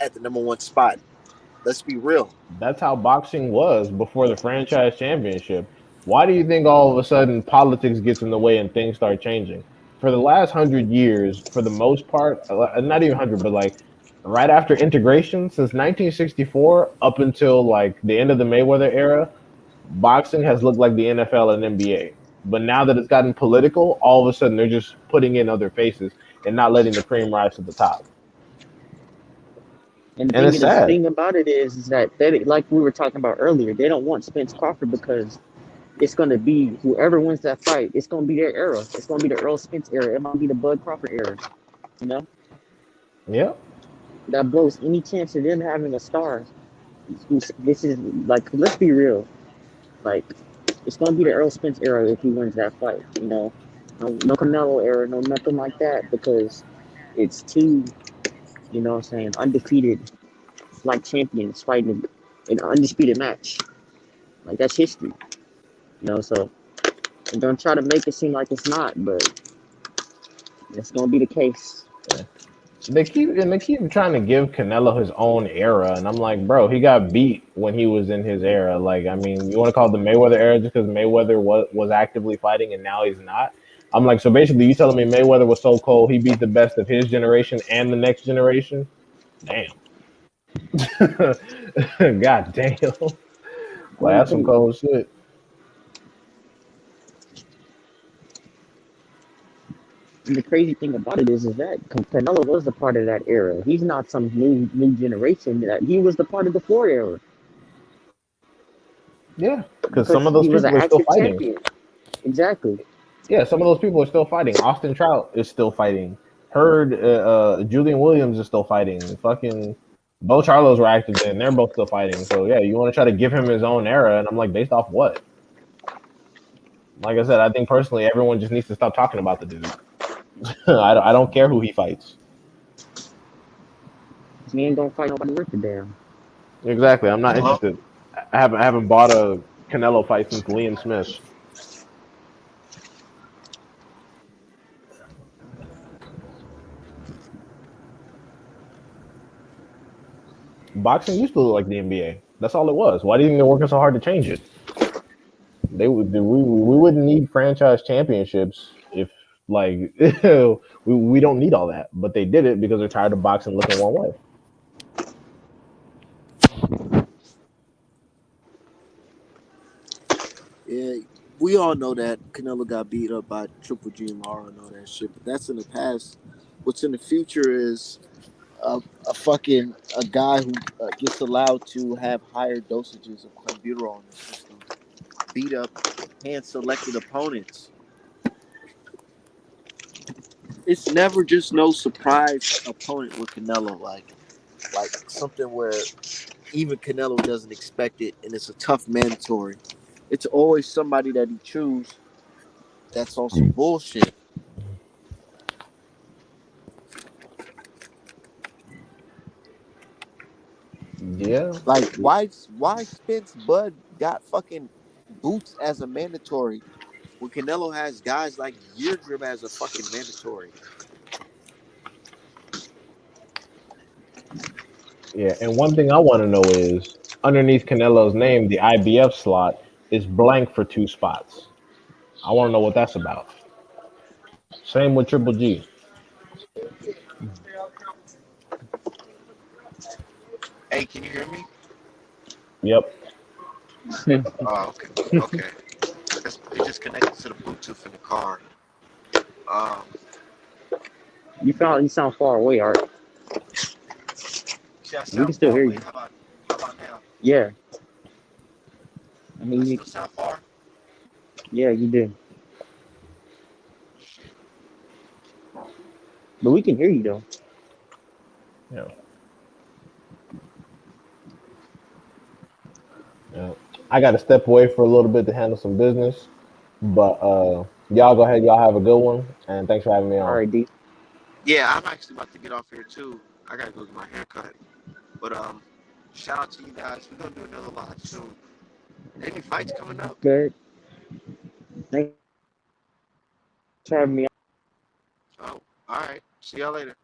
at the number one spot. Let's be real. That's how boxing was before the franchise championship. Why do you think all of a sudden politics gets in the way and things start changing? For the last 100 years, for the most part, not even 100, but like right after integration, since 1964 up until like the end of the Mayweather era, boxing has looked like the NFL and NBA. But now that it's gotten political, all of a sudden they're just putting in other faces. and not letting the cream rise to the top. And the And thing it's is, the sad. thing about it is that they, like we were talking about earlier, they don't want Spence Crawford because it's gonna be whoever wins that fight. It's gonna be their era. It's gonna be the Earl Spence era. It might be the Bud Crawford era. You know, Yeah. that blows any chance of them having a star. This is like, let's be real. Like, it's gonna be the Earl Spence era if he wins that fight. You know, no Canelo era, no nothing like that because it's two. You know, what I'm saying undefeated like champions fighting an undisputed match. Like that's history. You know, so they're gonna try to make it seem like it's not, but it's gonna be the case. They keep trying to give Canelo his own era, and I'm like, bro, he got beat when he was in his era. Like, I mean, you want to call it the Mayweather era just because Mayweather was actively fighting and now he's not? I'm like, so basically, you telling me Mayweather was so cold he beat the best of his generation and the next generation? Damn, god damn, like Well, that's some cold shit. and the crazy thing about it is that Canelo was a part of that era. He's not some new generation. That he was the part of the Ford era Yeah, because some because of he those was an people are still active fighting. champion. Exactly. Yeah, some of those people are still fighting. Austin Trout is still fighting. Heard Julian Williams is still fighting. Fucking Bo Charlos were active then. They're both still fighting. So yeah, you want to try to give him his own era, and I'm like, based off what? Like I said, I think personally, everyone just needs to stop talking about the dude. I don't care who he fights. He ain't gonna fight nobody worth a damn. Exactly, I'm not Hello? interested. I haven't bought a Canelo fight since Liam Smith. Boxing used to look like the NBA. That's all it was. Why do you think they're working so hard to change it? We wouldn't need franchise championships if like we don't need all that, but they did it because they're tired of boxing looking one way. Yeah, we all know that Canelo got beat up by Triple G and Lara and all that shit, but that's in the past. What's in the future is a guy who gets allowed to have higher dosages of clenbuterol in the system, beat up hand selected opponents. It's never just no surprise opponent with Canelo, like something where even Canelo doesn't expect it, and it's a tough mandatory. It's always somebody that he choose that's on some bullshit. Yeah, Like why Spence Bud got fucking boots as a mandatory when Canelo has guys like Yeardrum as a fucking mandatory. yeah. And one thing I want to know is underneath Canelo's name, the IBF slot is blank for 2 spots. I want to know what that's about. Same with Triple G. Hey, can you hear me? Yep. Oh, okay. Okay. It just connected to the Bluetooth in the car. Um, You sound far away, Art. see, I We can sound still far hear away. you. How about now? Yeah, I I mean, still sound far? yeah, you do. But we can hear you though. Yeah. Yeah. I got to step away for a little bit to handle some business, but y'all go ahead. Y'all have a good one, and thanks for having me All on. right, D. Yeah, I'm actually about to get off here too. I gotta go get my hair cut. But shout out to you guys. We're gonna do another live soon. Any fights coming up? Good. Thanks for having me. Oh, all right. See y'all later.